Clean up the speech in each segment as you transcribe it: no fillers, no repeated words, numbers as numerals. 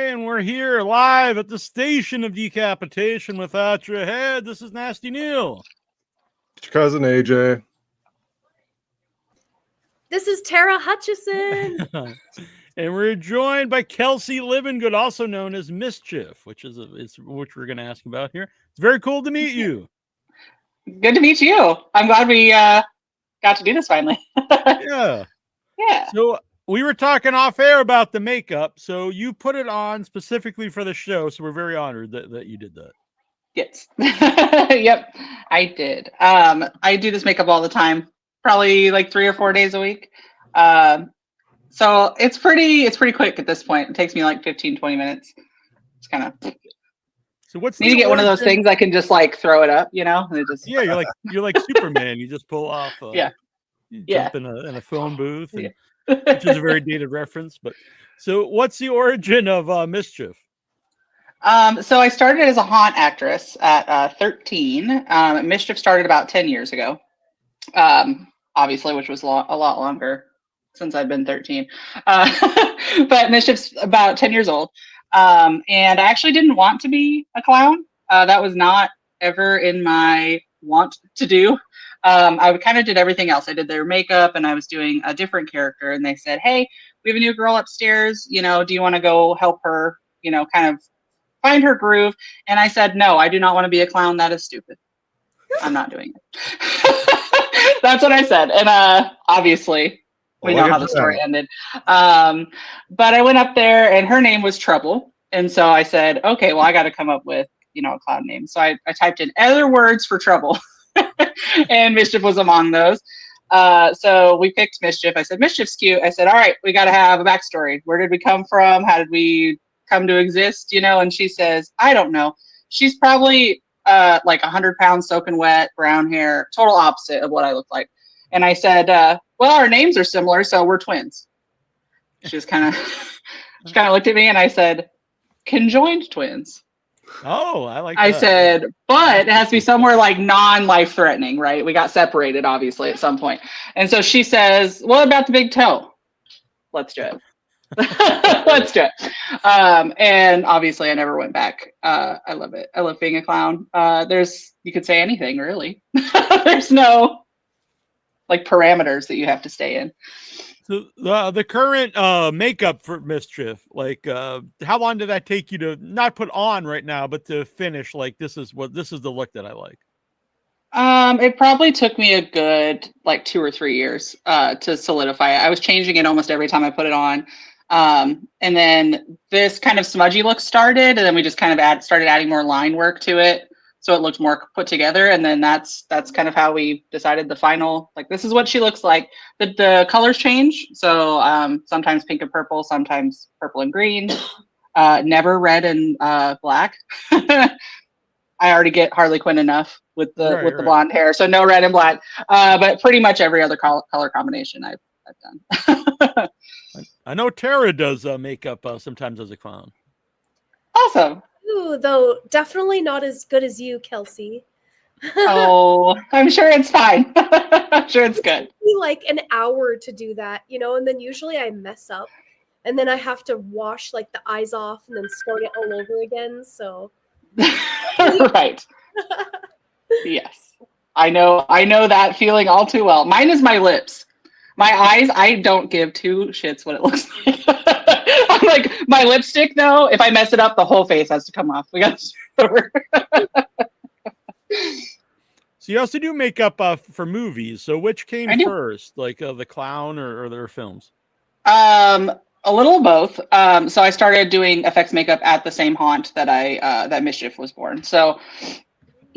and we're here live at the station of decapitation without your head. This is Nasty Neal. It's your cousin AJ. This is Tara Hutchison. And we're joined by Kelsey Livengood, also known as Mischief, which which we're going to ask about here. It's very cool to meet you. Good to meet you. I'm glad we got to do this finally. Yeah. Yeah. So we were talking off air about the makeup. So you put it on specifically for the show. So we're very honored that you did that. Yes. Yep, I did. I do this makeup all the time, probably like 3 or 4 days a week. So it's pretty quick at this point. It takes me like 15, 20 minutes. It's kind of. So what's need to get one of those things I can just like throw it up, you know? And it just... Yeah, you're like Superman. You just pull off. Yeah. You jump in a phone booth, and, which is a very dated reference. But so, what's the origin of Mischief? So I started as a haunt actress at 13. Mischief started about 10 years ago, obviously, which was a lot longer since I've been 13. But Mischief's about 10 years old. And I actually didn't want to be a clown. That was not ever in my want to do. I kind of did everything else. I did their makeup and I was doing a different character. And they said, hey, we have a new girl upstairs. You know, do you want to go help her, you know, kind of find her groove? And I said, no, I do not want to be a clown. That is stupid. I'm not doing it. That's what I said. And obviously, we know how the story ended. But I went up there and her name was Trouble. And so I said, okay, well, I got to come up with, you know, a clown name. So I typed in other words for trouble. And Mischief was among those. So we picked Mischief. I said, Mischief's cute. I said, all right, we got to have a backstory. Where did we come from? How did we come to exist? You know? And she says, I don't know. She's probably like 100 pounds soaking wet, brown hair, total opposite of what I look like. And I said, well, our names are similar, so we're twins. She was kind of looked at me and I said, conjoined twins. Oh, I like I that. said, but it has to be somewhere like non-life threatening, right? We got separated, obviously, at some point. And so she says, what about the big toe? Let's do it. Let's do it. And obviously I never went back. I love it. I love being a clown. You could say anything, really. There's no like parameters that you have to stay in. So the current makeup for Mischief, like how long did that take you to not put on right now, but to finish? Like this is the look that I like. It probably took me a good like 2 or 3 years to solidify it. I was changing it almost every time I put it on. And then this kind of smudgy look started, and then we just kind of started adding more line work to it. So it looked more put together, and then that's kind of how we decided the final, like, this is what she looks like. The colors change, so sometimes pink and purple, sometimes purple and green, never red and black. I already get Harley Quinn enough with the blonde hair, so no red and black. But pretty much every other color combination I've done. I know Tara does makeup sometimes as a clown. Awesome. Ooh, though definitely not as good as you, Kelsey. Oh, I'm sure it's fine. I'm sure it's good. Like an hour to do that, you know, and then usually I mess up and then I have to wash like the eyes off and then start it all over again. So right. Yes. I know that feeling all too well. Mine is my lips. My eyes, I don't give 2 shits what it looks like. I'm like, my lipstick, though, if I mess it up, the whole face has to come off. We got to start over. So you also do makeup for movies. So which came first, like the clown or their films? A little of both. So I started doing effects makeup at the same haunt that that Mischief was born. So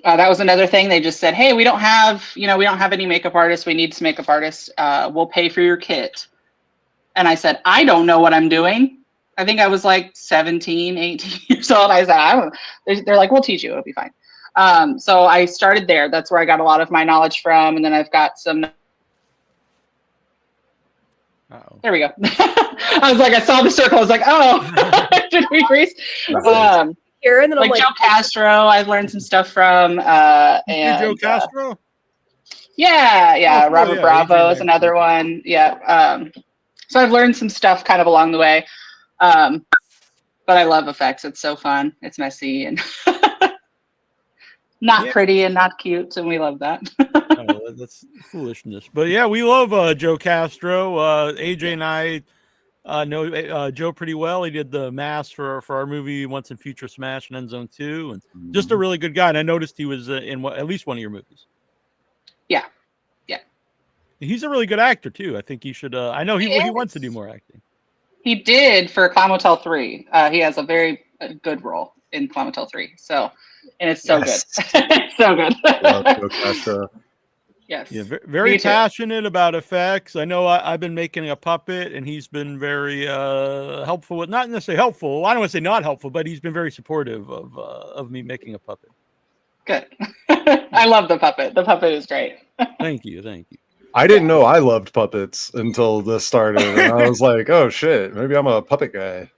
that was another thing. They just said, hey, we don't have any makeup artists. We need some makeup artists. We'll pay for your kit. And I said, I don't know what I'm doing. I think I was like 17, 18 years old. I said, I don't know. They're like, we'll teach you. It'll be fine. So I started there. That's where I got a lot of my knowledge from. And then I've got some. Uh-oh. There we go. I was like, I saw the circle. I was like, oh, did we freeze? Here, and then like Joe Castro, I've learned some stuff from. And Joe Castro? Yeah. Oh, Robert Bravo is another one. Yeah. So I've learned some stuff kind of along the way. But But I love effects. It's so fun. It's messy and not pretty and not cute, and we love that. Oh, that's foolishness. But yeah, we love Joe Castro. AJ and I know Joe pretty well. He did the mask for our movie Once in Future Smash and End Zone 2, and just a really good guy. And I noticed he was in at least one of your movies. Yeah. He's a really good actor too. I think he should. I know he wants to do more acting. He did for Clown Motel 3. He has a very good role in Clown Motel 3. So, and it's so good. It's so good. Love Joe Castro. Yes. Yeah, very passionate about effects. I know I've been making a puppet, and he's been very helpful with, not necessarily helpful. I don't want to say not helpful, but he's been very supportive of me making a puppet. Good. I love the puppet. The puppet is great. Thank you. I didn't know I loved puppets until this started, and I was like, "Oh shit, maybe I'm a puppet guy."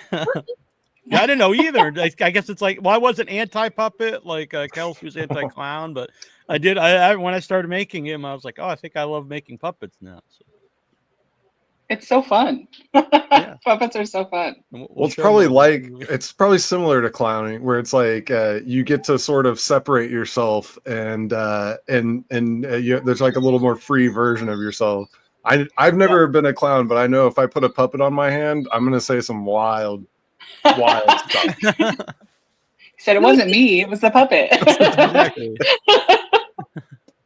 Yeah, I didn't know either. I guess it's like, well, I wasn't anti-puppet like Kelsey was anti-clown, but I when I started making him, I was like, oh, I think I love making puppets now. So. It's so fun. Yeah. Puppets are so fun. Well, it's probably similar to clowning, where it's like you get to sort of separate yourself, and there's like a little more free version of yourself. I've never been a clown, but I know if I put a puppet on my hand, I'm gonna say some wild stuff. He said it wasn't me; it was the puppet. Exactly.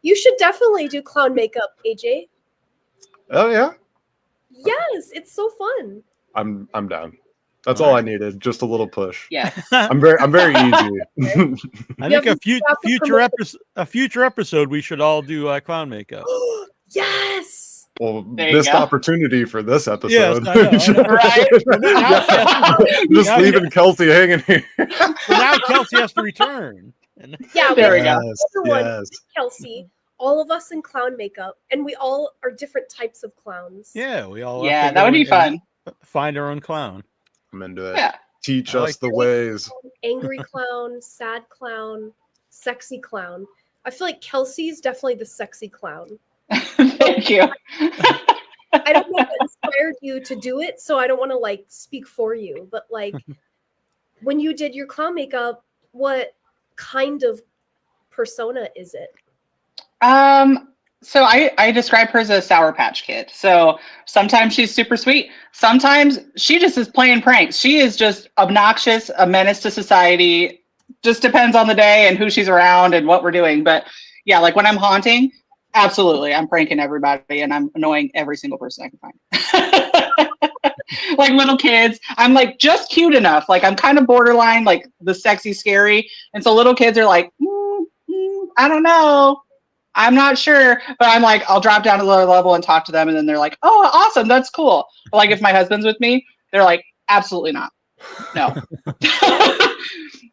You should definitely do clown makeup, AJ. Oh yeah. Yes, it's so fun. I'm down. That's all I needed. Just a little push. Yes. I'm very easy. I think a future episode we should all do clown makeup. Yes. Well, missed opportunity for this episode. Yes, I know. Right? Just leaving Kelsey hanging here. So now Kelsey has to return. Yeah, there we go. Everyone, Kelsey, all of us in clown makeup, and we all are different types of clowns. Yeah, we all. Yeah, that would be fun. Find our own clown. I'm into it. Yeah. Teach us the ways. Angry clown, sad clown, sexy clown. I feel like Kelsey's definitely the sexy clown. Thank you. I don't know what inspired you to do it, so I don't want to like speak for you, but like when you did your clown makeup, what kind of persona is it? So I describe her as a Sour Patch Kid. So sometimes she's super sweet. Sometimes she just is playing pranks. She is just obnoxious, a menace to society. Just depends on the day and who she's around and what we're doing. But yeah, like when I'm haunting, absolutely, I'm pranking everybody and I'm annoying every single person I can find. Like little kids, I'm like just cute enough. Like I'm kind of borderline, like the sexy, scary. And so little kids are like, I don't know. I'm not sure, but I'm like, I'll drop down to the lower level and talk to them. And then they're like, oh, awesome. That's cool. But like, if my husband's with me, they're like, absolutely not. No.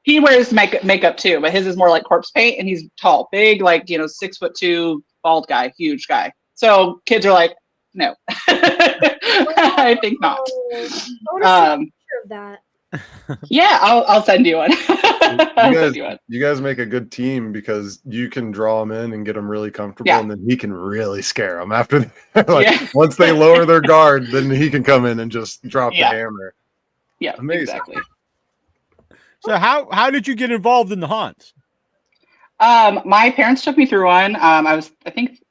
He wears makeup too, but his is more like corpse paint and he's tall, big, like, 6'2", bald guy, huge guy. So kids are like, no, I think not. I want to see a picture of that. Yeah, I'll send you one. You guys make a good team because you can draw them in and get them really comfortable, and then he can really scare them after. Once they lower their guard, then he can come in and just drop the hammer. Yeah, amazing. Exactly. So how did you get involved in the haunts? My parents took me through one. I think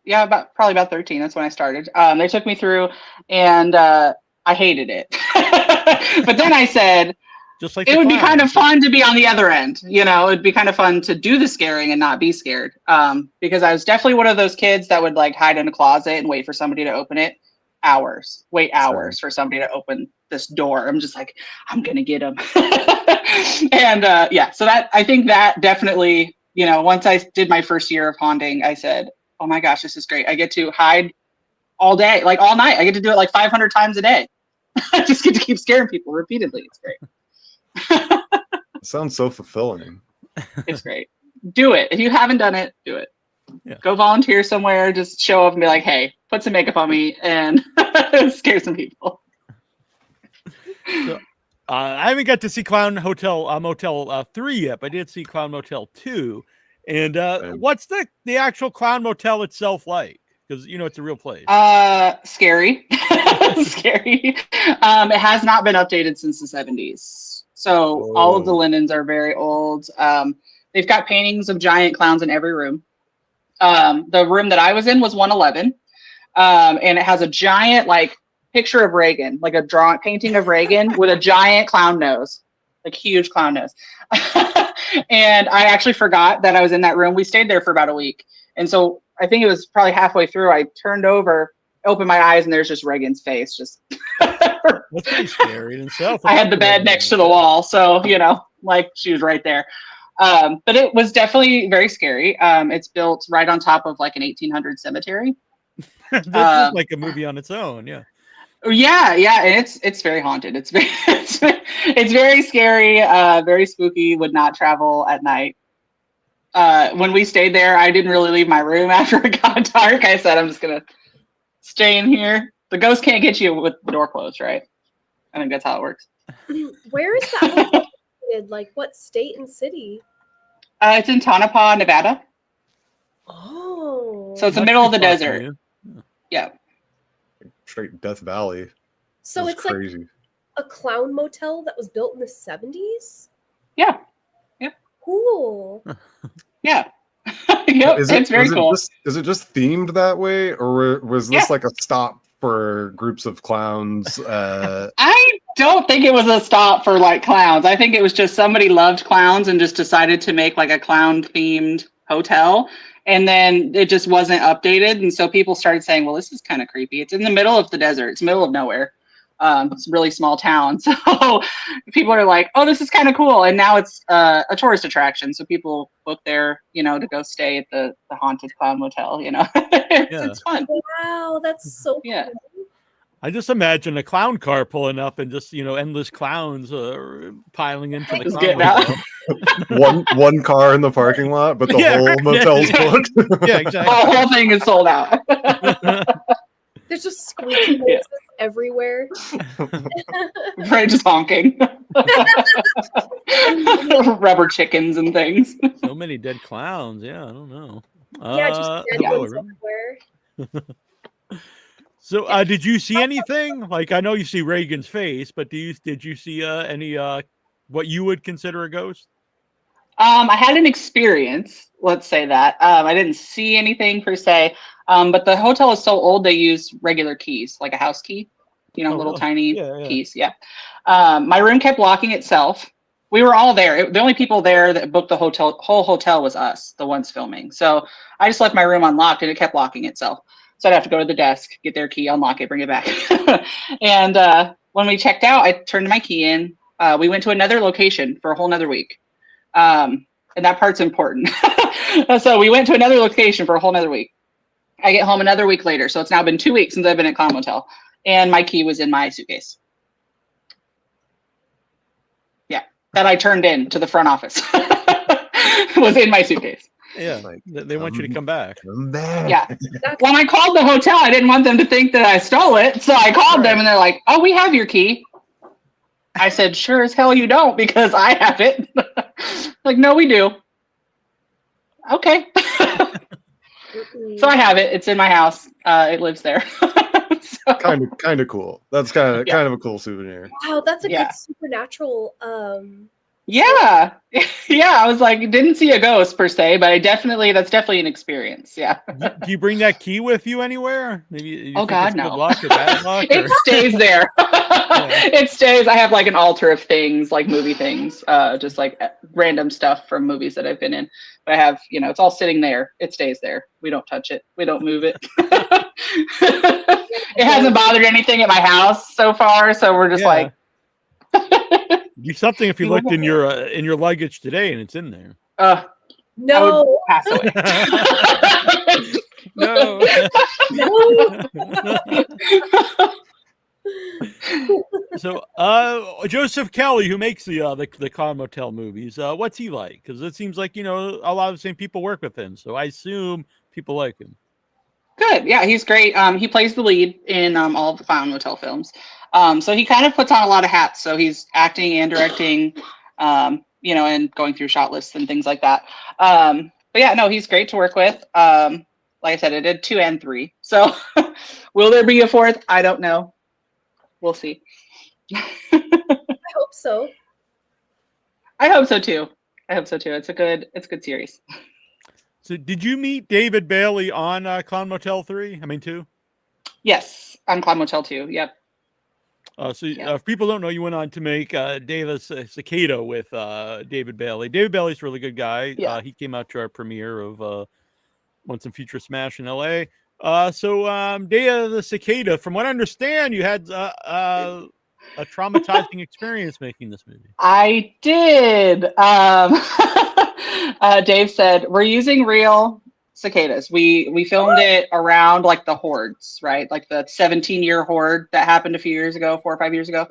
probably about 13. That's when I started. They took me through, and I hated it. But then I said, just like it would be kind of fun to be on the other end. It'd be kind of fun to do the scaring and not be scared. Because I was definitely one of those kids that would like hide in a closet and wait for somebody to open it. Wait hours for somebody to open this door. I'm just like, I'm gonna get them. And so that I think that definitely, once I did my first year of haunting, I said, oh my gosh, this is great. I get to hide all day, like all night. I get to do it like 500 times a day. I just get to keep scaring people repeatedly. It's great. It sounds so fulfilling. It's great. Do it. If you haven't done it, do it. Yeah. Go volunteer somewhere. Just show up and be like, hey, put some makeup on me and scare some people. So, I haven't got to see Clown Motel 3 yet, but I did see Clown Motel 2. And what's the actual Clown Motel itself like? Because it's a real place. Scary. Scary. It has not been updated since the 70s. So all of the Oh. linens are very old. They've got paintings of giant clowns in every room. The room that I was in was 111, and it has a giant like picture of Reagan, like a drawing painting of Reagan with a giant clown nose, like huge clown nose. And I actually forgot that I was in that room. We stayed there for about a week, and so I think it was probably halfway through. I turned over, opened my eyes, and there's just Reagan's face. Just That's pretty scary in itself. I had the bed next to the wall, so like she was right there. But it was definitely very scary. It's built right on top of like an 1800 cemetery. That's just like a movie on its own. Yeah. Yeah, and it's very haunted. It's very it's very scary, very spooky. Would not travel at night. When we stayed there, I didn't really leave my room after it got dark. I said I'm just gonna stay in here. The ghost can't get you with the door closed, right? I think that's how it works. Where is that located? Like what state and city? It's in Tonopah, Nevada. Oh. So it's the Not middle too of the far from desert. you. Yeah. Straight Death Valley. So That's it's like crazy. a clown motel that was built in the 70s? Yeah. Cool. Yeah. Yep. It's very cool. Is it just themed that way, or was this Yeah. like a stop for groups of clowns? I don't think it was a stop for like clowns. I think it was just somebody loved clowns and just decided to make like a clown themed hotel. And then it just wasn't updated. And so people started saying, well, this is kind of creepy. It's in the middle of the desert. It's middle of nowhere. It's a really small town. So people are like, oh, this is kind of cool. And now it's a tourist attraction. So people book there, to go stay at the haunted Clown Motel, It's fun. Wow, that's so Yeah. cool. I just imagine a clown car pulling up and just endless clowns piling into the Just clown getting out. motel. one car in the parking lot, but the Yeah, whole right. motel's booked. Yeah, The exactly. whole thing is sold out. There's just squeaky Yeah. noises everywhere. Right, just honking. Rubber chickens and things. So many dead clowns. Yeah, I don't know. Yeah, just dead hello, ones everyone. everywhere. So, did you see anything? Like, I know you see Reagan's face, but did you see any what you would consider a ghost? I had an experience, let's say that. I didn't see anything per se, but the hotel is so old they use regular keys, like a house key, little really? tiny Yeah. keys. Yeah. My room kept locking itself. We were all there. The only people there that booked the whole hotel was us, the ones filming. So I just left my room unlocked and it kept locking itself. So I'd have to go to the desk, get their key, unlock it, bring it back. And when we checked out, I turned my key in. We went to another location for a whole nother week. And that part's important. So we went to another location for a whole nother week. I get home another week later. So it's now been 2 weeks since I've been at Clown Motel. And my key was in my suitcase. Yeah. That I turned in to the front office. Was in my suitcase. Yeah. Like, They want you to come back. Come back. Yeah. When I called the hotel, I didn't want them to think that I stole it. So I called them and they're like, oh, we have your key. I said, sure as hell you don't, because I have it. Like, no, we do. Okay. So I have it. It's in my house. It lives there. So, Kind of cool. That's kind of a cool souvenir. Wow, that's a Yeah. good supernatural. yeah. Yeah. I was like, didn't see a ghost per se, but that's definitely an experience. Yeah. Do you bring that key with you anywhere? Maybe. You Oh, think God, it's good no. luck or bad luck, It or- stays there. It stays. I have like an altar of things, like movie things, just like random stuff from movies that I've been in. But I have, it's all sitting there. It stays there. We don't touch it. We don't move it. It hasn't bothered anything at my house so far. So we're just Yeah. like, Do something if you You looked look in your luggage today and it's in there. I No, would pass away. No. So, Joseph Kelly, who makes the Clown Motel movies, what's he like? Because it seems like a lot of the same people work with him, so I assume people like him. Good. Yeah, he's great. He plays the lead in all of the Clown Motel films. So he kind of puts on a lot of hats. So he's acting and directing, and going through shot lists and things like that. But yeah, no, he's great to work with. Like I said, I did 2 and 3. So will there be a 4th? I don't know. We'll see. I hope so. I hope so too. It's a good series. So, did you meet David Bailey on Clown Motel 3? I mean, 2? Yes, on Clown Motel 2. Yep. If people don't know, you went on to make Davis Cicada with David Bailey. David Bailey's a really good guy. Yeah. He came out to our premiere of Once in Future Smash in LA. Data the Cicada, from what I understand, you had a traumatizing experience making this movie. I did. Dave said, we're using real cicadas. We filmed it around like the hordes, right? Like the 17-year horde that happened a few years ago, 4 or 5 years ago.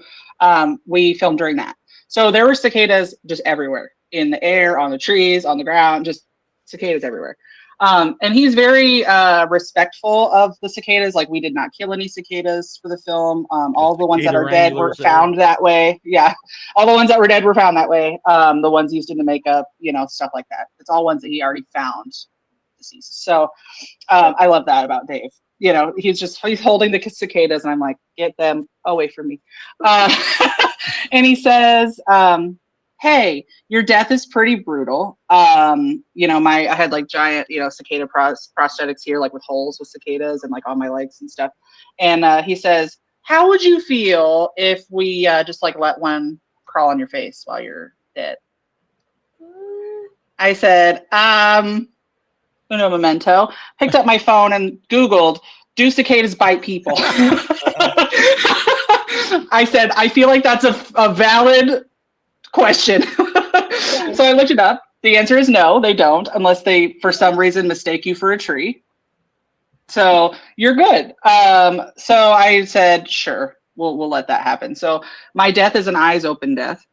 We filmed during that. So there were cicadas just everywhere, in the air, on the trees, on the ground, just cicadas everywhere. And he's very respectful of the cicadas. Like, we did not kill any cicadas for the film. All the ones that are dead were found that way. Yeah. All the ones that were dead were found that way. The ones used in the makeup, stuff like that. It's all ones that he already found deceased. So I love that about Dave. He's holding the cicadas and I'm like, get them away from me. And he says, hey, your death is pretty brutal. I had like giant, cicada prosthetics here, like with holes with cicadas and like on my legs and stuff. And he says, how would you feel if we just like let one crawl on your face while you're dead? I said, uno memento. Picked up my phone and Googled, do cicadas bite people? I said, I feel like that's a valid question. So I looked it up. The answer is no, they don't, unless they, for some reason, mistake you for a tree. So you're good. So I said, sure, we'll let that happen. So my death is an eyes open death.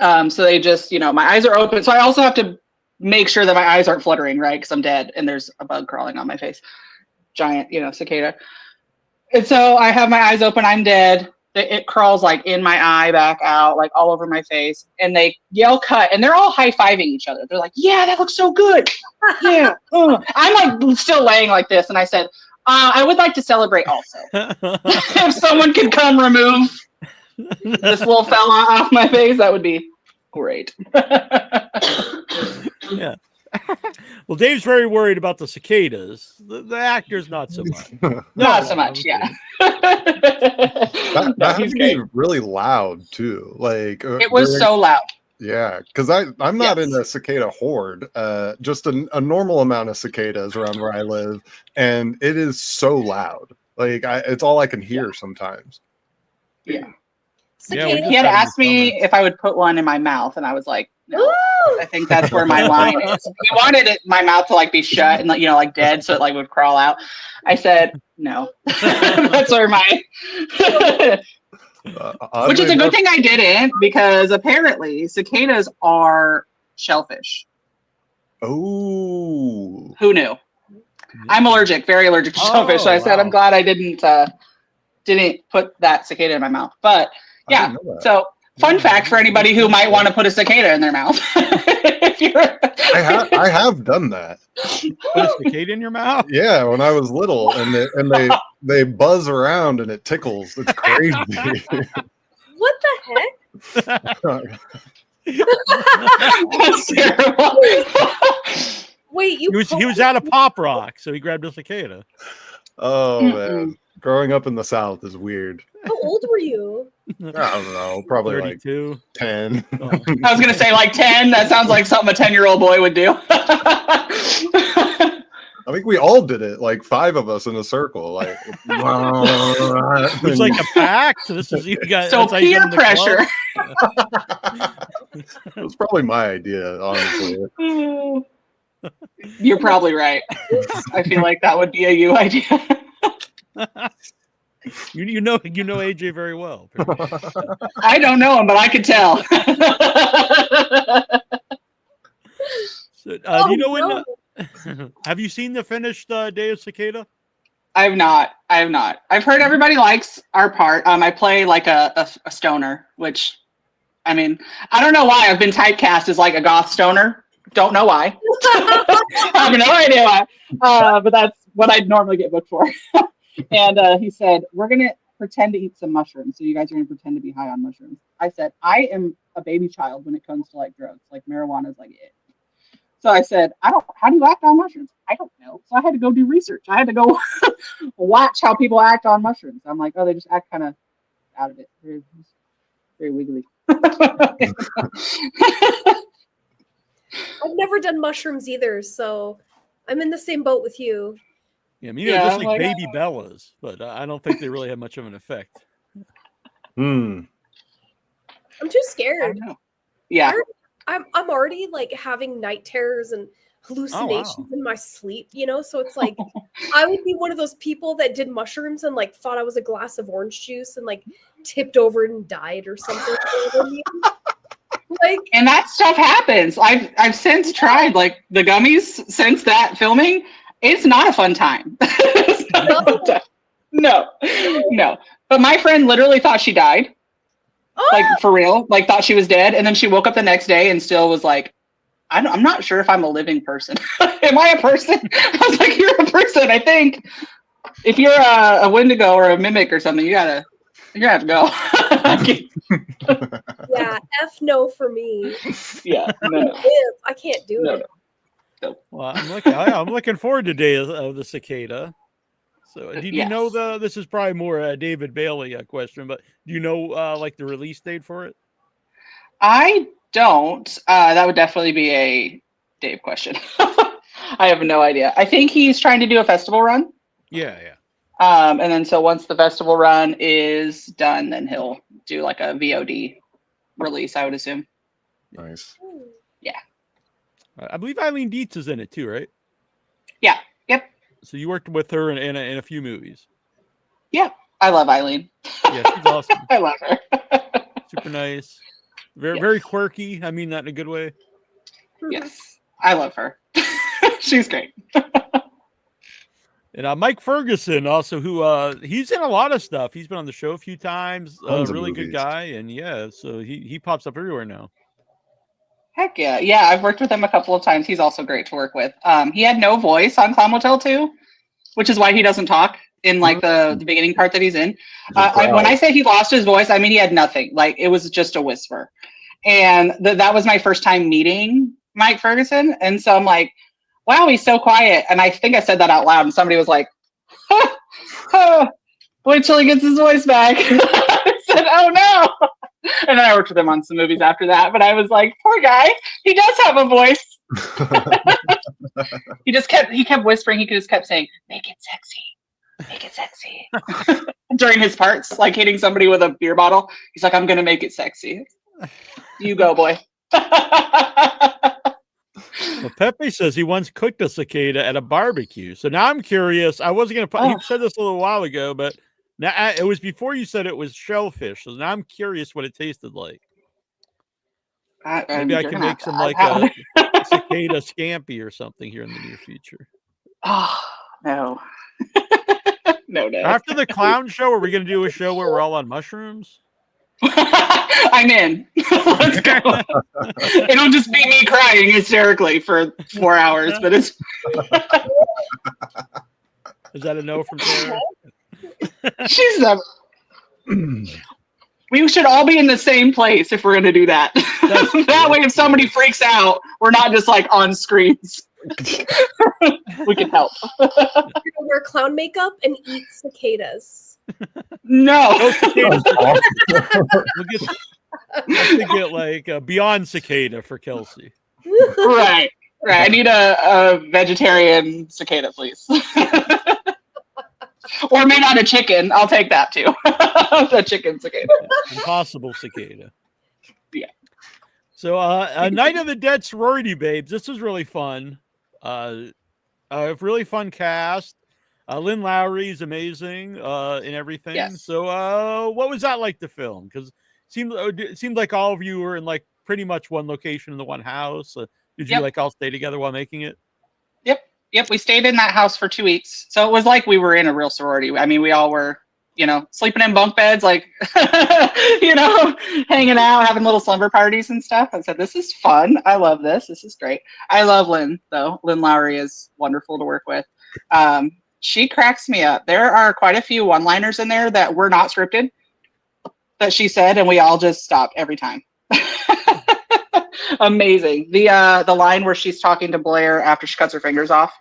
So they just, my eyes are open. So I also have to make sure that my eyes aren't fluttering, right? Because I'm dead and there's a bug crawling on my face. Giant, cicada. And so I have my eyes open, I'm dead. It crawls like in my eye, back out, like all over my face. And they yell cut, and they're all high-fiving each other. They're like, yeah, that looks so good. Yeah. I'm like still laying like this. And I said, I would like to celebrate also. If someone could come remove this little fella off my face, that would be great. Yeah. Well, Dave's very worried about the cicadas. The actors, not so much. Not so much, yeah. That had to be really loud too. Like it was so loud. Yeah, because I'm not in a cicada horde. Just a normal amount of cicadas around where I live, and it is so loud. Like it's all I can hear sometimes. Yeah. Cicada. He had asked me if I would put one in my mouth, and I was like, no. I think that's where my line is. He wanted my mouth to like be shut and like dead, so it like would crawl out. I said no. That's where my which is a good thing I didn't, because apparently cicadas are shellfish. Oh, who knew? I'm allergic, very allergic to shellfish. So I said I'm glad I didn't put that cicada in my mouth. But yeah, so fun fact for anybody who might want to put a cicada in their mouth. I have done that. Put a cicada in your mouth? Yeah, when I was little, and they buzz around and it tickles. It's crazy. What the heck? That's terrible. Wait, he was out of Pop Rock, so he grabbed a cicada. Oh man, growing up in the South is weird. How old were you? I don't know, probably 32. Like 10. Oh. I was gonna say like 10. That sounds like something a 10-year-old boy would do. I think we all did it, like 5 of us in a circle. Like it's like a pact. This is you guys. So peer pressure. It was probably my idea, honestly. You're probably right. I feel like that would be a you idea. You know AJ very well. I don't know him, but I could tell. So, have you seen the finished Day of Cicada? I have not. I've heard everybody likes our part. I play like a stoner, which, I mean, I don't know why I've been typecast as like a goth stoner. Don't know why. I have no idea why. But that's what I'd normally get booked for. And he said, we're going to pretend to eat some mushrooms. So you guys are going to pretend to be high on mushrooms. I said, I am a baby child when it comes to like drugs. Like marijuana is like it. So I said, how do you act on mushrooms? I don't know. So I had to go do research. I had to go watch how people act on mushrooms. I'm like, oh, they just act kind of out of it. Very wiggly. I've never done mushrooms either, so I'm in the same boat with you. Yeah, I mean, just like baby Bellas, but I don't think they really have much of an effect. I'm too scared. Yeah. I'm already like having night terrors and hallucinations in my sleep, you know? So it's like I would be one of those people that did mushrooms and like thought I was a glass of orange juice and like tipped over and died or something. Like, and that stuff happens. I've since tried like the gummies since that filming. It's not a fun time. No. But my friend literally thought she died. Like for real, like thought she was dead, and then she woke up the next day and still was like, I'm not sure if I'm a living person. Am I a person? I was like, you're a person. I think if you're a Wendigo or a mimic or something, you're gonna have to go. Yeah, F no for me. Yeah, no. I can't do it. No. Well, I'm looking forward to Day of the Cicada. So, did you know this is probably more a David Bailey question, but do you know like the release date for it? I don't. That would definitely be a Dave question. I have no idea. I think he's trying to do a festival run. Yeah. And then so once the festival run is done, then he'll do like a VOD release, I would assume. Nice. Yeah. I believe Eileen Dietz is in it too, right? Yeah. Yep. So you worked with her in a few movies. Yeah. I love Eileen. Yeah, she's awesome. I love her. Super nice. Very quirky. I mean that in a good way. Yes. I love her. She's great. And Mike Ferguson also, who he's in a lot of stuff. He's been on the show a few times. Really good guy, and so he pops up everywhere now. Heck yeah. Yeah, I've worked with him a couple of times. He's also great to work with. He had no voice on Clown Motel 2, which is why he doesn't talk in like the beginning part that he's in. When I say he lost his voice, I mean he had nothing. Like it was just a whisper. And that was my first time meeting Mike Ferguson. And so I'm like, wow, he's so quiet. And I think I said that out loud, and somebody was like, wait till he gets his voice back. I said, oh no. And then I worked with him on some movies after that. But I was like, poor guy, he does have a voice. He kept whispering. He just kept saying, make it sexy. Make it sexy. During his parts, like hitting somebody with a beer bottle. He's like, I'm going to make it sexy. You go, boy. Well, Pepe says he once cooked a cicada at a barbecue. So now I'm curious. I wasn't going to put, he said this a little while ago, but now it was before you said it was shellfish. So now I'm curious what it tasted like. Maybe I can make some like a cicada scampi or something here in the near future. Oh, no. No. After the clown show, are we going to do a show where we're all on mushrooms? I'm in. Let's go. It'll just be me crying hysterically for 4 hours, but it's. Is that a no from Sarah? She's a. We should all be in the same place if we're going to do that. That way, if somebody freaks out, we're not just like on screens. We can help. You're gonna wear clown makeup and eat cicadas. No. We'll get like a Beyond Cicada for Kelsey. Right. I need a vegetarian cicada, please. Or maybe not a chicken. I'll take that too. The chicken cicada. Impossible cicada. Yeah. So, Night of the Dead Sorority Babes. This was really fun. A really fun cast. Lynn Lowry's amazing in everything. Yes. So, what was that like to film? Because it seemed like all of you were in like pretty much one location in the one house. Did you like all stay together while making it? Yep. We stayed in that house for 2 weeks. So it was like we were in a real sorority. I mean, we all were, sleeping in bunk beds, like, hanging out, having little slumber parties and stuff. I said, this is fun. I love this. This is great. I love Lynn, though. Lynn Lowry is wonderful to work with. She cracks me up. There are quite a few one-liners in there that were not scripted that she said, and we all just stopped every time. Amazing. The line where she's talking to Blair after she cuts her fingers off,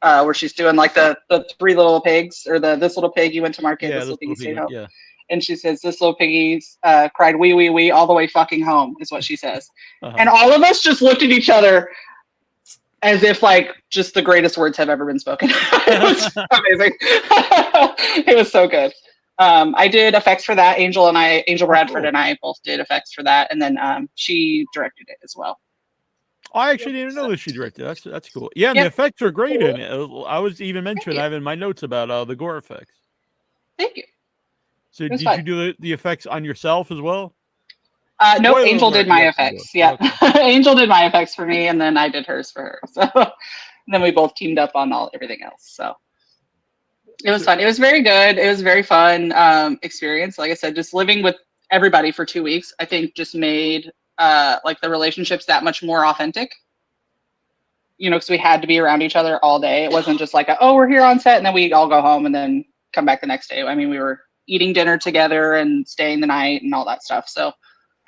where she's doing like the three little pigs, or this little pig, you went to market, Yeah, this little piggy stayed home. yeah. And she says, this little piggy's cried wee, wee, wee all the way fucking home, is what she says. And all of us just looked at each other as if like just the greatest words have ever been spoken. It was amazing. It was so good. I did effects for that. Angel Bradford and I both did effects for that. And then she directed it as well. I actually didn't know that she directed. That's cool. Yeah, and the effects are great in it. I was even mentioning, I have in my notes about the gore effects. Thank you. So did you do the effects on yourself as well? No, Angel did my effects. Yeah. Okay. Angel did my effects for me, and then I did hers for her. So then we both teamed up on everything else. So it was fun. It was very good. It was a very fun experience. Like I said, just living with everybody for 2 weeks, I think just made like the relationships that much more authentic. You know, because we had to be around each other all day. It wasn't just like, we're here on set, and then we all go home and then come back the next day. I mean, we were eating dinner together and staying the night and all that stuff. So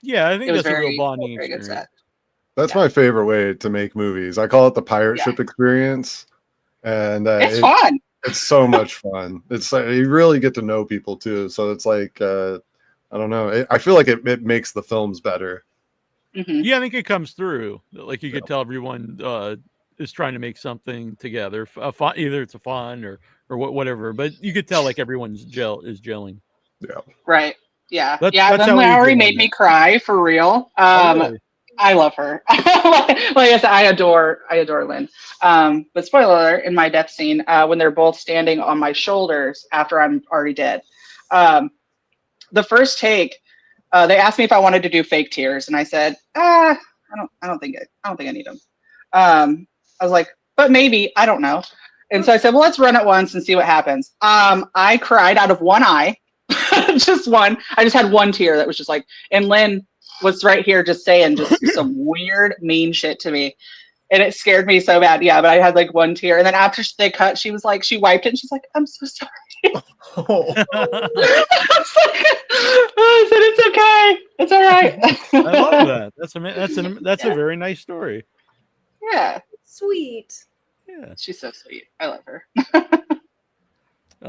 yeah, I think that's a real bonding experience. That's my favorite way to make movies. I call it the pirate ship experience, and it's fun. It's so much fun. It's like you really get to know people too. So it's like I don't know. I feel like it makes the films better. Mm-hmm. Yeah, I think it comes through. Like you could tell everyone is trying to make something together. Either it's a fun or whatever, but you could tell like everyone's gelling. Yeah. Right. Yeah. That's Then Lowry made me cry for real. Really? I love her. Like I said, I adore Lynn. But spoiler alert, in my death scene, when they're both standing on my shoulders after I'm already dead, the first take, they asked me if I wanted to do fake tears, and I said, I don't think I need them. I was like, but maybe, I don't know. And so I said, well, let's run it once and see what happens. I cried out of one eye, just one. I just had one tear that was just like, and Lynn was right here just saying just some weird, mean shit to me. And it scared me so bad. Yeah, but I had like one tear. And then after they cut, she was like, she wiped it and she's like, I'm so sorry. I said, it's okay. It's all right. I love that. That's a very nice story. Yeah. Sweet. Yeah. She's so sweet. I love her.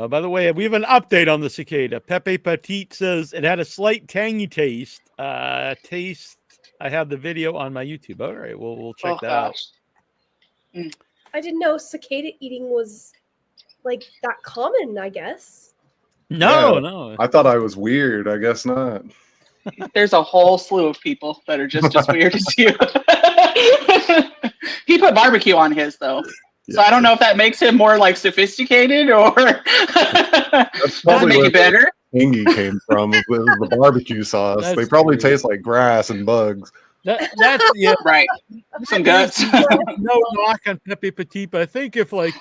By the way, we have an update on the cicada. Pepe Petite says it had a slight tangy taste. I have the video on my YouTube. All right, we'll check that out. I didn't know cicada eating was like that common, I guess. No. I thought I was weird. I guess not. There's a whole slew of people that are just as weird as you. He put barbecue on his, though. So I don't know if that makes him more like sophisticated or that's probably make it better. Tangy came from with the barbecue sauce. They probably taste like grass and bugs. That's yeah, right. Some guts. No knock on Pepe Petit, but I think if like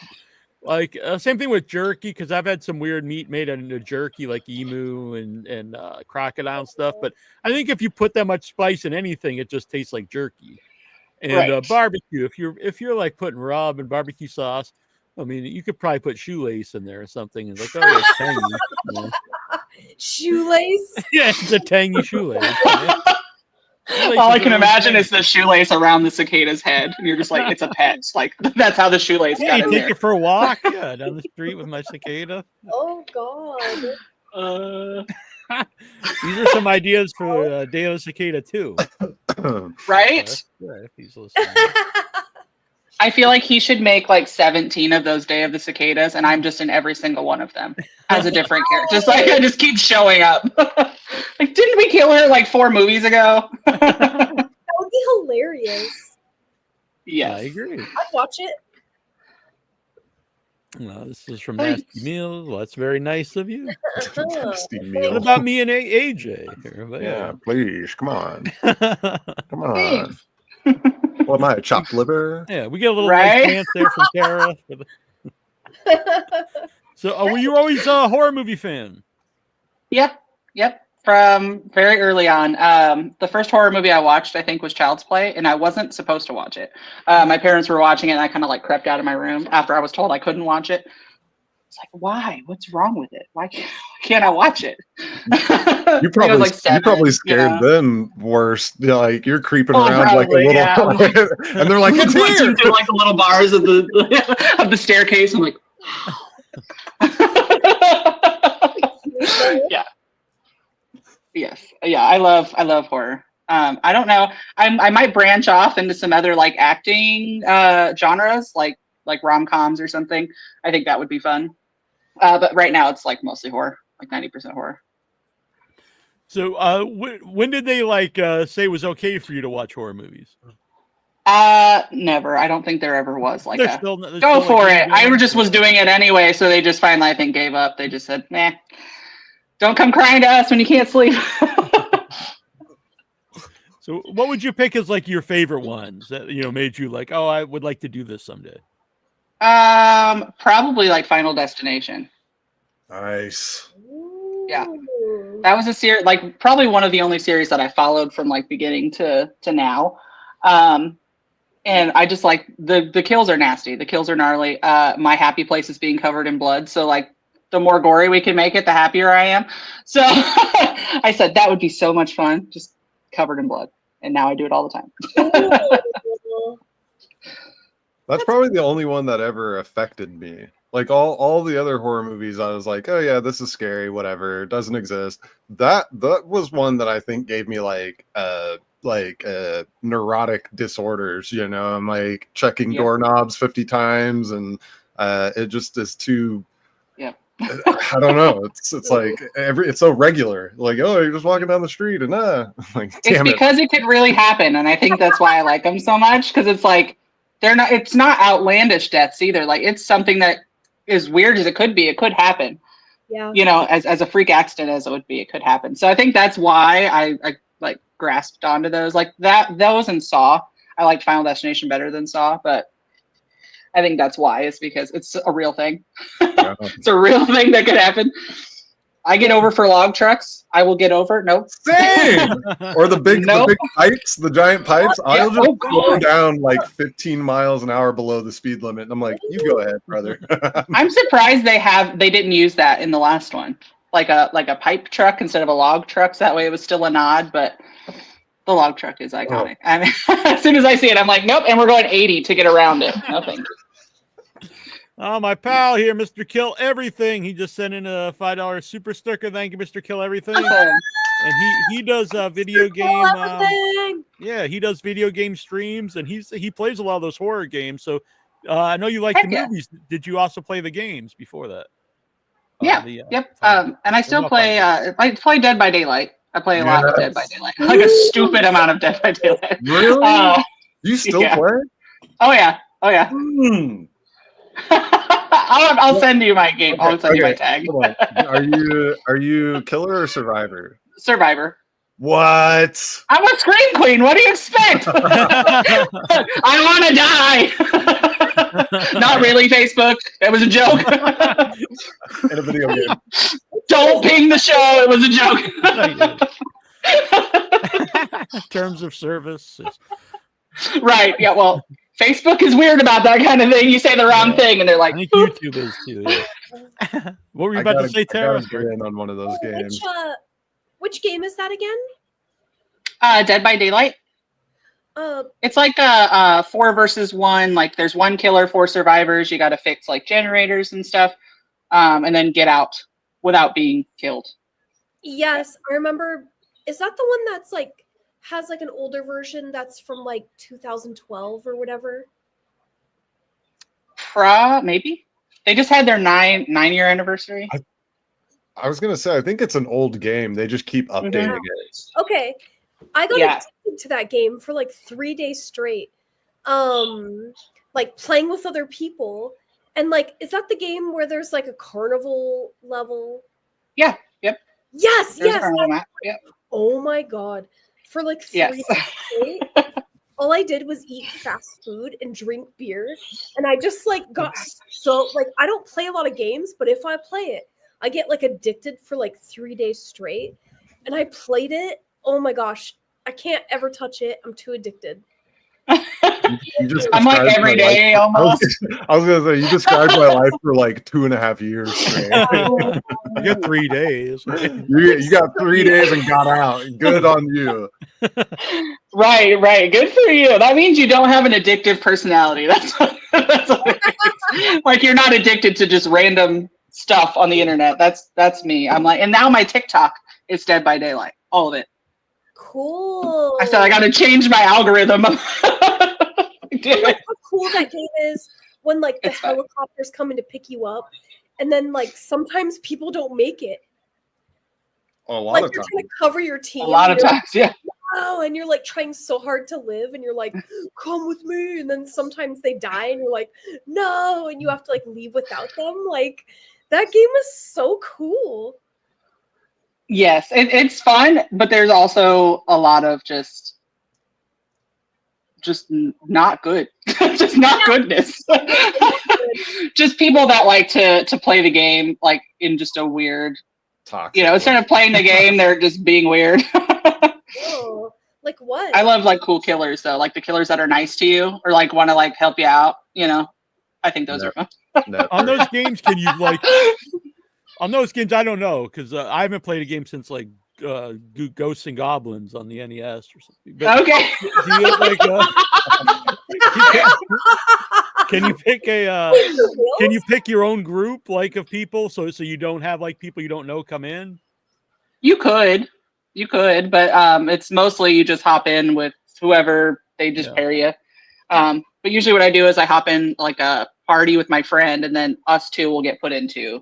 same thing with jerky, because I've had some weird meat made into jerky like emu and crocodile and stuff. But I think if you put that much spice in anything, it just tastes like jerky. And barbecue, if you're like putting rub and barbecue sauce, I mean, you could probably put shoelace in there or something, and like, oh, it's tangy. Yeah. Shoelace? Yeah, it's a tangy shoelace. Yeah. All I can imagine is the shoelace around the cicada's head, and you're just like, it's a pet. It's like that's how the shoelace got in take there. it for a walk, down the street with my cicada. Oh God. These are some ideas for Day of the Cicada too. Right? If he's listening. I feel like he should make like 17 of those Day of the Cicadas, and I'm just in every single one of them as a different character. Just like I just keep showing up. Like, didn't we kill her like 4 movies ago? That would be hilarious. Yes. I agree. I'd watch it. Well, this is from Nasty Meal. Well, that's very nice of you. Nasty Meal. What about me and AJ here? But yeah, please, come on. Come on. What am I, a chopped liver? Yeah, we get a little nice dance there from Tara. So, were you always a horror movie fan? Yep. From very early on. The first horror movie I watched, I think, was Child's Play, and I wasn't supposed to watch it. My parents were watching it, and I kind of like crept out of my room after I was told I couldn't watch it. It's like, why? What's wrong with it? Why can't I watch it? You probably, like 7, you probably scared you know? them worse. Like you're creeping Oh, around like a probably, little, yeah. and they're like, it's Watching here. through like the little bars of the staircase. I'm like, yeah. Yes. Yeah. I love horror. I don't know. I might branch off into some other like acting genres, like rom-coms or something. I think that would be fun. But right now it's like mostly horror, like 90% horror. So, when did they like say it was okay for you to watch horror movies? Never. I don't think there ever was like There's a still, there's go still, for like, it. I just was doing it anyway, so they just finally, I think, gave up. They just said, "Nah, don't come crying to us when you can't sleep." So, what would you pick as like your favorite ones that made you like, oh, I would like to do this someday? Probably like Final Destination. Nice. Yeah. That was a series, like probably one of the only series that I followed from like beginning to now. And I just like the kills are nasty. The kills are gnarly. My happy place is being covered in blood. So like the more gory we can make it, the happier I am. So I said that would be so much fun, just covered in blood. And now I do it all the time. That's probably the only one that ever affected me. Like all the other horror movies, I was like, oh yeah, this is scary, whatever, it doesn't exist. That was one that I think gave me like neurotic disorders. I'm like checking doorknobs 50 times, and it just is too. Yeah. I don't know. It's like it's so regular. Like, oh, you're just walking down the street and like, damn it's because it could really happen, and I think that's why I like them so much, because it's like it's not outlandish deaths either. Like it's something that as weird as it could be, it could happen. Yeah. As a freak accident as it would be, it could happen. So I think that's why I like grasped onto those. Like those and Saw. I liked Final Destination better than Saw, but I think that's why. It's because it's a real thing. Yeah. It's a real thing that could happen. I get over for log trucks. I will get over. Nope. Same. Or the big pipes, the giant pipes. I'll just go down like 15 miles an hour below the speed limit. And I'm like, you go ahead, brother. I'm surprised they didn't use that in the last one. Like a pipe truck instead of a log truck. So that way it was still a nod, but the log truck is iconic. I mean, as soon as I see it, I'm like, nope, and we're going 80 to get around it. No thank you. Oh, my pal here, Mr. Kill Everything. He just sent in a $5 super sticker. Thank you, Mr. Kill Everything. And he does video game. He does video game streams, and he plays a lot of those horror games. So I know you like the movies. Did you also play the games before that? Yeah. Yep. And I still play. I play Dead by Daylight. I play a lot of Dead by Daylight. Like a stupid amount of Dead by Daylight. Really? You still play? Oh yeah. Oh yeah. I'll send you my game. I'll send you my tag. Are you killer or survivor? Survivor. What? I'm a scream queen. What do you expect? I want to die. Not really, Facebook. It was a joke. In a video game. Don't ping the show. It was a joke. Terms of service. Right. Yeah. Well, Facebook is weird about that kind of thing. You say the wrong thing, and they're like, I think YouTube is too. Yeah. What were you about to say, Tara? I got in on one of those games. Which game is that again? Dead by Daylight. It's like a 4 versus 1. Like there's 1 killer, 4 survivors. You got to fix like generators and stuff, and then get out without being killed. Yes, I remember. Is that the one that's like has like an older version that's from like 2012 or whatever? Maybe. They just had their 9-year anniversary. I was gonna say, I think it's an old game. They just keep updating it. Okay, I got addicted to that game for like 3 days straight, like playing with other people. And like, is that the game where there's like a carnival level? Yeah. Yep. Yes. There's Yes. Yep. Oh my god! For like 3 days straight, all I did was eat fast food and drink beer, and I just like got so like I don't play a lot of games, but if I play it, I get like addicted for like 3 days straight. And I played it. Oh my gosh, I can't ever touch it. I'm too addicted. You just I'm like described every my life. day almost. I was gonna say you described my life for like 2.5 years straight. You got 3 days. You got 3 days and got out. Good on you. Right. Good for you. That means you don't have an addictive personality. That's what it means. Like you're not addicted to just random stuff on the internet. That's me. I'm like, and now my TikTok is Dead by Daylight. All of it. Cool. I said I got to change my algorithm. And, like how cool that game is when like the It's fun. helicopters coming to pick you up, and then like sometimes people don't make it. A lot Like of you're times. trying to cover your team. A lot of and you're times, yeah. like, wow, and you're like trying so hard to live, and you're like, come with me, and then sometimes they die, and you're like, no, and you have to like leave without them. Like that game is so cool. Yes, it's fun, but there's also a lot of just not good, just not goodness. Just people that like to play the game like in just a weird, Toxic. instead of playing the game, they're just being weird. Oh, like what? I love like cool killers though, like the killers that are nice to you or like want to like help you out. I think those are fun. On those games, can you like? On those games, I don't know because I haven't played a game since like Ghosts and Goblins on the NES or something. But Okay. do you like? Can you pick a? Can you pick your own group like of people so you don't have like people you don't know come in? You could, but it's mostly you just hop in with whoever they just pair you. But usually what I do is I hop in like a party with my friend, and then us two will get put into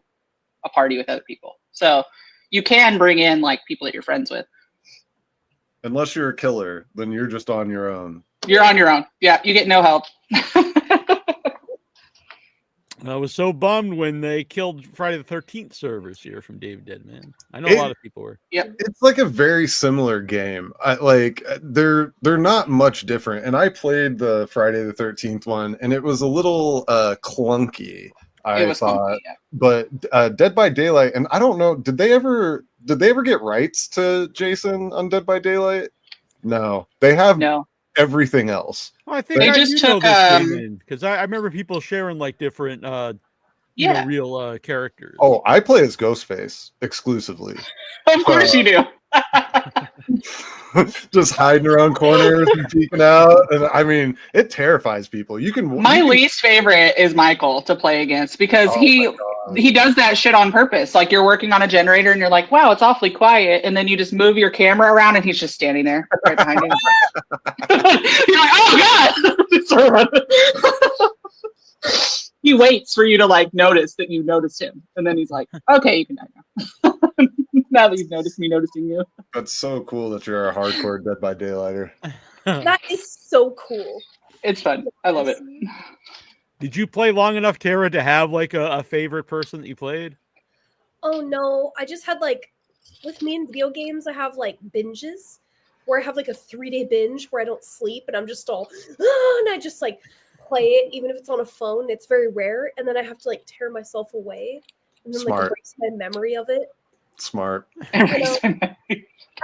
a party with other people. So you can bring in like people that you're friends with. Unless you're a killer, then you're just on your own. You're on your own. Yeah, you get no help. I was so bummed when they killed Friday the 13th servers here from David Deadman. I know a lot of people were. Yep. It's like a very similar game. They're not much different. And I played the Friday the 13th one, and it was a little clunky. I thought, yeah. but Dead by Daylight, and I don't know, did they ever get rights to Jason on Dead by Daylight? No, they have everything else. Well, I think They I just do know took, this game in because I remember people sharing like different, real characters. Oh, I play as Ghostface exclusively. Of course you do. Just hiding around corners and peeking out, and I mean, it terrifies people. My least favorite is Michael to play against because he does that shit on purpose. Like you're working on a generator and you're like, wow, it's awfully quiet, and then you just move your camera around and he's just standing there right behind you. You're like, oh god. He waits for you to like notice that you noticed him, and then he's like, okay, you can die now. Now that you've noticed me noticing you. That's so cool that you're a hardcore Dead by Daylighter. That is so cool. It's fun. I love it. Did you play long enough, Tara, to have like a favorite person that you played? Oh no, I just had like, with me in video games, I have like binges where I have like a 3-day binge where I don't sleep and I'm just all, and I just like play it, even if it's on a phone. It's very rare, and then I have to like tear myself away and then like erase my memory of it. Smart. I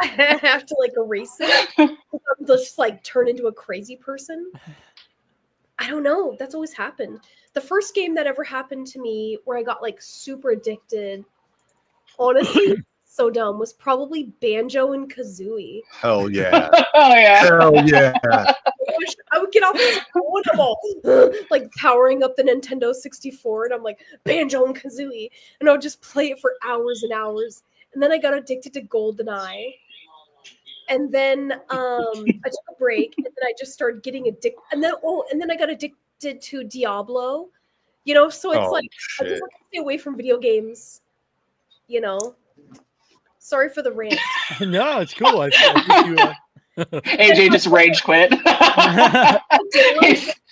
have to like erase it. I'm just like turn into a crazy person. I don't know. That's always happened. The first game that ever happened to me where I got like super addicted, honestly, so dumb, was probably Banjo and Kazooie. Hell yeah. Oh yeah. Hell yeah. I would get off the phone and I'm all like powering up the Nintendo 64, and I'm like Banjo and Kazooie, and I would just play it for hours and hours. And then I got addicted to GoldenEye. And then I took a break, and then I just started getting addicted. And then I got addicted to Diablo. So it's like I just want to stay away from video games. Sorry for the rant. No, it's cool. I think you, AJ just rage quit.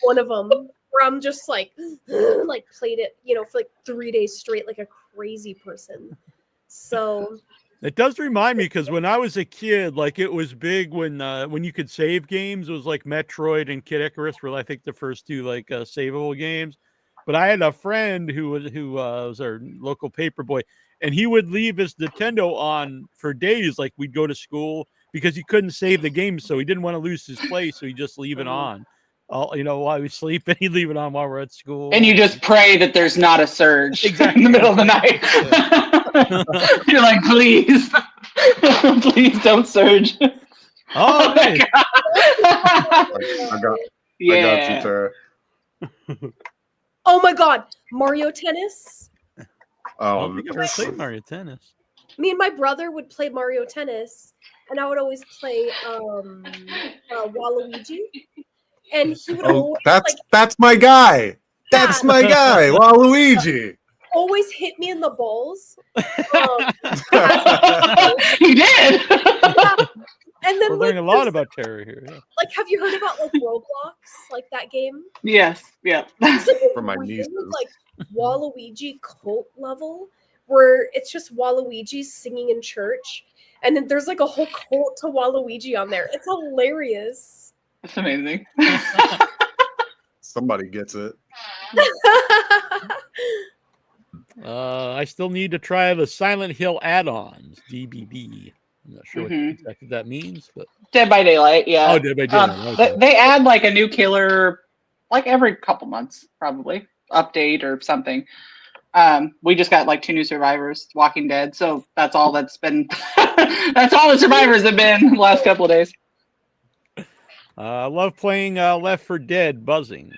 One of them where I'm just like played it, for like 3 days straight, like a crazy person. So it does remind me because when I was a kid, like it was big when you could save games. It was like Metroid and Kid Icarus were I think the first two like savable games. But I had a friend who was our local paper boy, and he would leave his Nintendo on for days. Like we'd go to school because he couldn't save the game, so he didn't want to lose his place, so he just leave it on. while we sleep, and he'd leave it on while we're at school. And you just pray that there's not a surge in the middle of the night. You're like, please, please don't surge. Oh, nice. I got you, Tara. Oh my God, Mario Tennis. I don't think I've ever played Mario Tennis. Me and my brother would play Mario Tennis, and I would always play Waluigi. And he would always that's my guy. That's my guy, Waluigi. Always hit me in the balls. He did. And then we're learning a lot about Terry here. Yeah. Like, have you heard about like Roblox, like that game? Yes. Yeah. For my nieces. Like Waluigi cult level, where it's just Waluigi singing in church, and then there's like a whole cult to Waluigi on there. It's hilarious. That's amazing. Somebody gets it. I still need to try the Silent Hill add-ons, DBB. I'm not sure what exactly that means, but Dead by Daylight, yeah. Oh, Dead by Daylight. Okay. They add like a new killer, like every couple months, probably update or something. We just got like 2 new survivors, Walking Dead, so that's all that's been. That's all the survivors have been the last couple of days. I love playing Left 4 Dead Buzzing.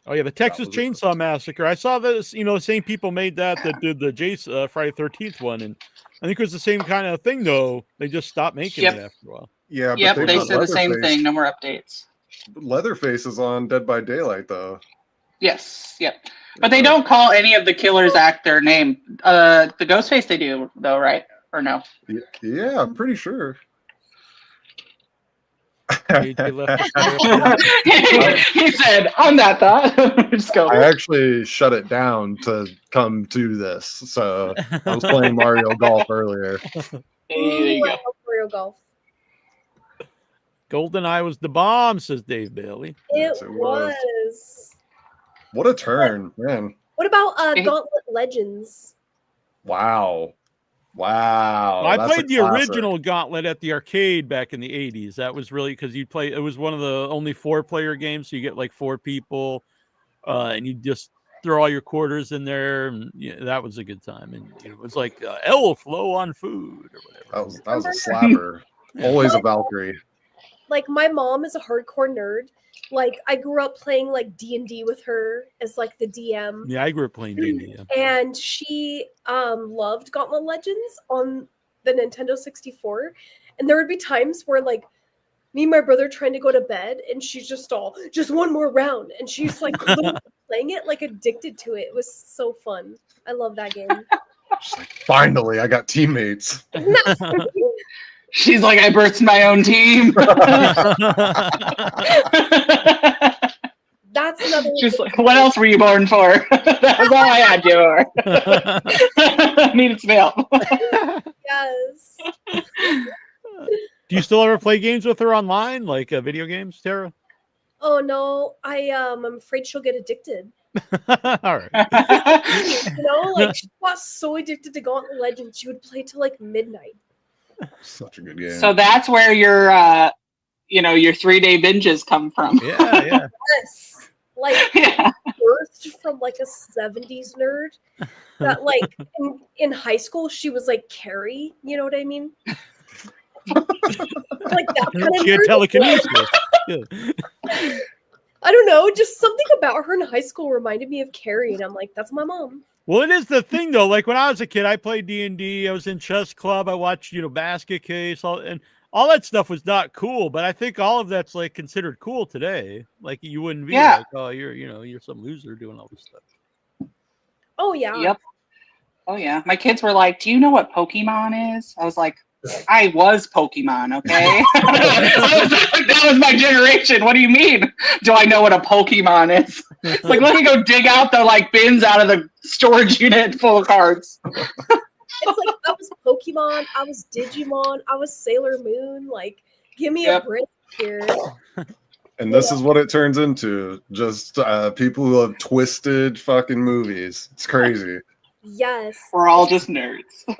Oh yeah, the Texas Chainsaw Massacre. I saw this. The same people made that did the Friday 13th one, and I think it was the same kind of thing though. They just stopped making it after a while. Yeah. Yep, but they said the same thing. No more updates. Leatherface is on Dead by Daylight though. Yes. Yep. But they don't call any of the killers act their name. The Ghostface they do though, right? Or no? Yeah, I'm pretty sure. He said, on that thought, just go. I actually shut it down to come to this. So I was playing Mario Golf earlier. There you go. Mario Golf. GoldenEye was the bomb, says Dave Bailey. It was. What a turn, man. What about Gauntlet Legends? Wow. I played the original Gauntlet at the arcade back in the 80s. That was really because it was one of the only 4-player games, so you get like 4 people, and you just throw all your quarters in there, and that was a good time. And it was like L flow on food or whatever. That was a slapper. Always a Valkyrie. Like, my mom is a hardcore nerd. Like, I grew up playing like D&D with her as like the DM. Yeah, I grew up playing D&D. Yeah. And she loved Gauntlet Legends on the Nintendo 64. And there would be times where like me and my brother trying to go to bed, and she's just one more round, and she's like playing it, like addicted to it. It was so fun. I love that game. She's like, finally, I got teammates. She's like, I birthed my own team. That's another. She's like, what else were you born for? That's all I had you for. I needed some help. Yes. Do you still ever play games with her online, like video games, Tara? Oh no, I'm afraid she'll get addicted. All right. Like she got so addicted to Gauntlet Legends, she would play till like midnight. Such a good game. So that's where your 3-day binges come from. Yeah. Yes. Like birthed from like a 70s nerd that like in high school she was like Carrie, you know what I mean? Like that kind of she had telekinesis. I don't know, just something about her in high school reminded me of Carrie, and I'm like, that's my mom. Well, it is the thing though. Like when I was a kid, I played D&D. I was in chess club. I watched, Basket Case, and all that stuff was not cool. But I think all of that's like considered cool today. Like you wouldn't be like, oh, you're some loser doing all this stuff. Oh yeah. Yep. Oh yeah. My kids were like, "Do you know what Pokemon is?" I was like, I was Pokemon, okay? That was my generation. What do you mean? Do I know what a Pokemon is? It's like, let me go dig out the like bins out of the storage unit full of cards. It's like I was Pokemon, I was Digimon, I was Sailor Moon. Like, give me a break here. And this is what it turns into. Just people who have twisted fucking movies. It's crazy. Yes. We're all just nerds. So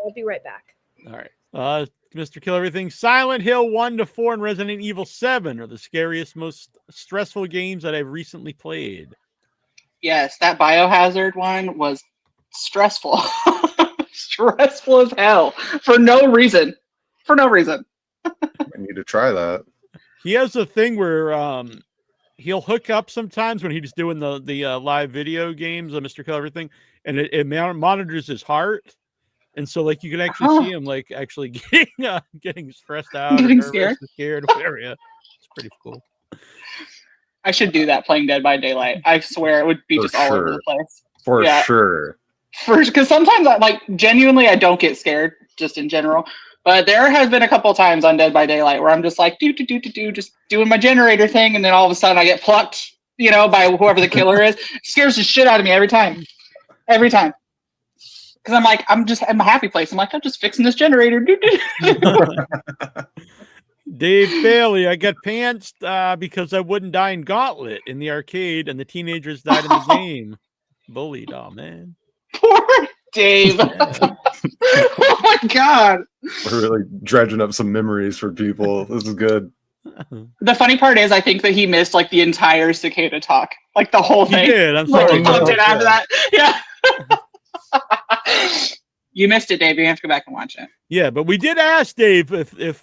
I'll be right back. All right. Mr. Kill Everything. Silent Hill 1 to 4 and Resident Evil 7 are the scariest, most stressful games that I've recently played. Yes, that Biohazard one was stressful. Stressful as hell. For no reason. For no reason. I need to try that. He has a thing where he'll hook up sometimes when he's doing the live video games, Mr. Kill Everything, and it monitors his heart. And so, like, you can actually see him, like, actually getting stressed out, Getting or scared, whatever. Yeah, it's pretty cool. I should do that playing Dead by Daylight. I swear it would be just all over the place. For sure. Because sometimes, genuinely, I don't get scared, just in general. But there has been a couple of times on Dead by Daylight where I'm just like, just doing my generator thing, and then all of a sudden I get plucked, by whoever the killer is. It scares the shit out of me every time. Every time. Because I'm like, I'm at my happy place. I'm like, I'm just fixing this generator. Dave Bailey, I got pantsed because I wouldn't die in Gauntlet in the arcade, and the teenagers died in the game. Bullied, oh man. Poor Dave. Yeah. Oh my god. We're really dredging up some memories for people. This is good. The funny part is, I think that he missed the entire Cicada talk, the whole thing. He did. I'm sorry. He popped in after that. Yeah. You missed it, Dave. You have to go back and watch it. Yeah, but we did ask Dave if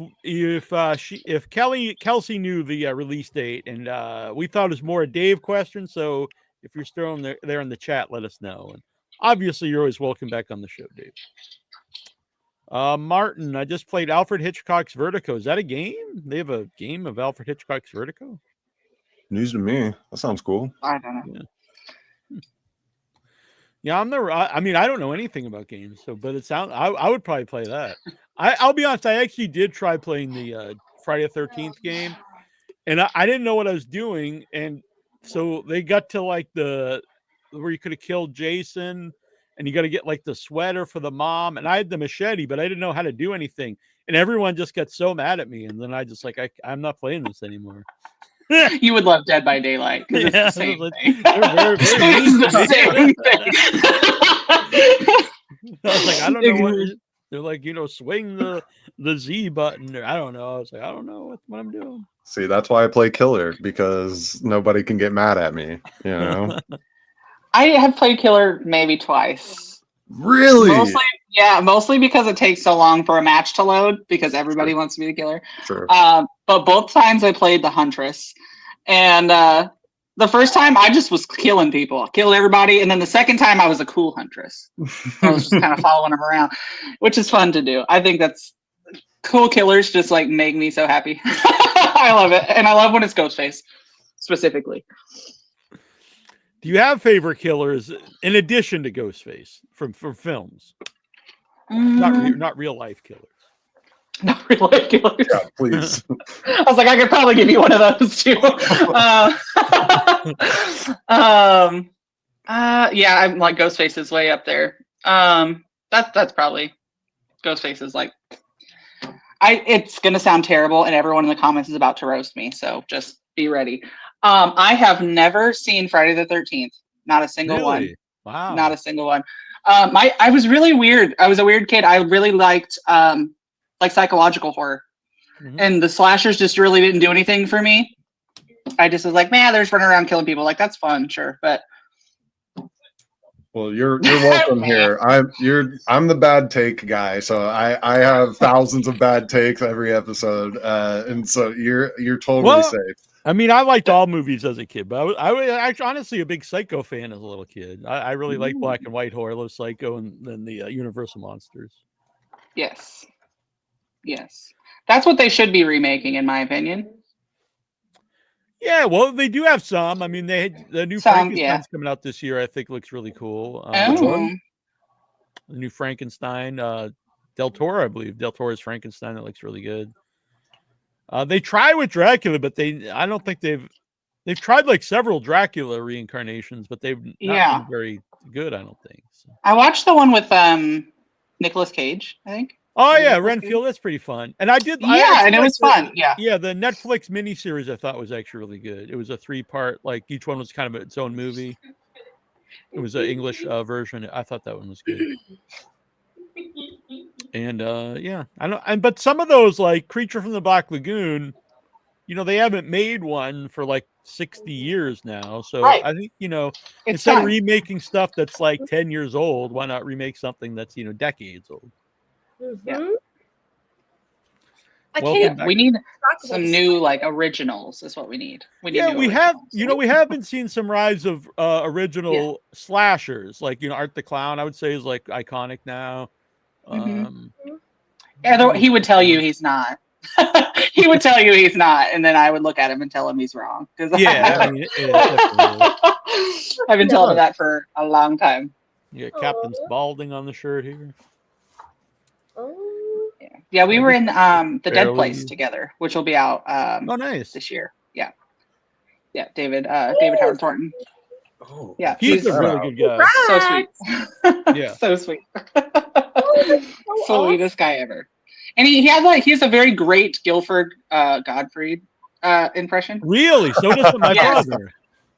Kelsey knew the release date, and we thought it was more a Dave question. So if you're still there in the chat, let us know. And obviously, you're always welcome back on the show, Dave. Martin, I just played Alfred Hitchcock's Vertigo. Is that a game? They have a game of Alfred Hitchcock's Vertigo? News to me. That sounds cool. I don't know. Yeah. Yeah, I don't know anything about games, but it sounds. I would probably play that. I'll be honest. I actually did try playing the Friday the 13th game, and I didn't know what I was doing, and so they got to where you could have killed Jason, and you got to get the sweater for the mom, and I had the machete, but I didn't know how to do anything, and everyone just got so mad at me, and then I just I'm not playing this anymore. You would love Dead by Daylight because it's the same thing. They're very It's the same thing. I was like, I don't know what they're like. Swing the Z button, or I don't know. I was like, I don't know what I'm doing. See, that's why I play Killer, because nobody can get mad at me. I have played Killer maybe twice. Really? Mostly because it takes so long for a match to load because everybody wants to be the killer. Sure. But both times I played the Huntress, and the first time I just was killing people, killed everybody, and then the second time I was a cool Huntress. I was just kind of following them around, which is fun to do. I think that's cool. Killers just make me so happy. I love it, and I love when it's Ghostface specifically. Do you have favorite killers in addition to Ghostface from films? Not real life killers. Not real life killers. Yeah, please. I was like, I could probably give you one of those too. Yeah, I'm like Ghostface is way up there. That's probably Ghostface is it's gonna sound terrible, and everyone in the comments is about to roast me, so just be ready. I have never seen Friday the 13th. Not a single one. Wow. Not a single one. I was really weird. I was a weird kid. I really liked psychological horror. Mm-hmm. And the slashers just really didn't do anything for me. I just was like, man, they're just running around killing people. That's fun, sure. But well, you're welcome here. I'm the bad take guy, so I have thousands of bad takes every episode, and so you're totally safe. I mean, I liked all movies as a kid, but I was actually honestly a big Psycho fan as a little kid. I really like black and white horror. I love Psycho and then the Universal monsters. Yes. That's what they should be remaking, in my opinion. Yeah, well, they do have some. I mean, they had the new Frankenstein's coming out this year. I think looks really cool. The new Frankenstein, Del Toro, I believe. Del Toro's Frankenstein, that looks really good. They try with Dracula, but I don't think they've tried several Dracula reincarnations, but they've not been very good, I don't think. So. I watched the one with Nicolas Cage, I think. Oh yeah, Renfield, that's pretty fun. And I did and it was fun. Yeah, the Netflix miniseries I thought was actually really good. It was a 3-part, each one was kind of its own movie. It was an English version. I thought that one was good. And yeah, I know. And but some of those, like Creature from the Black Lagoon, they haven't made one for like 60 years now. So Right. I think, It's instead of time. remaking stuff that's like 10 years old, why not remake something that's, decades old? Yeah. Mhm. I Welcome can't back. We need talk about some new like originals is what we need. We need Yeah, new we have, originals. we have been seeing some rise of original slashers, like, Art the Clown, I would say, is like iconic now. Mhm. Yeah, he would tell you he's not. He would tell you he's not, and then I would look at him and tell him he's wrong. Yeah, I mean, definitely. I've been telling him that for a long time. You got Captain Spaulding on the shirt here. Oh. Yeah, we were in the Dead Barely. Place together, which will be out Oh, nice. this year. Yeah, David Howard Thornton. Oh, Yeah, He's a really good guy. so sweet. Yeah. So sweet. So Sweetest guy ever. And he has a very great Guilford Gottfried impression. Really? So does my Yes. brother.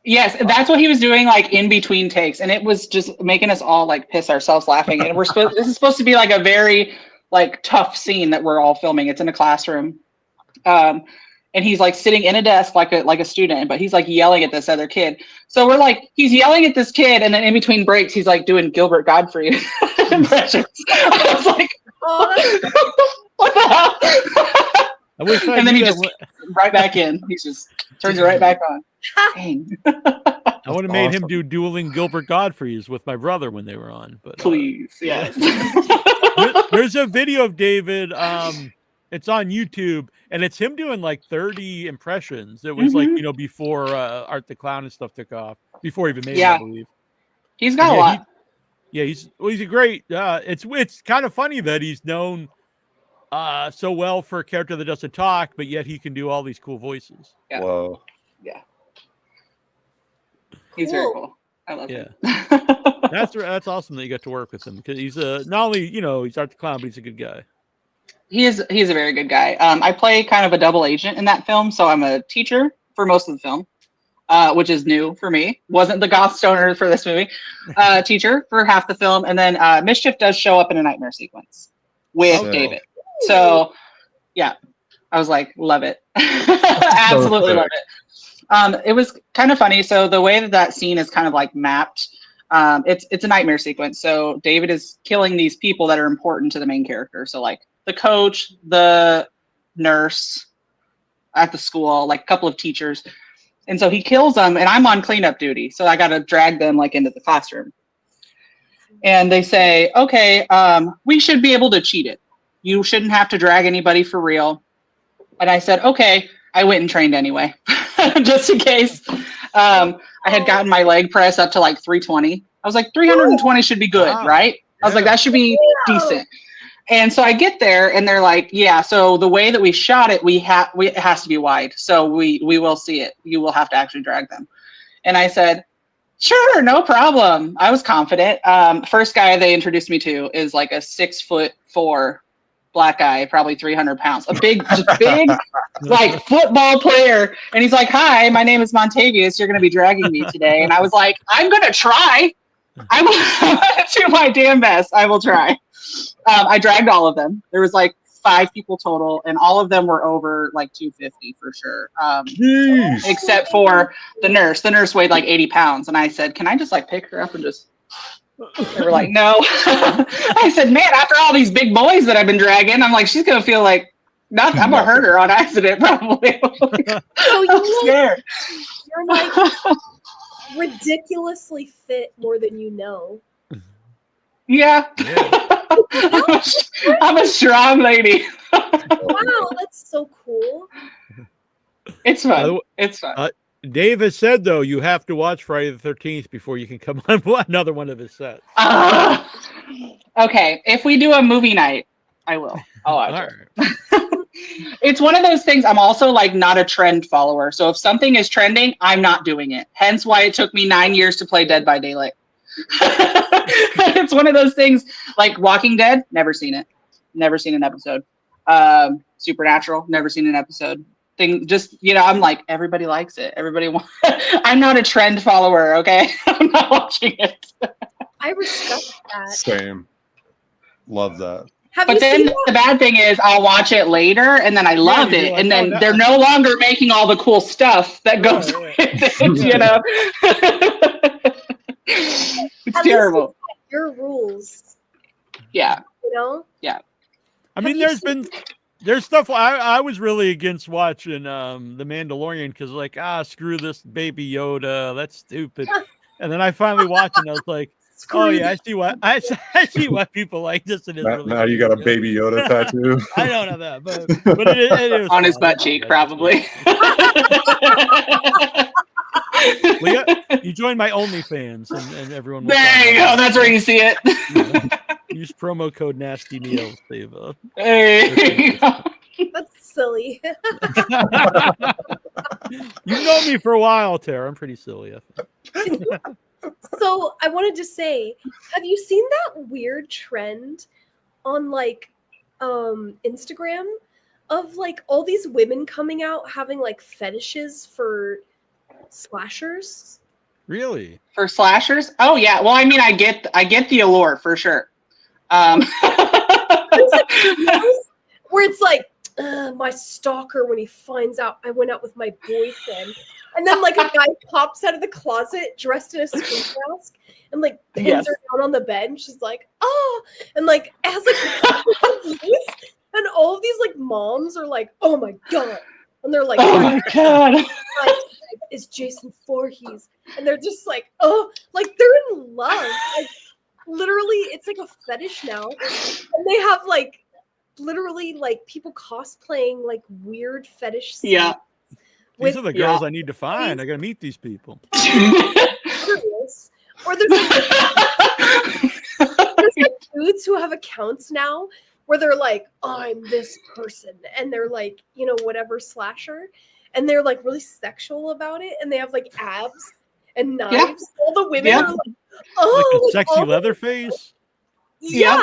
Yes, that's what he was doing like in between takes, and it was just making us all like piss ourselves laughing. And this is supposed to be like a very like tough scene that we're all filming. It's in a classroom. And he's like sitting in a desk like a student, but he's like yelling at this other kid. So we're like, he's yelling at this kid, and then in between breaks, he's like doing Gilbert Gottfried impressions. I was like, what the hell? I wish I And then knew he that. just right back in. He just turns it right back on. Dang. I would have made him awesome. do dueling Gilbert Godfreys with my brother when they were on. But Please, yes. there's a video of David. It's on YouTube, and it's him doing like 30 impressions. It was like, before Art the Clown and stuff took off, before he even made it, I believe. He's got a lot. He's a great. It's kind of funny that he's known so well for a character that doesn't talk, but yet he can do all these cool voices. Yeah. Whoa. Yeah. He's very cool. I love him. That's awesome that you got to work with him, because he's not only he's Art the Clown, but he's a good guy. He's a very good guy. I play kind of a double agent in that film, so I'm a teacher for most of the film, which is new for me. Wasn't the goth stoner for this movie. Teacher for half the film, and then Mischief does show up in a nightmare sequence with David. So yeah, I was like, love it. Absolutely love it. It was kind of funny. So the way that scene is kind of like mapped, it's a nightmare sequence. So David is killing these people that are important to the main character. So like the coach, the nurse at the school, like a couple of teachers. And so he kills them, and I'm on cleanup duty. So I got to drag them like into the classroom. And they say, okay, we should be able to cheat it. You shouldn't have to drag anybody for real. And I said, okay. I went and trained anyway, just in case. I had gotten my leg press up to like 320. I was like, 320 should be good, right? I was like, that should be decent. And so I get there, and they're like, yeah, so the way that we shot it, it has to be wide. So we will see it. You will have to actually drag them. And I said, sure, no problem. I was confident. First guy they introduced me to is like a 6'4" black guy, probably 300 pounds, a big like football player. And he's like, hi, my name is Montavious. You're going to be dragging me today. And I was like, I'm going to try. I will do my damn best. I will try. I dragged all of them. There was like 5 people total, and all of them were over like 250 for sure. Except for the nurse. The nurse weighed like 80 pounds. And I said, can I just like pick her up and just, they were like, no. I said, man, after all these big boys that I've been dragging, I'm like, she's going to feel like, I'm going to hurt her on accident probably. So I'm scared. You're like ridiculously fit more than you know. Yeah. I'm a strong lady. Wow, that's so cool. It's fun. It's fun. Dave has said, though, you have to watch Friday the 13th before you can come on another one of his sets. Okay, if we do a movie night, I will. I'll watch it. It's one of those things. I'm also like not a trend follower. So if something is trending, I'm not doing it. Hence why it took me 9 years to play Dead by Daylight. It's one of those things like Walking Dead, never seen it. Never seen an episode. Supernatural, never seen an episode. I'm like, everybody likes it. I'm not a trend follower, okay? I'm not watching it. I respect that. Same. Love that. Have But you then seen that? the bad thing is I'll watch it later and then I love you're it. like, And oh, then no. they're no longer making all the cool stuff that goes Right, with it, you know? It's At least terrible. it's got your rules, Yeah. you know? I mean, Have you there's stuff I was really against watching The Mandalorian because like screw this Baby Yoda, that's stupid. And then I finally watched it and I was like, oh yeah, I see why I see why people like this. It is really Now you got a Baby Yoda tattoo. I don't have that, but it was On his fun. butt cheek, probably. Well, yeah, you join my OnlyFans and everyone will There you go. That's where you see it. use promo code Nasty Neal. Save up. There you go. That's silly. You've known me for a while, Tara. I'm pretty silly. I think. So I wanted to say, have you seen that weird trend on like Instagram of like all these women coming out having like fetishes for slashers? Really? For slashers? Oh yeah. Well, I mean, I get the allure for sure. There's like videos where it's like my stalker when he finds out I went out with my boyfriend, and then like a guy pops out of the closet dressed in a skin mask and like pins her down on the bed, and she's like, oh, and like has like and all of these like moms are like, oh my god, and they're like, oh my god, is Jason Voorhees, and they're just like, oh, like they're in love. Like, literally, it's like a fetish now, and they have like literally like people cosplaying like weird fetish scenes. Yeah. These are the girls I need to find. I gotta meet these people. Or there's like dudes who have accounts now where they're like, I'm this person, and they're like, you know, whatever slasher, and they're like really sexual about it, and they have like abs and knives. Yeah. All the women are like, Like oh, a sexy all leather face. yeah.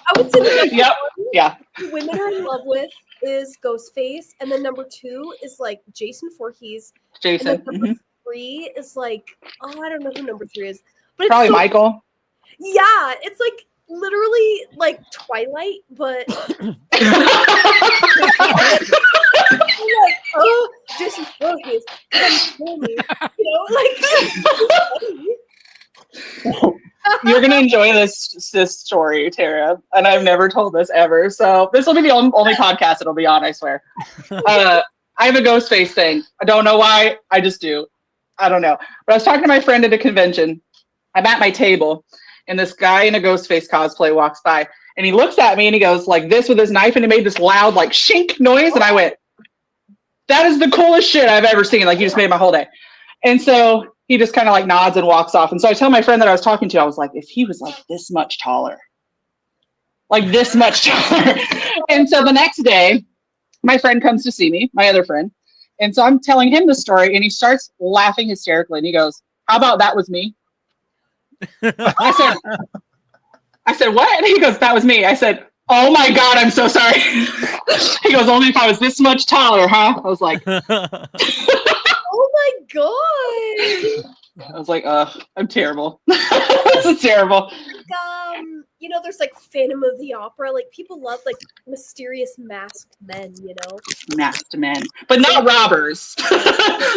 I would say the yeah. women are in love with is Ghostface, and then number 2 is like Jason Voorhees. Jason. And then number 3 is like, oh, I don't know who number 3 is, but Probably it's so, Michael. yeah, it's like literally like Twilight, but like, oh, Jason Voorhees, come kill me, you know, like. You're gonna enjoy this story, Tara, and I've never told this ever. So this will be the only podcast it'll be on, I swear. I have a ghost face thing. I don't know why. I just do. I don't know. But I was talking to my friend at a convention. I'm at my table, and this guy in a ghost face cosplay walks by, and he looks at me and he goes like this with his knife, and he made this loud like shink noise, and I went, "That is the coolest shit I've ever seen." Like, you just made my whole day. And so he just kind of like nods and walks off. And so I tell my friend that I was talking to, I was like, if he was like this much taller, like this much taller. And so the next day, my friend comes to see me, my other friend. And so I'm telling him the story, and he starts laughing hysterically. And he goes, how about that was me? I said, what? And he goes, that was me. I said, oh my God, I'm so sorry. He goes, only if I was this much taller, huh? I was like, Oh my god! I was like, I'm terrible. This is terrible. You know, there's like Phantom of the Opera. Like, people love like mysterious masked men. You know, Masked men, but not robbers.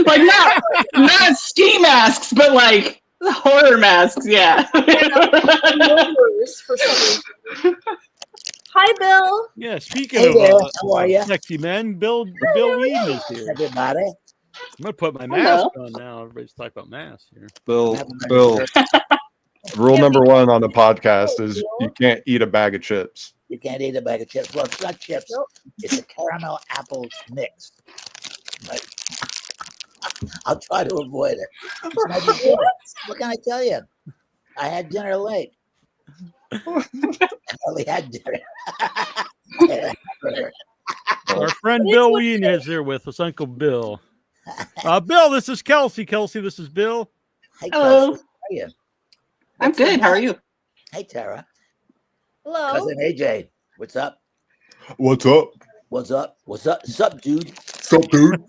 Like not ski masks, but like horror masks. Yeah. murderers for some reason. Hi, Bill. Yeah, speaking Hey of there, how are you? sexy men, Bill Wheaton is here. Everybody. I'm gonna put my mask on now. Everybody's talking about masks here. Bill, rule number 1 on the podcast is you can't eat a bag of chips. You can't eat a bag of chips. Well, it's not chips. Nope. It's a caramel apple mix. But I'll try to avoid it. What can I tell you? I had dinner late. I only had dinner. Our friend Bill Wheaton is here with us, Uncle Bill. Bill, this is Kelsey. Kelsey, this is Bill. Hey, Hello. Kelsey, how are you? I'm good. How are you? Hey, Tara. Hello. Cousin AJ. What's up? What's up? What's up? What's up? Sup, dude? Sup, dude?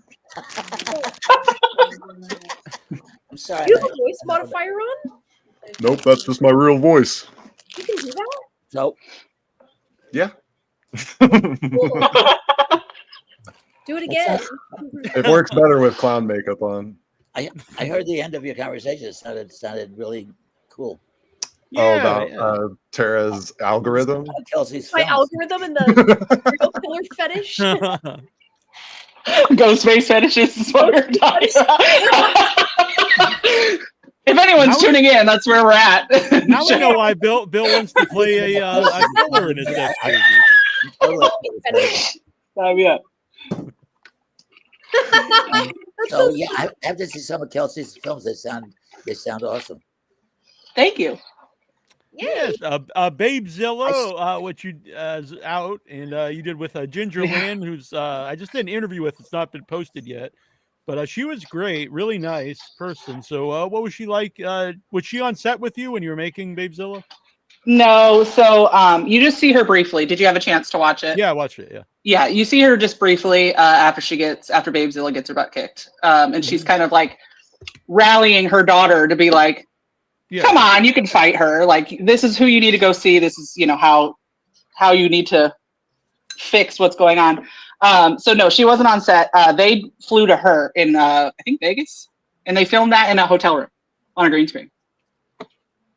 I'm sorry. You have a voice modifier on? Nope, that's just my real voice. You can do that? So, Yeah. Cool. Do it again. It works better with clown makeup on. I heard the end of your conversation. It sounded really cool. About Tara's algorithm. Kelsey's My films. algorithm and the real killer fetish. Ghostface fetishes is what we're talking about. If anyone's tuning in, that's where we're at. Now we know why Bill wants to play a killer in his next movie. Yeah. So yeah, I have to see some of Kelsey's films. They sound awesome. Thank you. Yes, Babezilla, which you is out, and you did with Ginger Lynn, who's I just did an interview with. It's not been posted yet, but she was great, really nice person. So, what was she like? Was she on set with you when you were making Babezilla? No, so you just see her briefly. Did you have a chance to watch it? Yeah, I watched it. Yeah. Yeah, you see her just briefly after Babezilla gets her butt kicked, and she's kind of like rallying her daughter to be like, Yeah. come on, you can fight her. Like, this is who you need to go see. This is, how you need to fix what's going on. So no, she wasn't on set. They flew to her in, I think, Vegas, and they filmed that in a hotel room on a green screen.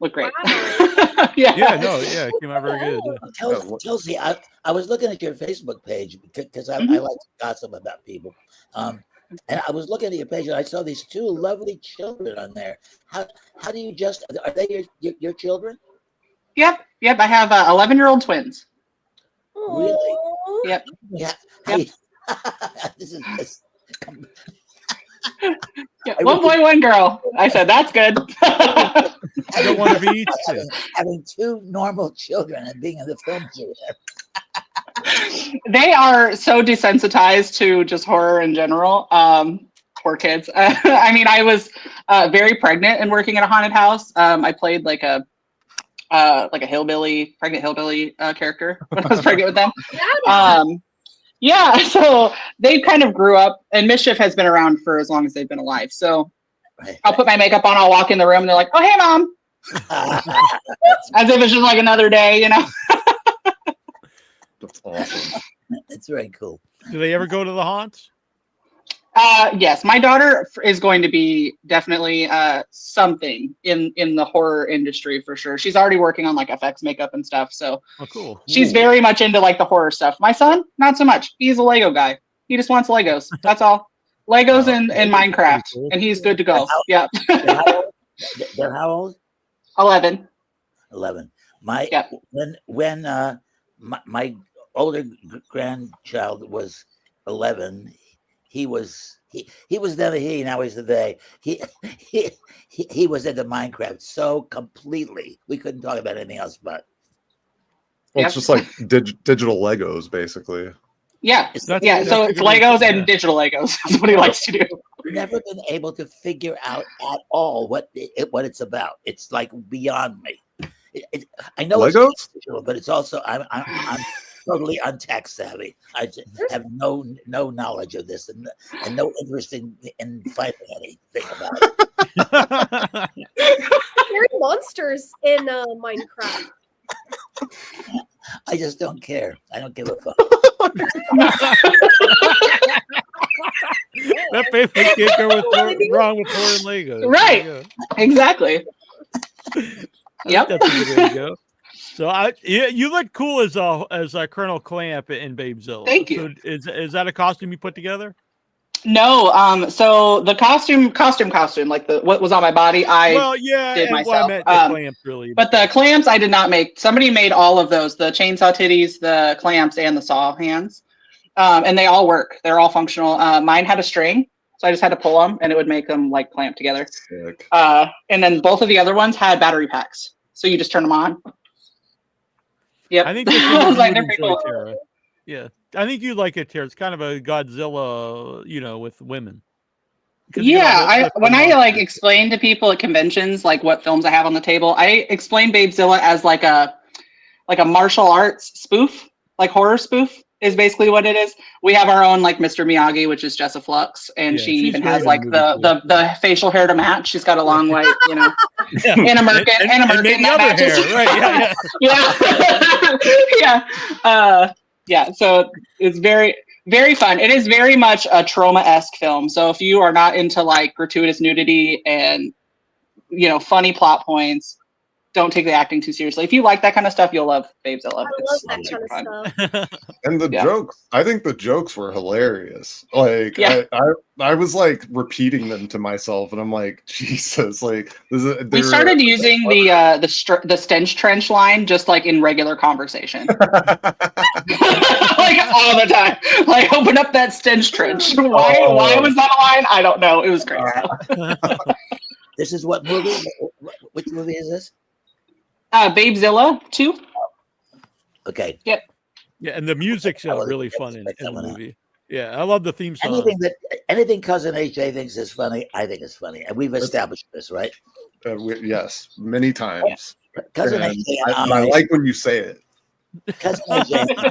Looked great. Wow. Yeah. Yeah, no, yeah, it came out very good. Yeah. Kelsey, I was looking at your Facebook page because I like to gossip about people. And I was looking at your page and I saw these two lovely children on there. How do you are they your children? Yep. I have 11-year-old twins. Really? Yep. Yeah. Yep. This is Yeah, one boy, one girl. I said, that's good. I don't want to be having two normal children and being in the film theater. They are so desensitized to just horror in general. Poor kids. I mean, I was very pregnant and working at a haunted house. I played like a pregnant hillbilly character when I was pregnant with them. Yeah, so they kind of grew up, and Mischief has been around for as long as they've been alive. So I'll put my makeup on, I'll walk in the room, and they're like, "Oh, hey, Mom," as if it's just like another day, That's awesome. It's very cool. Do they ever go to the haunts? Yes, my daughter is going to be definitely something in the horror industry for sure. She's already working on like FX makeup and stuff, so Cool. She's very much into like the horror stuff. My son, not so much. He's a Lego guy. He just wants Legos. That's all. Legos and Minecraft, cool. and he's good to go. Yeah. They're how old? 11. 11. When my older grandchild was 11. He was then a he, now he's the they. He was into Minecraft so completely. We couldn't talk about anything else but. Well, it's just like digital Legos, basically. Yeah. So it's Legos and digital Legos. That's what he likes to do. Never been able to figure out at all what it's about. It's like beyond me. I know Legos, it's digital, but it's also I'm totally untech savvy. I just have no knowledge of this and no interest in finding anything about it. Scary monsters in Minecraft. I just don't care. I don't give a fuck. That basically can't go wrong with horror and Legos. Right. Exactly. Yep. That's a good way to go. So you look cool as Colonel Clamp in Babezilla. Thank you. So is that a costume you put together? No. So the costume, like what was on my body, did myself. I meant the clamps, really. But the clamps I did not make. Somebody made all of those: the chainsaw titties, the clamps, and the saw hands. And they all work. They're all functional. Mine had a string, so I just had to pull them, and it would make them like clamp together. Sick. And then both of the other ones had battery packs, so you just turn them on. Yep. I think I was like, they're pretty cool. Tara. Yeah, I think you like it, Tara. It's kind of a Godzilla, with women. Yeah, when I like explain to people at conventions like what films I have on the table, I explain Babezilla as like a martial arts spoof, like horror spoof is basically what it is. We have our own like Mr. Miyagi, which is Jessa Flux, and she even has like the facial hair to match. She's got a long white, and a merkin that matches. Hair, right? Yeah. Yeah. So it's very, very fun. It is very much a trauma-esque film. So if you are not into like gratuitous nudity and funny plot points, don't take the acting too seriously. If you like that kind of stuff, you'll love Babezilla. I love that kind of stuff. And the jokes, I think the jokes were hilarious. Like I was like repeating them to myself, and I'm like, Jesus! Like we started using the stench trench line just like in regular conversation, like all the time. Like open up that stench trench. Why was that a line? I don't know. It was great. This is what movie? Which movie is this? Babezilla 2. Okay. Yep. Yeah, and the music's really fun in the movie. Yeah, I love the theme song. Anything Cousin AJ thinks is funny, I think is funny, and we've established this, right? Yes, many times. Cousin AJ and I like when you say it. Cousin AJ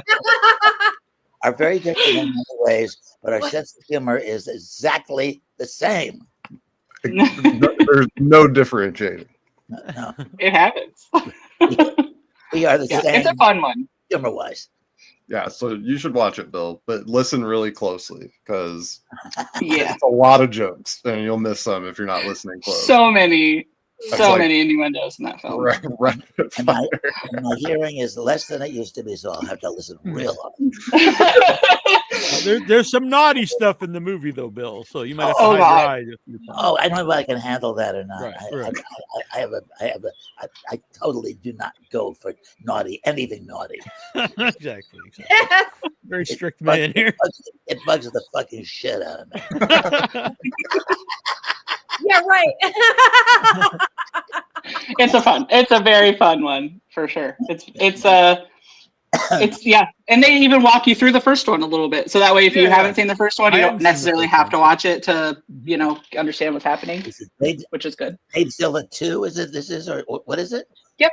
are very different in many ways, but our sense of humor is exactly the same. There's no differentiating. No. It happens. We are the same. It's a fun one, humor-wise. Yeah, so you should watch it, Bill, but listen really closely because it's a lot of jokes, and you'll miss some if you're not listening close. So many innuendos in that film. Right. And my hearing is less than it used to be, so I'll have to listen real often. There's some naughty stuff in the movie, though, Bill. So you might have to hide your eyes. I don't know if I can handle that or not. Right. I totally do not go for anything naughty. Exactly. Very strict man here. It bugs the fucking shit out of me. Yeah, right. It's a very fun one for sure. And they even walk you through the first one a little bit, so that way if you haven't seen the first one, you don't necessarily have to watch it to understand what's happening, which is good. Babezilla 2 is it? This is or what is it? Yep.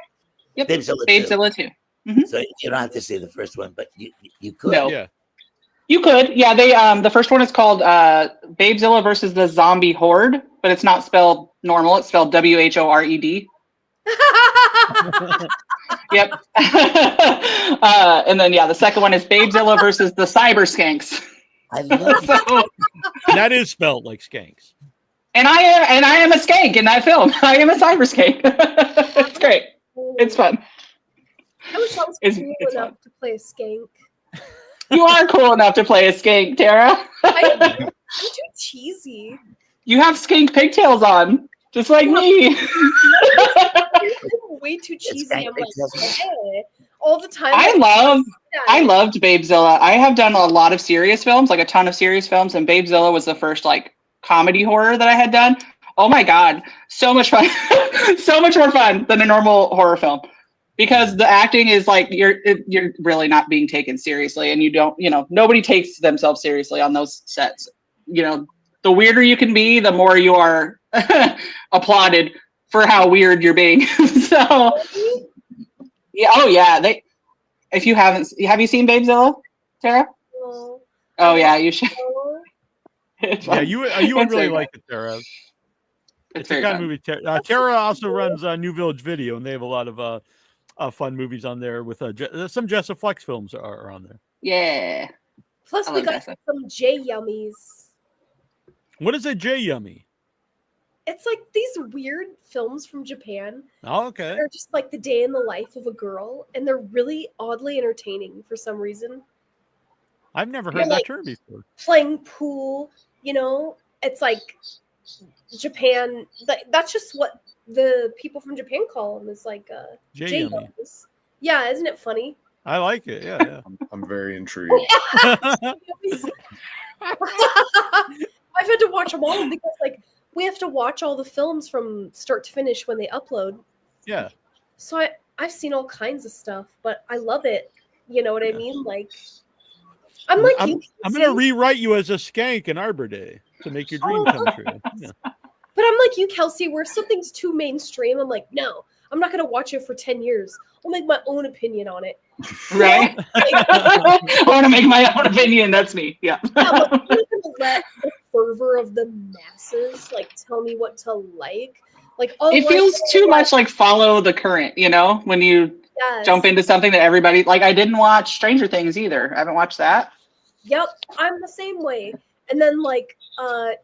Babezilla 2. Mm-hmm. So you don't have to see the first one, but you could. No. Yeah. You could. Yeah, they the first one is called Babezilla versus the Zombie Horde, but it's not spelled normal. It's spelled WHORED. Yep. And then the second one is Babezilla versus the Cyber Skanks. I love that. That is spelled like skanks. And I am a skank in that film. I am a cyber skank. It's great. It's fun. I wish I was cool enough to play a skank. You are cool enough to play a skank, Tara. I'm too cheesy. You have skank pigtails on, just like me. I'm way too cheesy. I'm like, hey, all the time. I loved Babezilla. I have done a lot of serious films, like a ton of serious films, and Babezilla was the first like comedy horror that I had done. Oh my god, so much fun. So much more fun than a normal horror film. Because the acting is like you're really not being taken seriously, and you don't, nobody takes themselves seriously on those sets. The weirder you can be, the more you are applauded for how weird you're being. So, yeah, oh yeah. If you have you seen Babezilla, Tara? No. Oh yeah, you should. Yeah, you would really like it, Tara. It's a kind of movie. Tara also runs New Village Video, and they have a lot of fun movies on there with some Jessa Flex films are on there. Yeah. Plus, we got some J Yummies. What is a J Yummy? It's like these weird films from Japan. Oh, okay. They're just like the day in the life of a girl, and they're really oddly entertaining for some reason. I've never heard that term before. Playing pool, it's like Japan. That's just what the people from Japan call them. Is like J Yummies. Yeah, isn't it funny? I like it. Yeah. I'm very intrigued. I've had to watch them all because we have to watch all the films from start to finish when they upload. Yeah. So I've seen all kinds of stuff, but I love it. You know what I mean? I'm gonna rewrite you as a skank in Arbor Day to make your dream come true. Yeah. But I'm like you, Kelsey, where something's too mainstream, I'm like, no, I'm not gonna watch it for 10 years. I'll make my own opinion on it. Right? I want to make my own opinion. That's me. Yeah. I'm not gonna let the fervor of the masses tell me what to like. It feels too much like follow the current, when you Yes. jump into something that everybody like. I didn't watch Stranger Things either. I haven't watched that. Yep, I'm the same way. And then like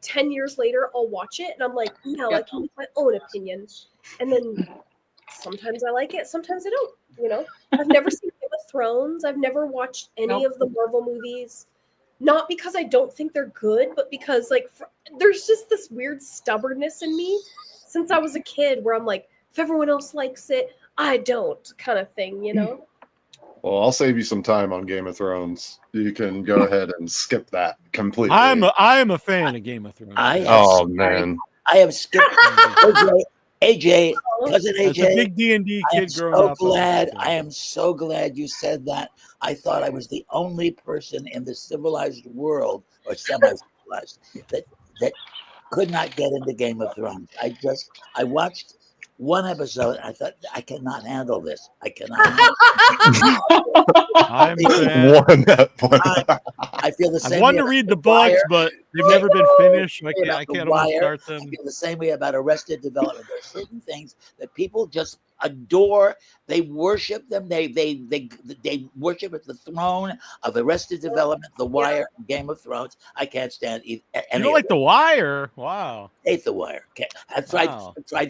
10 years later, I'll watch it and I'm like, no, I can make my own opinion. And then sometimes I like it, sometimes I don't. You know, I've never seen Game of Thrones. I've never watched any of the Marvel movies. Not because I don't think they're good, but because like there's just this weird stubbornness in me since I was a kid where I'm like, if everyone else likes it, I don't, kind of thing, you know? Well, I'll save you some time on Game of Thrones. You can go ahead and skip that completely. I am a fan of Game of Thrones. Oh man, I have skipped AJ, cousin As a AJ. big D&D I am kid growing so up. glad. I am so glad you said that. I thought I was the only person in the civilized world, or semi-civilized, that could not get into Game of Thrones. I watched one episode. I thought, I cannot handle this. I cannot handle I'm a fan. I feel the same I wanted way to read about the books, Wire. but they've never been finished. I About The can't almost Wire. start I them. feel the same way about Arrested Development. There's certain things that people just adore. They worship them. They worship at the throne of Arrested Development, The Wire, and Game of Thrones. I can't stand any You don't like of The Wire? Wow. hate The Wire. Okay. I've tried Wow. three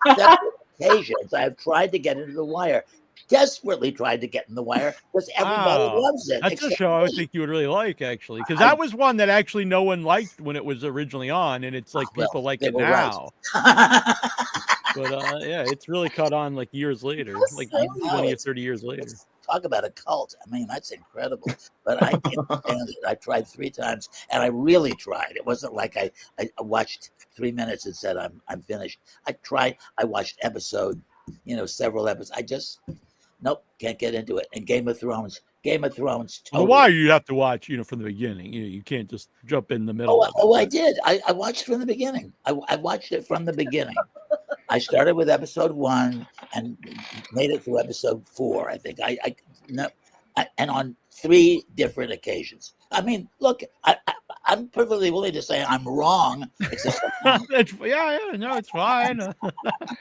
That's separate occasions. I've tried to get into The Wire. Desperately tried to get in The Wire because everybody Wow. loves it. That's a except show I would me. think you would really like, actually, because that was one that actually no one liked when it was originally on, and it's like Well, people like they it were now. right. But yeah, it's really caught on like years later, like so 20 or 30 years later. Talk about a cult. I mean, that's incredible. But I can't stand it. I tried 3 times, and I really tried. It wasn't like I watched 3 minutes and said I'm finished. I tried. I watched several episodes. I just nope, can't get into it. And Game of Thrones. The Totally. Wire you have to watch, from the beginning. You can't just jump in the middle. I did. I watched from the beginning. I watched it from the beginning. I started with episode 1 and made it through episode 4. I think and on 3 different occasions. I mean, look, I'm perfectly willing to say I'm wrong. Except It's fine.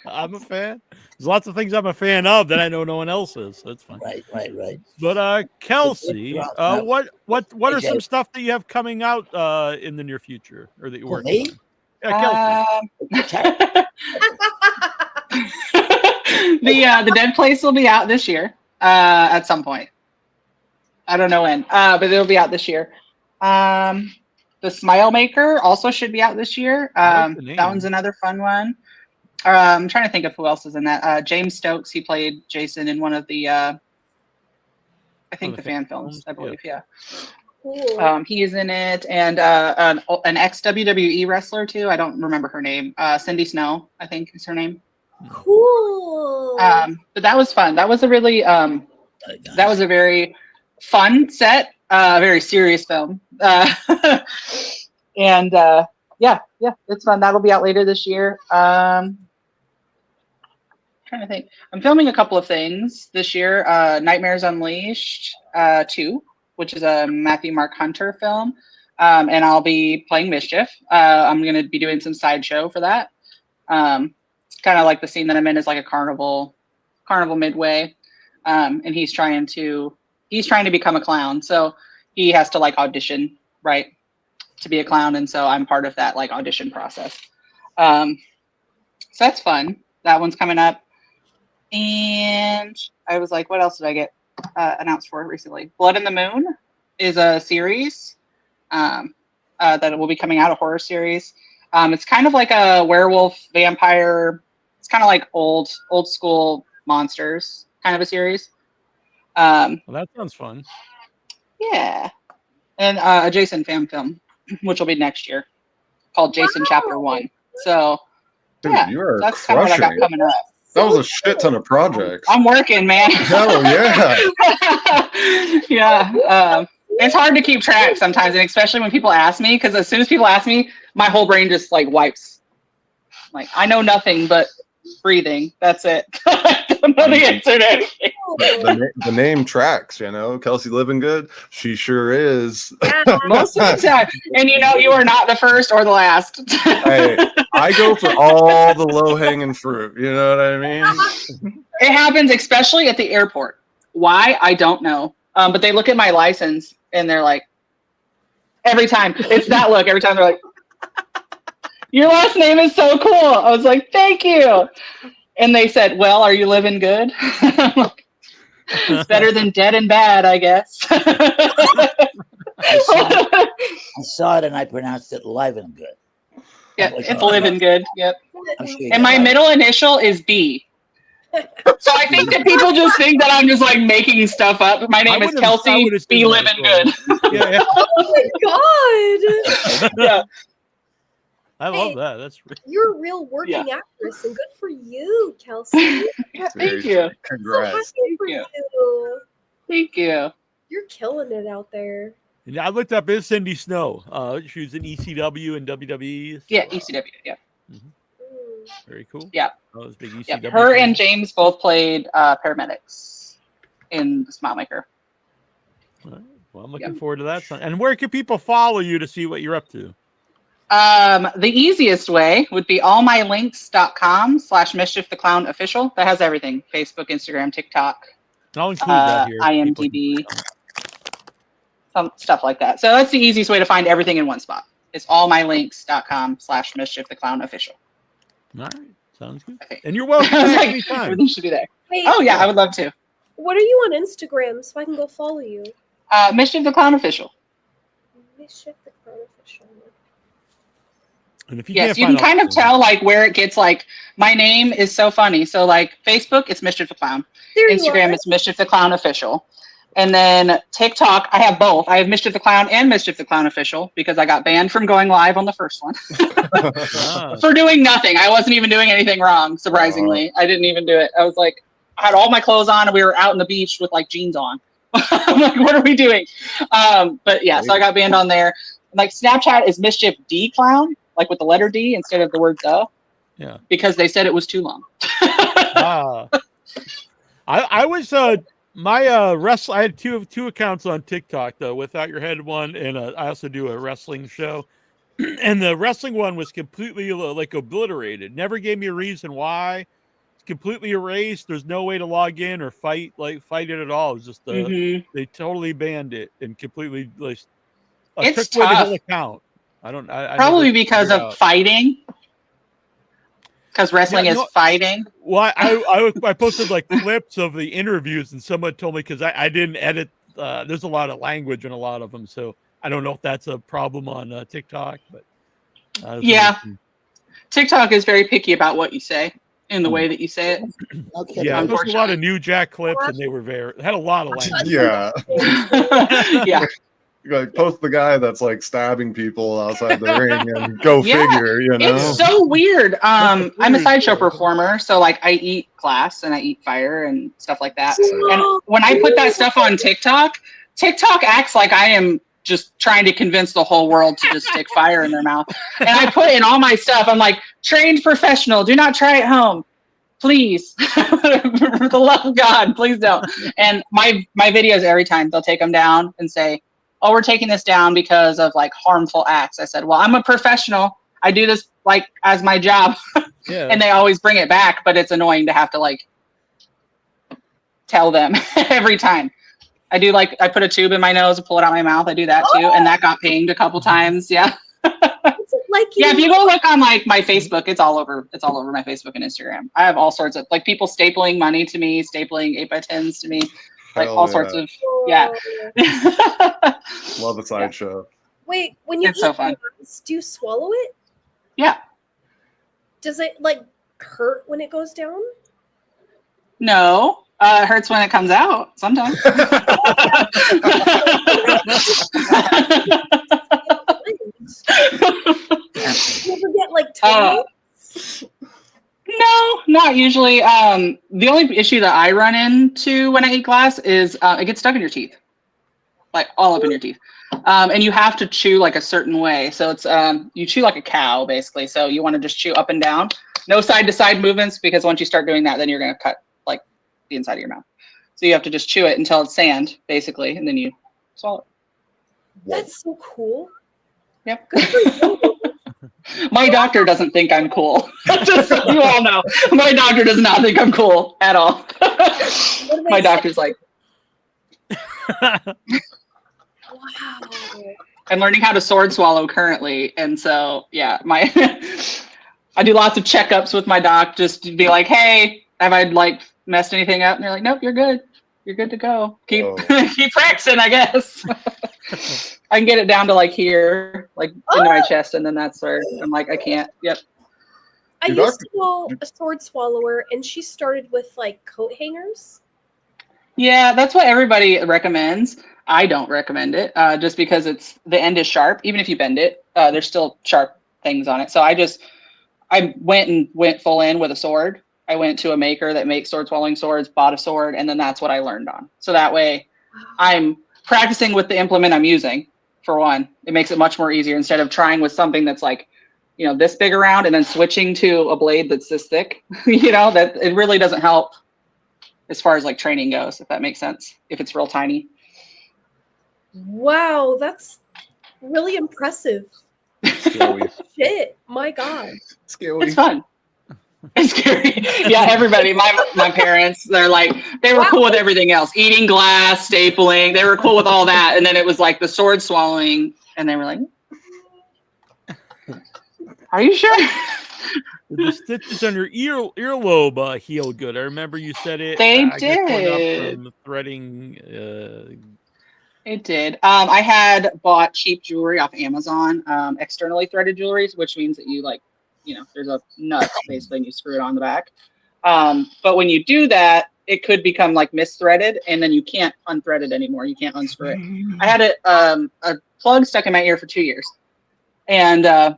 I'm a fan. There's lots of things I'm a fan of that I know no one else is. So that's fine. Right. But Kelsey, what are some stuff that you have coming out in the near future, or that you're working on? Yeah, Kelsey. The Dead Place will be out this year at some point. I don't know when, but it'll be out this year. The Smile Maker also should be out this year. That one's another fun one. I'm trying to think of who else is in that. James Stokes, he played Jason in one of the, I think the fan films, I believe. Yeah. Cool. He is in it, and an ex-WWE wrestler too. I don't remember her name. Cindy Snow, I think is her name. Cool. But that was fun. That was a really that was a very fun set. Very serious film. And yeah, it's fun. That'll be out later this year. Trying to think. I'm filming a couple of things this year. Nightmares Unleashed 2, which is a Matthew Mark Hunter film. And I'll be playing Mischief. I'm going to be doing some sideshow for that. It's kind of like the scene that I'm in is like a carnival midway. And he's trying to become a clown. So he has to like audition, right, to be a clown. And so I'm part of that like audition process. So that's fun. That one's coming up. And I was like, what else did I get announced for recently? Blood in the Moon is a series that will be coming out, a horror series. It's kind of like a werewolf vampire. It's kind of like old school monsters kind of a series. Well, that sounds fun. Yeah. And a Jason fan film, which will be next year, called Jason Chapter 1. So Dude, yeah, you are that's kind of what I got crushing it. coming up. That was a shit ton of projects. I'm working, man. Hell yeah. Yeah. It's hard to keep track sometimes, and especially when people ask me, because as soon as people ask me, my whole brain just like wipes. Like I know nothing but breathing. That's it. I don't know the answer to anything. the name tracks, you know. Kelsey Livengood, she sure is. Most of the time. And you know, you are not the first or the last. Hey, I go for all the low-hanging fruit. You know what I mean? It happens, especially at the airport. Why? I don't know. But they look at my license and they're like, every time. It's that look. Every time they're like, your last name is so cool. I was like, thank you. And they said, well, are you living good? I'm like, it's better than dead and bad, I guess. I saw it and I pronounced it Livengood. Yeah, it's living good. Yep. I'm sure you And got my it. middle initial is B. So I think that people just think that I'm just like making stuff up. My name is Kelsey B. Living Good. Yeah, Oh my god! Yeah. I love that. That's You're a real working actress, and good for you, Kelsey. Thank you. Congrats. So happy for Thank you. Thank you. You're killing it out there. And I looked up is Cindy Snow. She was in ECW and WWE. Yeah, ECW. Yeah. Very cool. Yeah. Oh, it was big ECW. Yeah. Her fan. and James both played paramedics in the Smile Maker. All right. Well, I'm looking forward to that. And where can people follow you to see what you're up to? The easiest way would be allmylinks.com/mischieftheclownofficial. That has everything: Facebook, Instagram, TikTok, I'll include that here. IMDb, some stuff like that. So that's the easiest way to find everything in one spot. It's allmylinks.com/mischieftheclownofficial. All right. Sounds good. Okay. And you're welcome I was back like, anytime. everything should be there. Hey, Oh yeah, I would love to. what are you on Instagram so I can go follow you? Mischief the Clown Official. Mischief the Clown Official. And if you Yes, can't you can find kind all- of tell like where it gets like my name is so funny. So like Facebook, it's Mischief the Clown. There you Instagram, are. it's Mischief the Clown Official. And then TikTok, I have both. I have Mischief the Clown and Mischief the Clown Official because I got banned from going live on the first one Ah. for doing nothing. I wasn't even doing anything wrong, surprisingly. I didn't even do it. I was like, I had all my clothes on and we were out on the beach with like jeans on. I'm like, what are we doing? But yeah, so I got banned on there. Like Snapchat is Mischief D Clown, like with the letter D instead of the word the. Yeah. Because they said it was too long. Ah. I was my I had two accounts on TikTok though, Without Your Head one, and I also do a wrestling show. And the wrestling one was completely like obliterated. Never gave me a reason why. It's completely erased. There's no way to log in or fight it at all. It was just they totally banned it and completely like It's took away the tough. whole account. I Probably never because figured of out. fighting. Because wrestling Yeah, is no- fighting. Well, I posted like clips of the interviews, and someone told me because I didn't edit. There's a lot of language in a lot of them, so I don't know if that's a problem on TikTok. But Yeah. TikTok is very picky about what you say in the way that you say it. No kidding. yeah, I posted a lot Unfortunately. of New Jack clips, and they were had a lot of language. Yeah. Yeah. Like post the guy that's like stabbing people outside the ring and go Yeah, figure, you know. It's so weird. I'm a weird. sideshow performer, so like I eat glass and I eat fire and stuff like that. And when I put that stuff on TikTok, TikTok acts like I am just trying to convince the whole world to just stick fire in their mouth. And I put in all my stuff. I'm like, trained professional. Do not try at home. Please. For the love of God, please don't. And my videos, every time they'll take them down and say, oh, we're taking this down because of like harmful acts. I said, well, I'm a professional. I do this like as my job. Yeah, And they always bring it back, but it's annoying to have to like tell them every time. I do like, I put a tube in my nose and pull it out my mouth. I do that too. And that got pinged a couple times. Yeah. What's it like Yeah. If you you go look on like my Facebook, it's all over my Facebook and Instagram. I have all sorts of like people stapling money to me, stapling 8x10s to me, like Hell all yeah. sorts of, yeah. Love a sideshow. Wait, when you It's so eat fun. glass, do you swallow it? Yeah. Does it like hurt when it goes down? No, it hurts when it comes out sometimes. You ever get like tongue? No, not usually. The only issue that I run into when I eat glass is it gets stuck in your teeth, like all up in your teeth. And you have to chew like a certain way. So it's you chew like a cow basically. So you want to just chew up and down, no side to side movements, because once you start doing that, then you're gonna cut like the inside of your mouth. So you have to just chew it until it's sand, basically, and then you swallow it. That's so cool. Yep. My doctor doesn't think I'm cool. Just so you all know, my doctor does not think I'm cool at all. My doctor's like, Wow. I'm learning how to sword swallow currently, and so yeah, I do lots of checkups with my doc just to be like, hey, have I like messed anything up? And they're like, nope, you're good. You're good to go. Keep practicing, I guess. I can get it down to like here, like into my chest, and then that's where I'm like, I can't. Yep. I used to know a sword swallower, and she started with like coat hangers. Yeah, that's what everybody recommends. I don't recommend it, just because the end is sharp. Even if you bend it, there's still sharp things on it. So I went full in with a sword. I went to a maker that makes sword swallowing swords, bought a sword, and then that's what I learned on. So that way I'm practicing with the implement I'm using, for one. It makes it much more easier instead of trying with something that's like, this big around and then switching to a blade that's this thick, that it really doesn't help as far as like training goes, if that makes sense, if it's real tiny. Wow, that's really impressive. Scary. Shit, my God. Scary. It's fun. It's scary. Yeah, everybody, my parents, they were cool with everything else. Eating glass, stapling, they were cool with all that. And then it was like the sword swallowing, and they were like, are you sure? The stitches on your earlobe healed good. I remember you said it. They I guess going up did. from threading. It did. I had bought cheap jewelry off Amazon, externally threaded jewelry, which means that you there's a nut basically, and you screw it on the back. But when you do that, it could become like misthreaded, and then you can't unthread it anymore. You can't unscrew it. I had a plug stuck in my ear for 2 years, and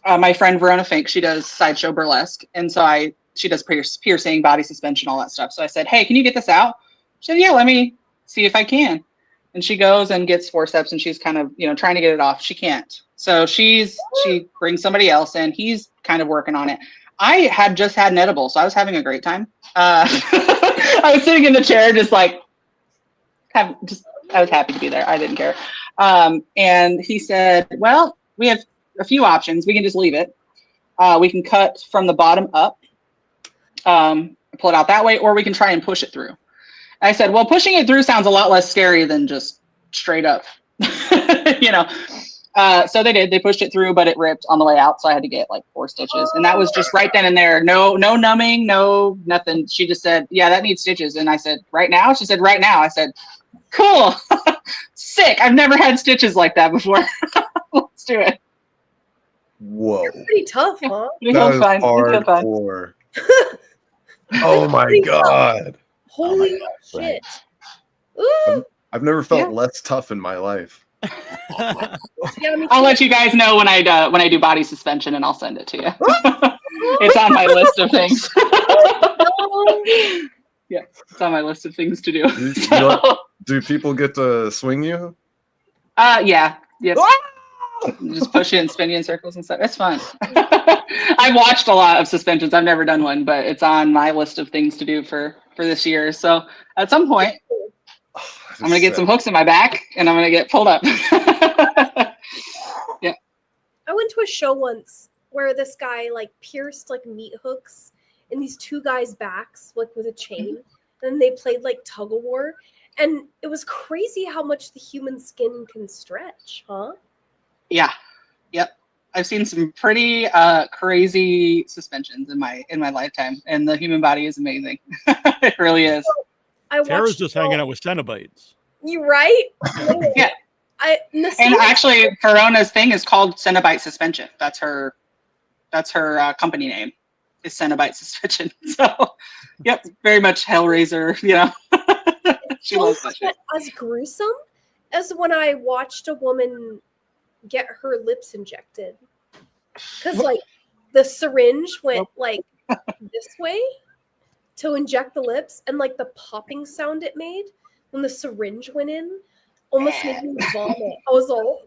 my friend Verona Fink, she does sideshow burlesque, and so she does piercing, body suspension, all that stuff. So I said, hey, can you get this out? She said, yeah, let me see if I can. And she goes and gets forceps, and she's kind of, trying to get it off. She can't. So she brings somebody else in. He's kind of working on it. I had just had an edible, so I was having a great time. I was sitting in the chair, just like, I was happy to be there. I didn't care. And he said, well, we have a few options. We can just leave it. We can cut from the bottom up, pull it out that way, or we can try and push it through. I said, well, pushing it through sounds a lot less scary than just straight up, So they did. They pushed it through, but it ripped on the way out. So I had to get like 4 stitches. And that was just right then and there. No numbing, no nothing. She just said, yeah, that needs stitches. And I said, right now? She said, right now. I said, cool. Sick. I've never had stitches like that before. Let's do it. Whoa. You're pretty tough, huh? That is hardcore. Oh my God. Holy shit. Ooh. I've never felt less tough in my life. I'll let you guys know when I do body suspension, and I'll send it to you. It's on my list of things. Yeah, it's on my list of things to do. Do people get to swing you? Yeah. Yep. Just push you and spin you in circles and stuff. It's fun. I've watched a lot of suspensions. I've never done one, but it's on my list of things to do for this year. So at some point, I'm going to get some hooks in my back, and I'm going to get pulled up. Yeah. I went to a show once where this guy like pierced like meat hooks in these 2 guys' backs, like with a chain. And they played like tug of war. And it was crazy how much the human skin can stretch, huh? Yeah. Yep. I've seen some pretty crazy suspensions in my lifetime, and the human body is amazing. It really is. Tara's just hanging out with Cenobites. You right? Yeah. And actually, Verona's thing is called Cenobite Suspension. That's her company name, is Cenobite Suspension. So, yep, very much Hellraiser. She loves that shit. As gruesome as when I watched a woman get her lips injected, because like the syringe went like this way to inject the lips, and like the popping sound it made when the syringe went in almost made me vomit. I was all,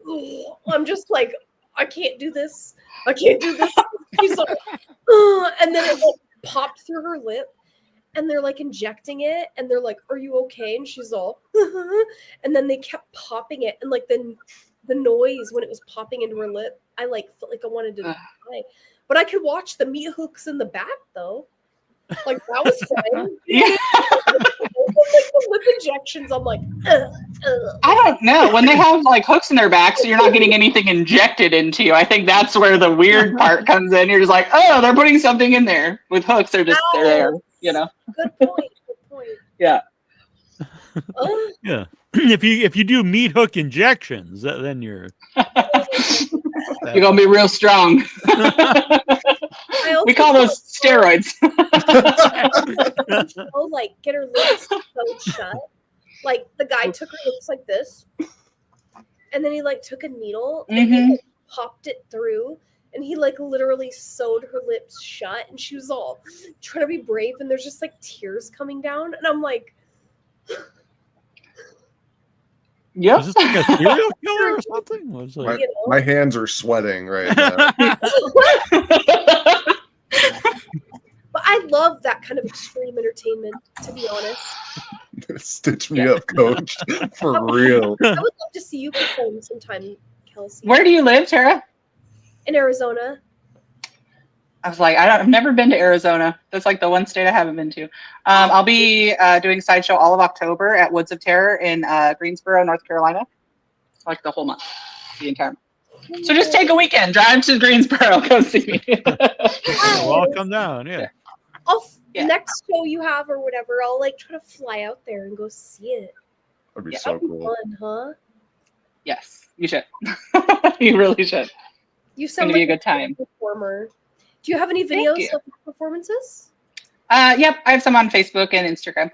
I'm just like, I can't do this. I can't do this. She's like, and then it like popped through her lip, and they're like injecting it, and they're like, "Are you okay?" And she's all, and then they kept popping it, and like the noise when it was popping into her lip, I like felt like I wanted to die. But I could watch the meat hooks in the back though. Like that was fun. Yeah. Like the lip injections, I'm like, I don't know. When they have like hooks in their back, so you're not getting anything injected into you. I think that's where the weird part comes in. You're just like, oh, they're putting something in there. With hooks, they're just they're there. You know. Good point. Good point. Yeah. Yeah. If you do meat hook injections, then you're You're gonna be real strong. We call those steroids. Oh, like get her lips sewed shut. Like the guy took her lips like this, and then he like took a needle and he like, popped it through, and he like literally sewed her lips shut, and she was all trying to be brave, and there's just like tears coming down, and I'm like, Yep. Is this like a serial killer or something? What was like, My hands are sweating right now. but I love that kind of extreme entertainment, to be honest. Stitch me up, coach. For real. I would love to see you perform sometime, Kelsey. Where do you live, Tara? In Arizona. I was like, I've never been to Arizona. That's like the one state I haven't been to. I'll be doing Sideshow all of October at Woods of Terror in Greensboro, North Carolina. Like the whole month, the entire month. So just take a weekend, drive to Greensboro, go see me. we'll all come down, yeah. Next show you have or whatever, I'll like try to fly out there and go see it. That'd be Yeah, so That'd be cool. fun, huh? Yes, you should. You really should. You It's sound gonna be like a good time. performer. Do you have any Thank videos you. of your performances? Yep, I have some on Facebook and Instagram.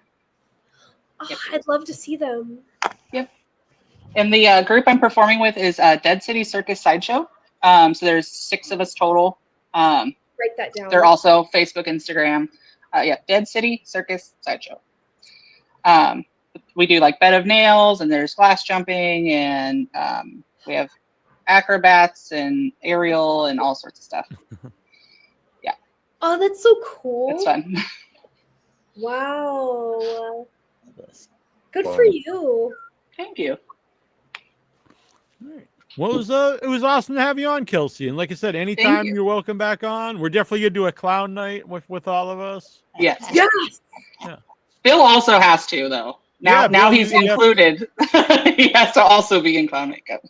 Oh, Yep. I'd love to see them. And the group I'm performing with is Dead City Circus Sideshow. So there's 6 of us total. Write that down. They're also Facebook, Instagram. Dead City Circus Sideshow. We do like bed of nails, and there's glass jumping, and we have acrobats and aerial and all sorts of stuff. Oh, that's so cool. It's fun. Wow. Good Fun. for you. Thank you. Well, it was awesome to have you on, Kelsey. And like I said, anytime you. you're welcome back on. We're definitely gonna do a clown night with all of us. Yes. Yes. Bill also has to, though. Now Bill, he's you have- included. He has to also be in clown makeup.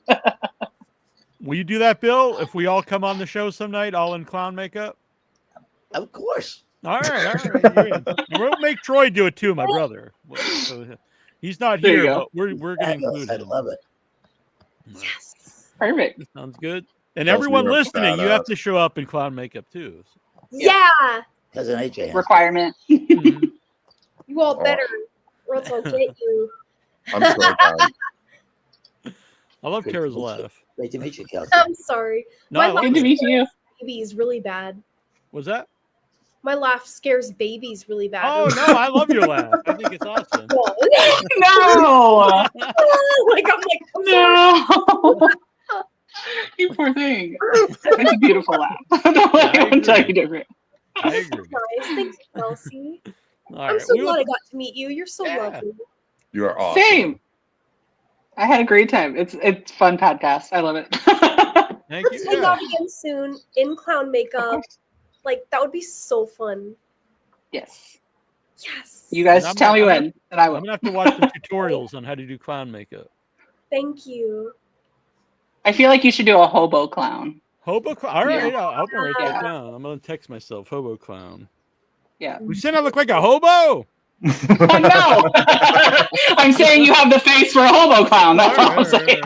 Will you do that, Bill? If we all come on the show some night, all in clown makeup? Of course. All right. You're in. And we'll make Troy do it too, my brother. So he's not There you here, go. but we're gonna include I him. love it. Yes. Perfect. Sounds good. And Kelsey, everyone you're a listening, you have badass. to show up in clown makeup too. Yeah. Because an AJ has. Requirement. Mhm. You all Oh. better, or else I'll get you. I'm so down. I love Tara's laugh. Great to meet you, Kelsey. I'm sorry. No, My I love Good to it. meet you. Babies really bad. Was that? My laugh scares babies really bad. Oh no, I love your laugh. I think it's awesome. No. Like I'm like, I'm sorry. No. You poor thing. It's a beautiful laugh. Don't let anyone tell you different. I agree. Nice. Thanks, Kelsey. All I'm right, so we will- glad I got to meet you. You're so Yeah. lovely. You are awesome. Same. I had a great time. It's fun podcast. I love it. Thank Let's you. hang Yeah. out again soon in clown Of makeup. course. Like that would be so fun. Yes. Yes. You guys I'm tell me I'm when, and I I'm will. gonna have to watch some tutorials on how to do clown makeup. Thank you. I feel like you should do a hobo clown. Hobo clown. All right, Yeah. I'll write that Yeah. down. I'm gonna text myself hobo clown. Yeah. We said I look like a hobo. Oh, no. I'm saying you have the face for a hobo clown. That's all I'm saying.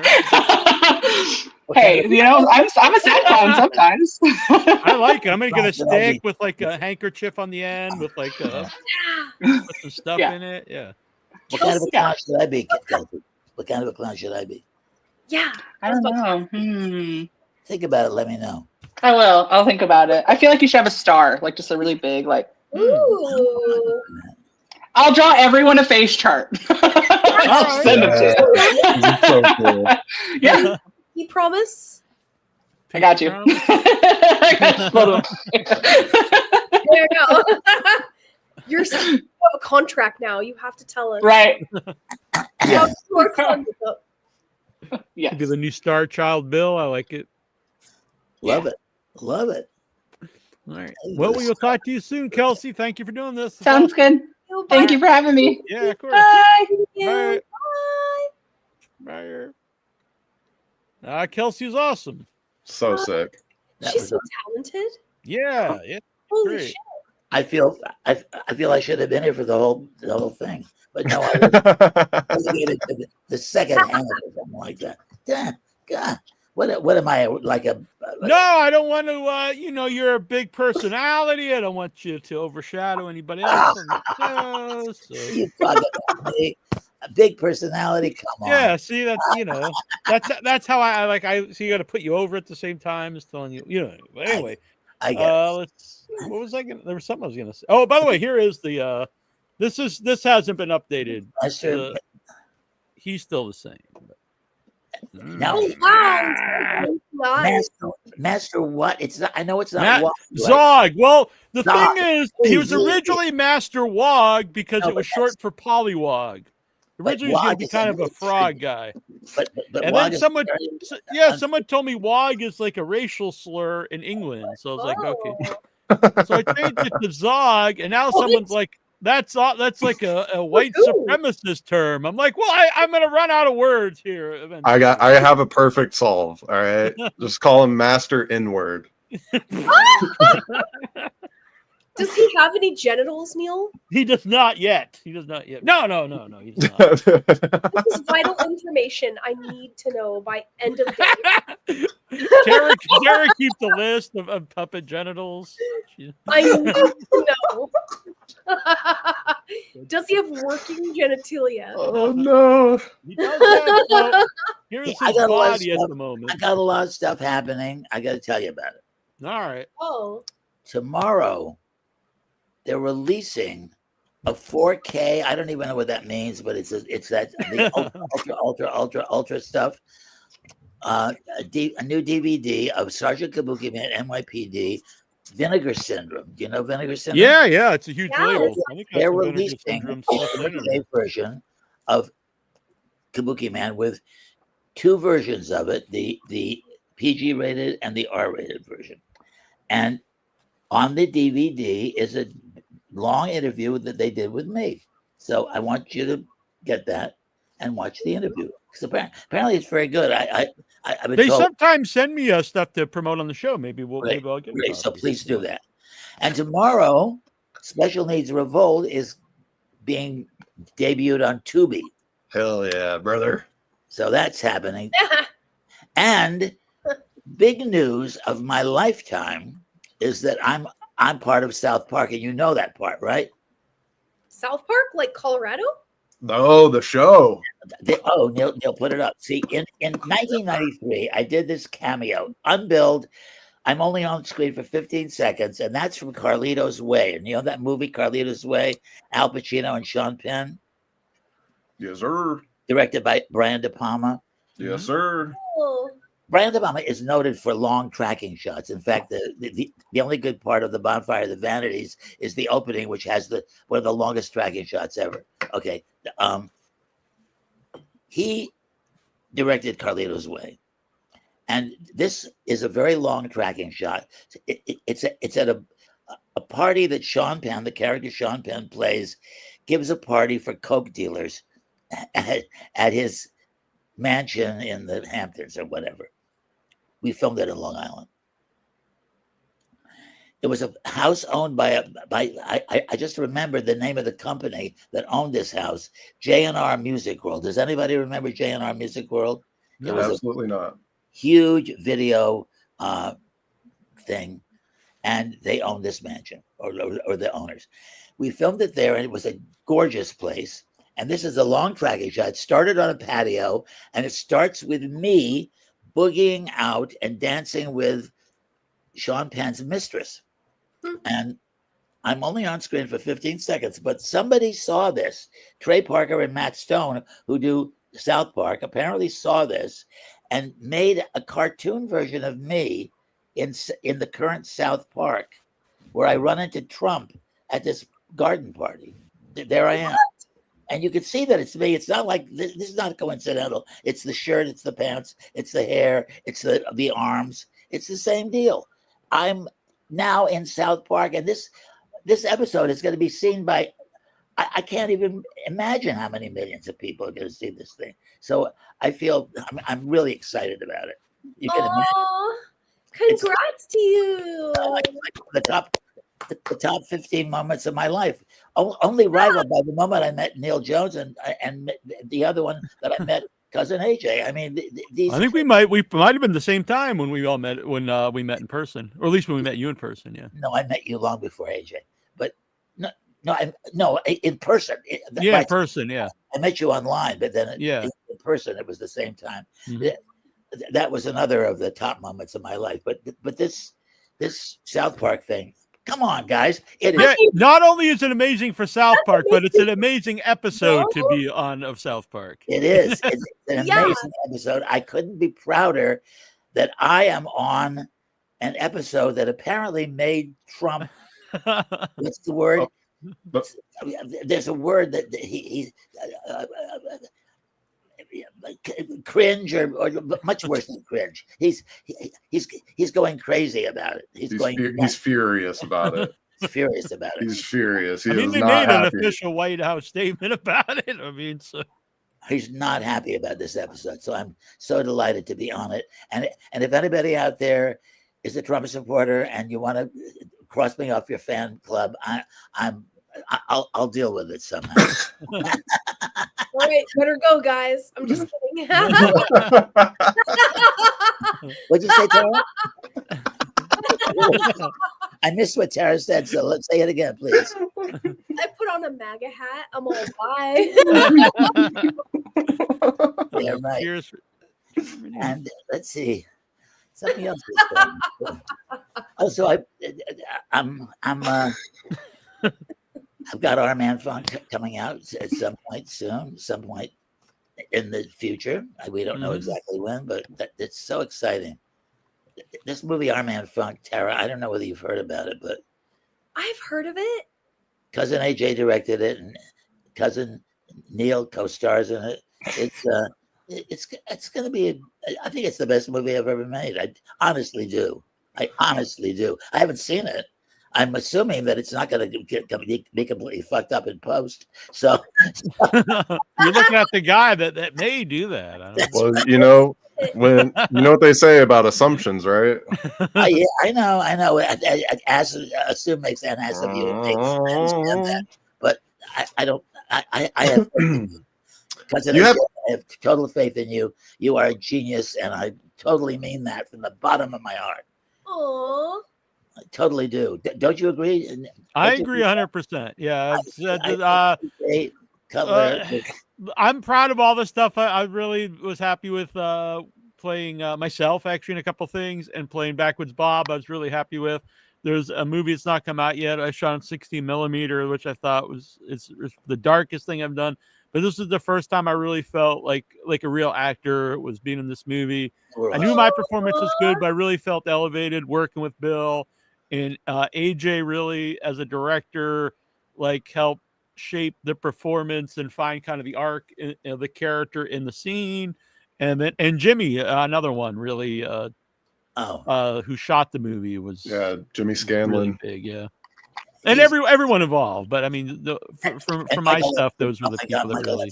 Hey, you know, I'm a sad clown sometimes. I like it. I'm gonna get a Right, that'll stick be- with like a handkerchief on the end with like Yeah. put some stuff Yeah. in it. Yeah. What kind of a Kelsey. clown should I be, Kelsey? What kind of a clown should I be? Yeah. I don't know. Think about it. Let me know. I will. I'll think about it. I feel like you should have a star, like just a really big, like. Ooh. I'll draw everyone a face chart. I'll send it to you. This is so cool. Yeah, You promise? I got you. Promise? I got you. There you go. You have a contract now. You have to tell us. Right. How your clown makeup. Yes. Could be the new Star Child Bill. I like it. Love it. Love it. All right. Well, we will talk to you soon, Kelsey. Thank you for doing this. Sounds good. Thank you for having me. Yeah, of course. Bye. Bye. Bye. Bye. Kelsey was awesome. So sick. That She's was so talented. Yeah. Holy Great. shit. I feel I should have been here for the whole thing, but no, I was relegated to the second half or something like that. Yeah, God, what am I like a? No, I don't want to. You're a big personality. I don't want you to overshadow anybody else on the show. So. You talking about me? A big personality? Come on. Yeah, see that's how I like. So you got to put you over at the same time as telling you. But anyway, I get it. what was I gonna? There was something I was gonna say. Oh, by the way, here is the. This hasn't been updated. Master, He's still the same. now, Oh, wow. Nice. Master, what? It's not. I know it's not. Zog. Well, the Zog. thing is, he was originally Master Wog because No, it was but short for Polywog. Originally, he was going to be kind of a frog guy. But And Wog then is someone, very- someone told me Wog is like a racial slur in England. So I was like, okay. Oh. So I changed it to Zog, and now someone's like, that's like a white supremacist term. I'm like, well, I'm going to run out of words here eventually. I have a perfect solve. All right, just call him Master N-word. Does he have any genitals, Neal? He does not yet. No, he does not. He does not. This is vital information I need to know by end of day. Tara keeps a list of puppet genitals. I need to know. Does he have working genitalia? Oh no! He does have, well, here's I his got a lot of body at stuff. the moment. I got a lot of stuff happening. I got to tell you about it. All right. Oh. Tomorrow, they're releasing a 4K. I don't even know what that means, but it's that the ultra stuff. A new DVD of Sergeant Kabuki Man, NYPD, Vinegar Syndrome. Do you know Vinegar Syndrome? Yeah, it's a huge Yeah. label. I think They're that's a Vinegar releasing Syndrome a stuff in 4K it. version of Kabuki Man with two versions of it: the PG rated and the R rated version. And on the DVD is a long interview that they did with me. So I want you to get that and watch the interview. Because apparently it's very good. I've been They told. sometimes send me stuff to promote on the show. Maybe I'll get Great. a So copy. please do that. And tomorrow, Special Needs Revolt is being debuted on Tubi. Hell yeah, brother! So that's happening. And big news of my lifetime is that I'm part of South Park, and you know that part, right? South Park, like Colorado? No, the show. Neal put it up. See, in 1993, I did this cameo, unbilled. I'm only on screen for 15 seconds, and that's from Carlito's Way. And you know that movie, Carlito's Way, Al Pacino and Sean Penn, Yes, sir. directed by Brian De Palma. Yes, sir. Oh. Brian De Palma is noted for long tracking shots. In fact, the only good part of the Bonfire of the Vanities is the opening, which has one of the longest tracking shots ever. Okay, he directed Carlito's Way, and this is a very long tracking shot. It's at a party that Sean Penn, the character Sean Penn plays, gives a party for coke dealers at his mansion in the Hamptons or whatever. We filmed it in Long Island. It was a house owned by I just remembered the name of the company that owned this house, J&R Music World. Does anybody remember J&R Music World? No, It was absolutely not. huge video thing, and they owned this mansion, or the owners. We filmed it there, and it was a gorgeous place. And this is a long tracking shot. It started on a patio, and it starts with me boogieing out and dancing with Sean Penn's mistress. And I'm only on screen for 15 seconds, but somebody saw this. Trey Parker and Matt Stone, who do South Park, apparently saw this and made a cartoon version of me in the current South Park, where I run into Trump at this garden party. There I am. And you can see that it's me. It's not like this is not coincidental. It's the shirt, it's the pants, it's the hair, it's the arms. It's the same deal. I'm now in South Park, and this episode is going to be seen by I can't even imagine how many millions of people are going to see this thing. So I feel I'm really excited about it. You can imagine. Oh, congrats to you. Like the top 15 moments of my life. Only rivaled by the moment I met Neal Jones and the other one that I met, cousin AJ. I mean, these. I think we might have been the same time when we all met we met in person, or at least when we met you in person. Yeah. No, I met you long before AJ, but no, in person. Yeah, in person. Yeah. I met you online, but then in person, it was the same time. Mm-hmm. That was another of the top moments of my life. But this South Park thing. Come on, guys. Not only is it amazing for South Park, but it's an amazing episode to be on of South Park. It is. It's an amazing episode. I couldn't be prouder that I am on an episode that apparently made Trump. What's the word? There's a word that he cringe or much worse than cringe. He's going crazy about it. He's furious about it. He's furious about it. He's furious. They made an official White House statement about it. I mean, so he's not happy about this episode. So I'm so delighted to be on it. And if anybody out there is a Trump supporter and you want to cross me off your fan club, I'll deal with it somehow. All right, better go, guys. I'm just kidding. What'd you say, Tara? I missed what Tara said, so let's say it again, please. I put on a MAGA hat. I'm all bye. Yeah, right. Cheers. And let's see. Something else is going. Oh, so I've got Our Man Funk coming out at some point soon, some point in the future. We don't know exactly when, but it's so exciting. This movie, Our Man Funk, Tara, I don't know whether you've heard about it, but I've heard of it. Cousin AJ directed it, and cousin Neal co-stars in it. It's going to be. I think it's the best movie I've ever made. I honestly do. I haven't seen it. I'm assuming that it's not going to be completely fucked up in post. So you're looking at the guy that may do that. Well, you know what they say about assumptions, right? Yeah, I know. Assume makes an ass of you. I understand that, but I don't. I have. Because I have total faith in you. You are a genius, and I totally mean that from the bottom of my heart. Aww. I totally do. Don't you agree? I agree 100%. Yeah. Cutler. I'm proud of all the stuff. I really was happy with playing myself, actually, in a couple things, and playing Backwoods Bob. I was really happy with. There's a movie that's not come out yet. I shot on 16 millimeter, which I thought was the darkest thing I've done. But this is the first time I really felt like a real actor was being in this movie. I knew my performance was good, but I really felt elevated working with Bill. And AJ really, as a director, helped shape the performance and find kind of the arc of the character in the scene. And Jimmy, another one, really, who shot the movie was Jimmy Scanlon, really big, yeah. And everyone involved, but I mean, for my stuff, those were the people that really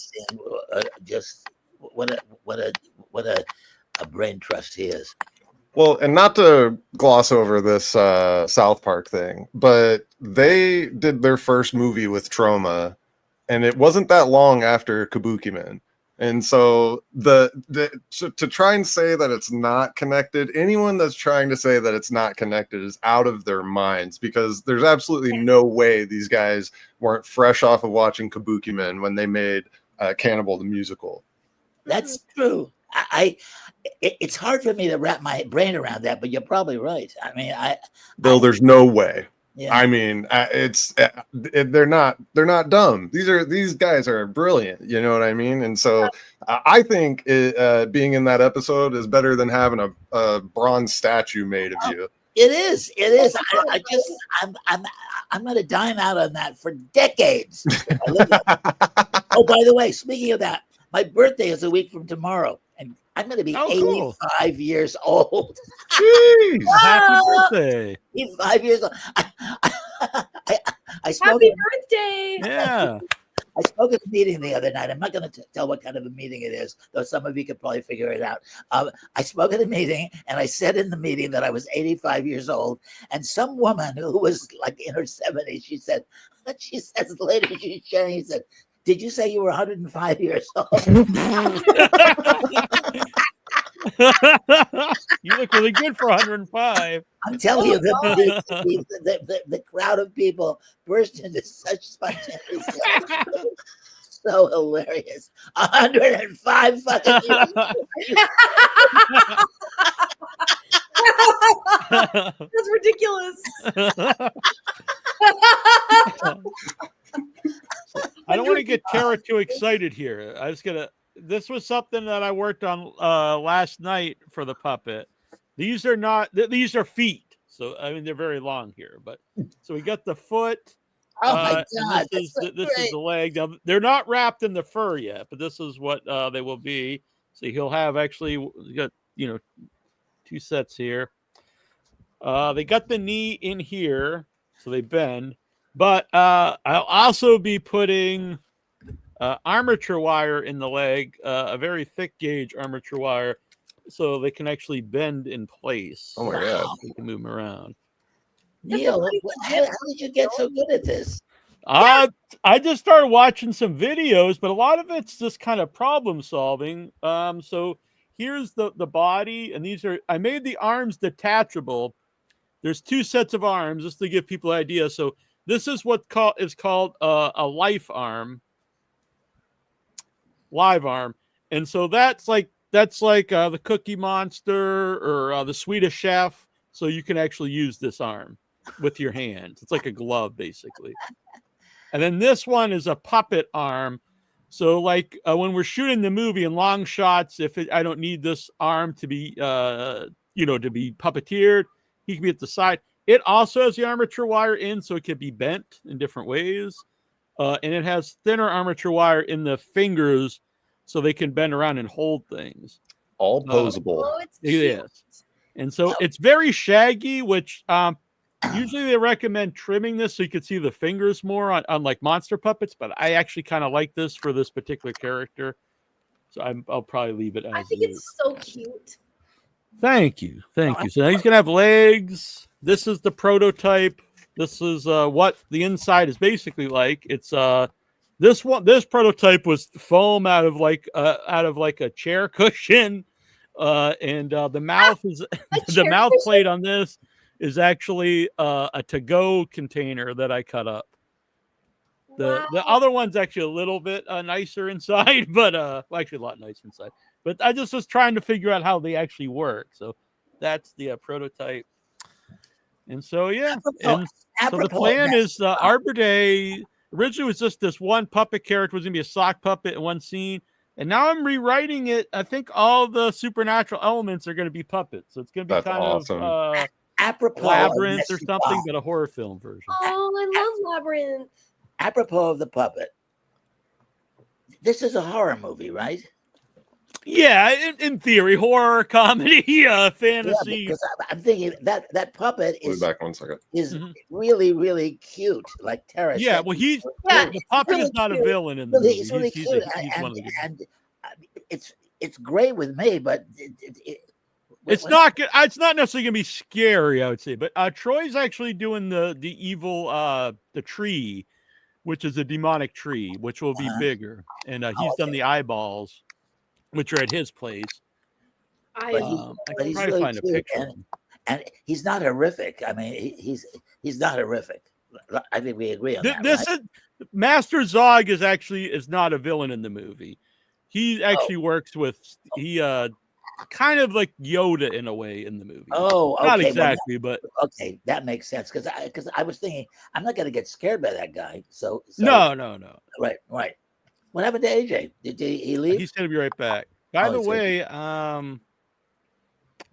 just what a brain trust he is. Well, and not to gloss over this South Park thing, but they did their first movie with Trauma, and it wasn't that long after Kabuki Man. And so to try and say that it's not connected, anyone that's trying to say that it's not connected is out of their minds, because there's absolutely no way these guys weren't fresh off of watching Kabuki Man when they made Cannibal the Musical. That's true. It's hard for me to wrap my brain around that, but you're probably right. I mean, Bill, there's no way. Yeah. I mean, they're not dumb. These guys are brilliant. You know what I mean? And so I think being in that episode is better than having a bronze statue made of you. It is. I'm going to dine out on that for decades. I live that. Oh, by the way, speaking of that, my birthday is a week from tomorrow, and I'm going to be 85 years old. Jeez. Happy birthday. 85 years old. I spoke Happy birthday. Yeah. I spoke at a meeting the other night. I'm not going to tell what kind of a meeting it is, though some of you could probably figure it out. I spoke at a meeting, and I said in the meeting that I was 85 years old. And some woman who was like in her 70s, she says later, she said, "Did you say you were 105 years old?" You look really good for 105. I'm telling you, the crowd of people burst into such spontaneous laughter. So hilarious. 105 fucking years. That's ridiculous. I don't want to get Tara too excited here. This was something that I worked on last night for the puppet. These are feet. So, I mean, they're very long here, but so we got the foot. Oh my God. This is the leg. Now, they're not wrapped in the fur yet, but this is what they will be. So he'll have got, 2 sets here. They got the knee in here, so they bend, but I'll also be putting armature wire in the leg, a very thick gauge armature wire, so they can actually bend in place. Oh my God. You can move them around. Neal, how did you get so good at this? I just started watching some videos, but a lot of it's just kind of problem solving. So here's the body, and I made the arms detachable. There's 2 sets of arms, just to give people an idea. So this is what is called a live arm, and so that's like the Cookie Monster or the Swedish Chef. So you can actually use this arm with your hands. It's like a glove, basically. And then this one is a puppet arm. So like when we're shooting the movie in long shots, I don't need this arm to be, to be puppeteered, he can be at the side. It also has the armature wire in, so it can be bent in different ways. And it has thinner armature wire in the fingers, so they can bend around and hold things. All posable. It is. And so it's very shaggy, which usually they recommend trimming this so you can see the fingers more on like monster puppets, but I actually kind of like this for this particular character. So I'll probably leave it as I think it's so cute. Thank you. So now he's going to have legs. This is the prototype. This is what the inside is basically like. It's this prototype was foam out of like a chair cushion. And the mouth is the mouth plate on this is actually a to-go container that I cut up. The other one's actually a little bit nicer inside, but actually a lot nicer inside. But I just was trying to figure out how they actually work. So that's the prototype. And so so the plan is Arbor Day originally was just this one puppet character was gonna be a sock puppet in one scene. And now I'm rewriting it. I think all the supernatural elements are going to be puppets. So it's going to be of apropos Labyrinth or something, but a horror film version. Oh, I love Labyrinth. Apropos of the puppet, this is a horror movie, right? Yeah, in theory, horror, comedy, fantasy. Yeah, because I'm thinking that puppet is back 1 second. Is really, really cute, like Tara. Yeah, said. Well, the puppet really is not cute. a villain in the movie. He's really cute, and it's great with me, but it's not good. It's not necessarily gonna be scary, I would say. But Troy's actually doing the evil the tree, which is a demonic tree, which will be bigger, and he's done the eyeballs, which are at his place. But I he's try really to find a cute, picture. and he's not horrific. I mean, he's not horrific. I think we agree on that. This right? is Master Zog is not a villain in the movie. He actually works with kind of like Yoda in a way in the movie. Oh, okay. Not exactly, but okay, that makes sense because I was thinking I'm not going to get scared by that guy. So no. Right. What happened to AJ? Did he leave? He's going to be right back. By the way, I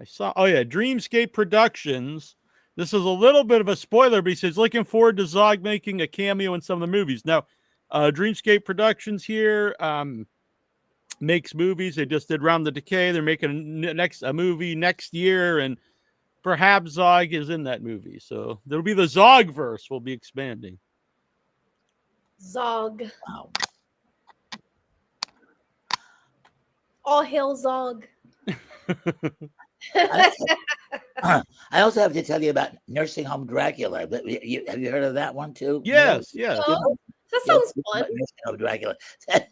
saw. Oh yeah, Dreamscape Productions this is a little bit of a spoiler, but he says looking forward to Zog making a cameo in some of the movies. Now, Dreamscape Productions here makes movies. They just did Round the Decay. They're making a movie next year, and perhaps Zog is in that movie. So there'll be the Zogverse. We'll be expanding. Zog. Wow. All hail Zog. I also have to tell you about Nursing Home Dracula. Have you heard of that one too? Yes, yes. Oh, that sounds fun. Nursing Home Dracula. Nursing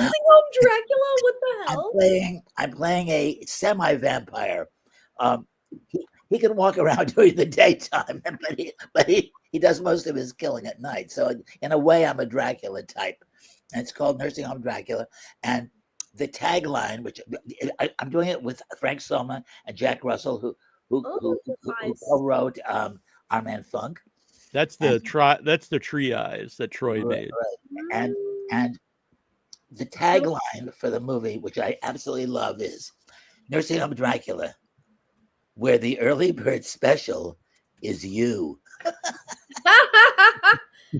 Home Dracula? What the hell? I'm playing a semi-vampire. He can walk around during the daytime, but he does most of his killing at night. So in a way, I'm a Dracula type. And it's called Nursing Home Dracula. And the tagline, which I'm doing it with Frank Soma and Jack Russell, who co-wrote Our Man Funk. That's the Tree Eyes that Troy made. Right. And the tagline for the movie, which I absolutely love, is Nursing Home Dracula, where the early bird special is you.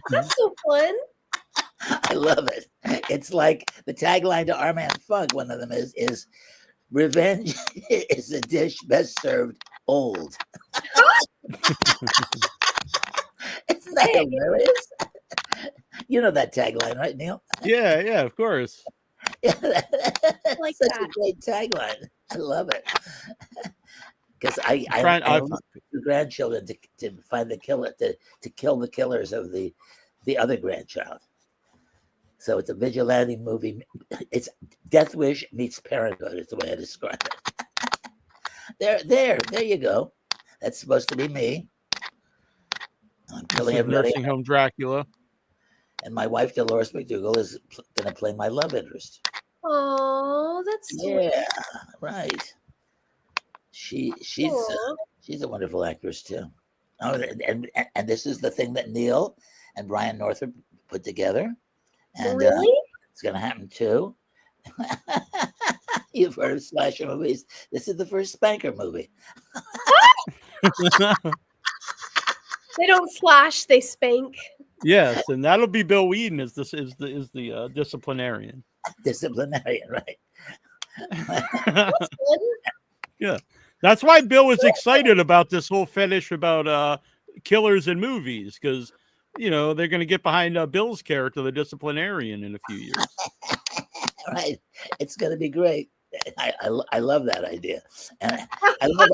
That's so fun. I love it. It's like the tagline to Our Man Funk. One of them is revenge is a dish best served old. Isn't that hilarious? You know that tagline, right, Neal? Yeah, of course. Yeah, Like such that. a great tagline. I love it. Because I want two grandchildren to find the killer, to kill the killers of the other grandchild. So it's a vigilante movie. It's Death Wish meets Parenthood is the way I describe it. There you go. That's supposed to be me. I'm killing everybody. Nursing Home Dracula. And my wife, Dolores McDougall, is going to play my love interest. Oh, that's sweet. Yeah, right. She's a wonderful actress too. Oh, and this is the thing that Neal and Brian Northrop put together. And Really? it's going to happen too. You've heard of slasher movies. This is the first spanker movie. They don't slash, they spank. Yes, and that'll be Bill Whedon is the disciplinarian. Disciplinarian, right? That's good. Yeah, that's why Bill was excited about this whole fetish about killers in movies, because they're going to get behind Bill's character, the disciplinarian, in a few years. Right, it's going to be great. I love that idea, and I love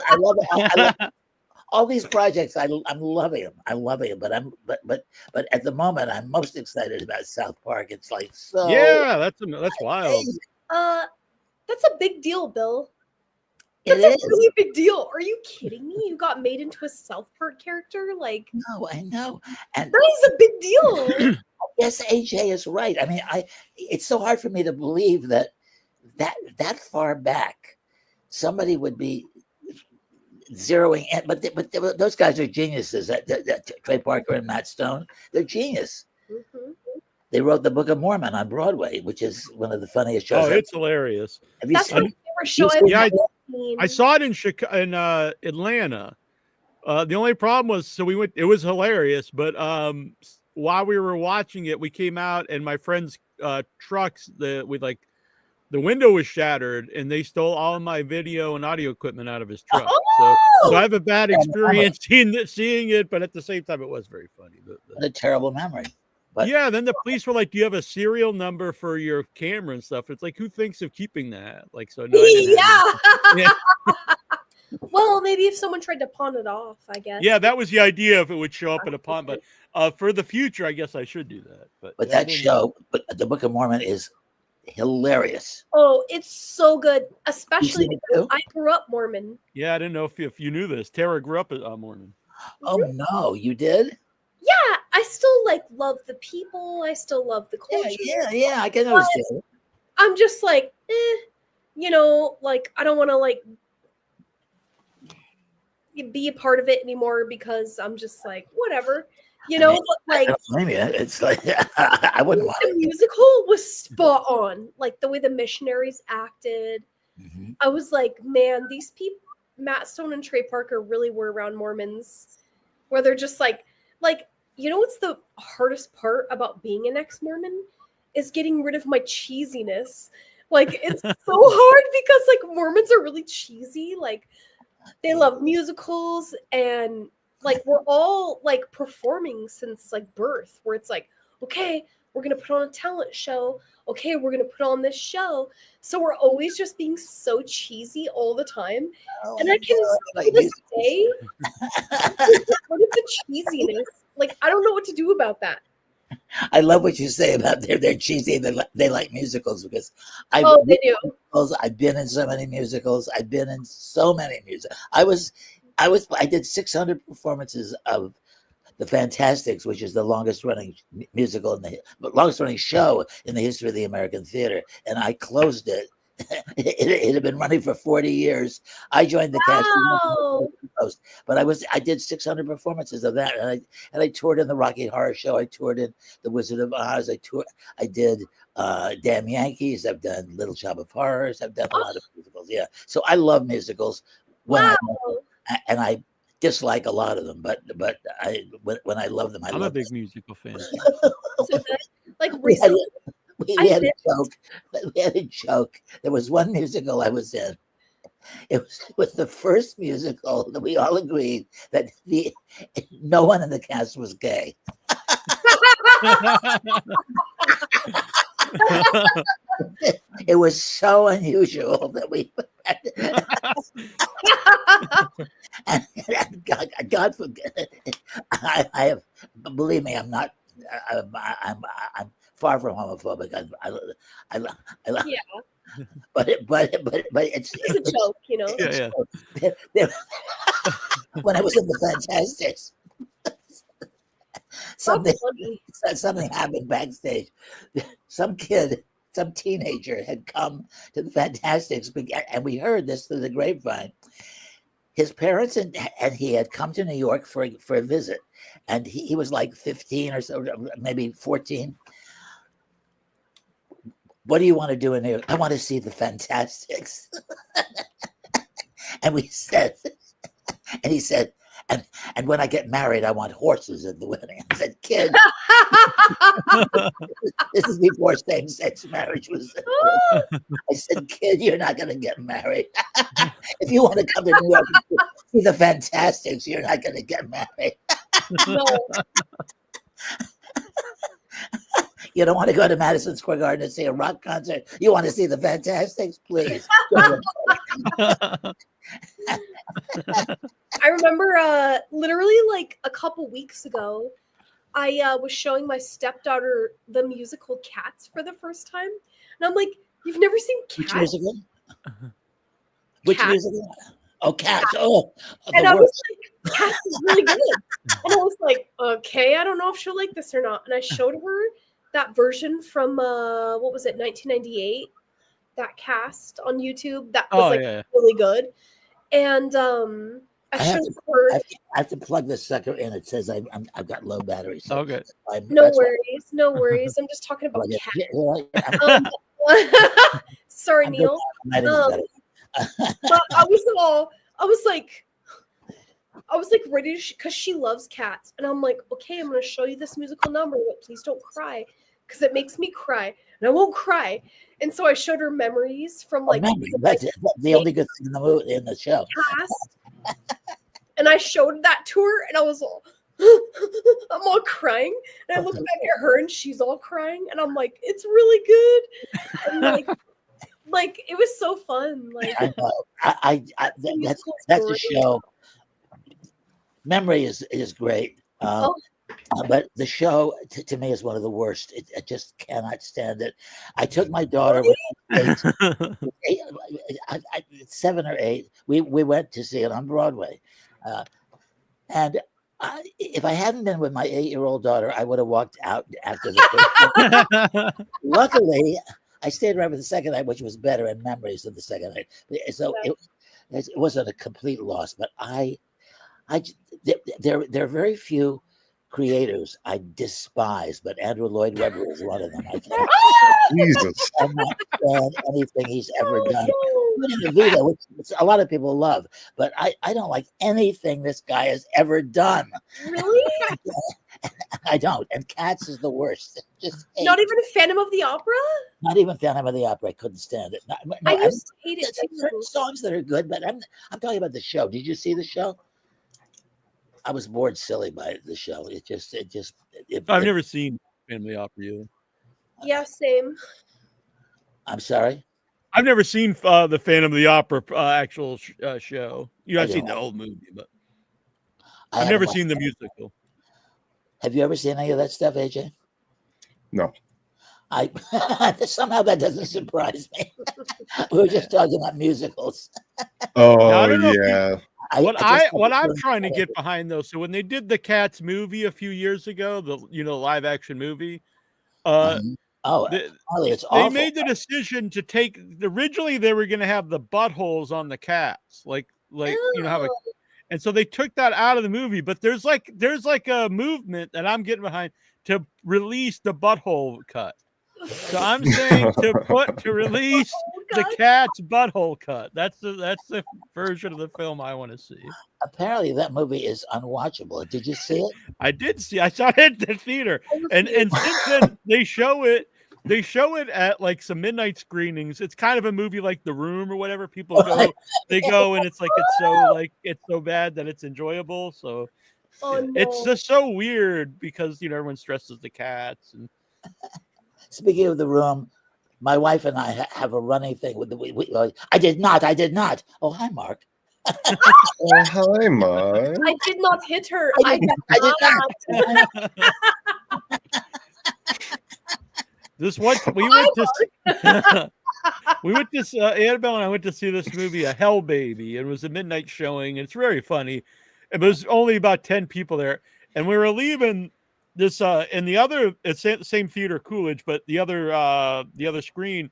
all these projects. I'm loving them. I'm loving them. But at the moment, I'm most excited about South Park. It's like so. Yeah, that's wild. That's a big deal, Bill. It That's a is. really big deal. Are you kidding me? You got made into a South Park character? Like, No, I know, and that is a big deal. yes, AJ is right. I mean, it's so hard for me to believe that far back somebody would be zeroing in. But those guys are geniuses. That Trey Parker and Matt Stone, they're genius. Mhm. They wrote the Book of Mormon on Broadway, which is one of the funniest shows. Oh, it's hilarious. Have you That's my seen? favorite show. Yeah, seen. I saw it in Atlanta. The only problem was, it was hilarious, but while we were watching it, we came out and my friend's trucks, the window was shattered and they stole all of my video and audio equipment out of his truck. So I have a bad experience seeing it, but at the same time, it was very funny. What a terrible memory. But yeah, then the police were like, "Do you have a serial number for your camera and stuff?" It's like, who thinks of keeping that? Like, so no. Yeah. Well, maybe if someone tried to pawn it off, I guess. Yeah, that was the idea if it would show up in a pawn. But for the future, I guess I should do that. But that show, but the Book of Mormon is hilarious. Oh, it's so good, especially You seen it because too? I grew up Mormon. Yeah, I didn't know if you knew this. Tara grew up Mormon. Oh no, you did? Yeah, I still love the people. I still love the culture. Yeah. I can understand. I'm just like, I don't want to be a part of it anymore because I'm just like, whatever, but I don't blame you. It's like I wouldn't want the it. musical was spot on. Like the way the missionaries acted. Mhm. I was like, man, these people, Matt Stone and Trey Parker really were around Mormons, where they're just like, you know what's the hardest part about being an ex-Mormon is getting rid of my cheesiness. Like, it's so hard because like Mormons are really cheesy. Like, they love musicals, and like we're all like performing since like birth, where it's like, okay, we're gonna put on a talent show. Okay, we're gonna put on this show. So we're always just being so cheesy all the time. Oh, And I can like to this day, what is the cheesiness? Like, I don't know what to do about that. I love what you say about they're cheesy. They like musicals because They do. I've been in so many musicals. I've been in so many musicals. I did 600 performances of The Fantastics, which is the longest running musical longest running show in the history of the American theater, and I closed it. It had been running for 40 years. I joined the cast, but I did 600 performances of that, and I toured in the Rocky Horror Show. I toured in The Wizard of Oz. I did Damn Yankees. I've done Little Shop of Horrors. I've done a lot of musicals. Yeah, so I love musicals. And I dislike a lot of them, but when I love them, I'm a big musical fan. So like recently, we had a joke. We had a joke. There was one musical I was in. It was the first musical that we all agreed that no one in the cast was gay. It was so unusual that we and God forbid. I have, believe me, I'm not. I'm far from homophobic. yeah, But it's a joke, you know. Yeah. When I was in the Fantastics, something happened backstage. Some teenager had come to the Fantastics, and we heard this through the grapevine. His parents and he had come to New York for a visit, and he was like 15 or so, maybe 14. What do you want to do in New York? I want to see the Fantastics. And we said, and he said, and when I get married, I want horses at the wedding. I said, kid, this is before same-sex marriage was. I said, kid, you're not going to get married. If you want to come to New York and see the Fantastics, you're not going to get married. No. You don't want to go to Madison Square Garden and see a rock concert. You want to see the Fantastics, please. I remember literally like a couple weeks ago, I was showing my stepdaughter the musical Cats for the first time. And I'm like, you've never seen Cats? Which musical? Which musical? Oh, Cats. Oh. And I was like, Cats is really good. And I was like, okay, I don't know if she'll like this or not. And I showed her that version from, what was it, 1998? That cast on YouTube. That was really good. And I showed her. I have to plug this sucker in. It says I've got low battery. So okay. No worries. I'm just talking about Cats. Sorry, Neal. But I was like ready to, because she loves Cats, and I'm like, okay, I'm going to show you this musical number, but please don't cry, because it makes me cry, and I won't cry. And so I showed her memories from like that's the only good thing in the show. Cast. And I showed that to her, and I was all, I'm all crying, and I look back at her, and she's all crying, and I'm like, it's really good, and like it was so fun. Like I know. That's a show. Memory is great. But the show to me is one of the worst. I just cannot stand it. I took my daughter with 7 or 8. We went to see it on Broadway, and if I hadn't been with my 8-year-old daughter, I would have walked out after the first. Luckily, I stayed around for the second night, which was better in memories than the second night. So it wasn't a complete loss, but there are very few creators I despise, but Andrew Lloyd Webber is one of them. I can't Jesus. cannot stand anything he's ever done. including the Vita, which a lot of people love. But I don't like anything this guy has ever done. Really? I don't. And Cats is the worst. Just Not even a Phantom of the Opera? not even Phantom of the Opera. I couldn't stand it. No, I used to hate it there's certain too. songs that are good, but I'm talking about the show. Did you see the show? I was bored silly by the show. I've never seen Family Opera. Either. Yeah, same. I'm sorry. I've never seen the Phantom of the Opera actual show. You know, I've I seen don't. the old movie, but I I've haven't never watched seen the it. musical. Have you ever seen any of that stuff, AJ? No. I somehow that doesn't surprise me. We were just talking about musicals. Oh Now, I don't know if yeah. What I'm trying to get behind though, so when they did the Cats movie a few years ago, the live action movie, Charlie, it's they awful. made the decision to take. Originally, they were going to have the buttholes on the cats, like have a, and so they took that out of the movie. But there's like a movement that I'm getting behind to release the butthole cut. So I'm saying to release the cat's butthole cut. That's the version of the film I want to see. Apparently, that movie is unwatchable. Did you see it? I did see. I saw it at the theater, and since then they show it. They show it at like some midnight screenings. It's kind of a movie like The Room or whatever. People go, they go, and it's so bad that it's enjoyable. So it's just so weird because everyone stresses the cats. And speaking of The Room, my wife and I have a running thing with I did not. Oh, hi, Mark. Oh, hi, Mark. I did not hit her. I did not. This one, we went to Annabelle and I went to see this movie, A Hell Baby. It was a midnight showing. It's very funny. It was only about 10 people there, and we were leaving this in the other. It's the same theater, Coolidge, but the other screen.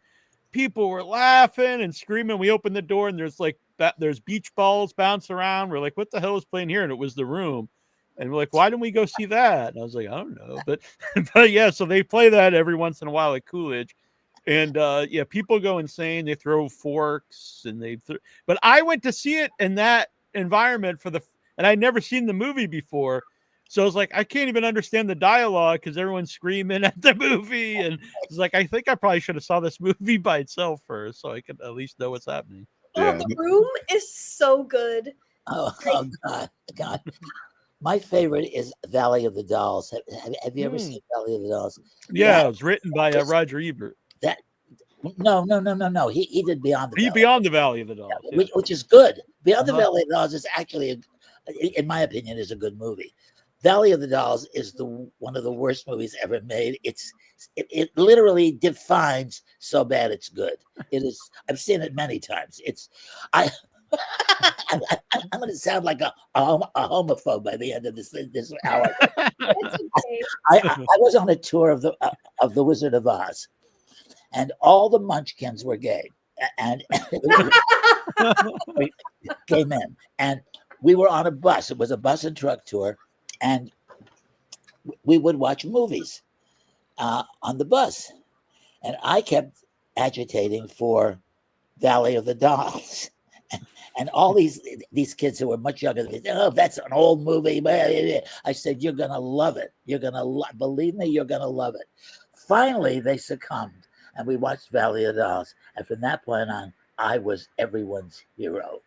People were laughing and screaming. We opened the door and there's beach balls bouncing around. We're like, what the hell is playing here? And it was The Room. And we're like, why didn't we go see that? And I was like, I don't know. But yeah, so they play that every once in a while at Coolidge. And people go insane. They throw forks and but I went to see it in that environment and I'd never seen the movie before. So I was like, I can't even understand the dialogue because everyone's screaming at the movie. And it's like, I think I probably should have saw this movie by itself first so I could at least know what's happening. Oh, The Room is so good. Oh God. My favorite is Valley of the Dolls. Have you ever seen Valley of the Dolls? Yeah, it was written by Roger Ebert. No. He did Beyond the Valley. Beyond the Valley of the Dolls, which is good. Beyond the Valley of the Dolls is actually, in my opinion, is a good movie. Valley of the Dolls is one of the worst movies ever made. It literally defines so bad it's good. It is. I've seen it many times. I'm going to sound like a homophobe by the end of this hour. I was on a tour of the Wizard of Oz, and all the Munchkins were gay, and gay men. And we were on a bus. It was a bus and truck tour, and we would watch movies on the bus. And I kept agitating for Valley of the Dolls. And all these kids who were much younger than me, oh, that's an old movie. I said, you're going to love it. Believe me, you're going to love it. Finally, they succumbed, and we watched Valley of the Dolls. And from that point on, I was everyone's hero.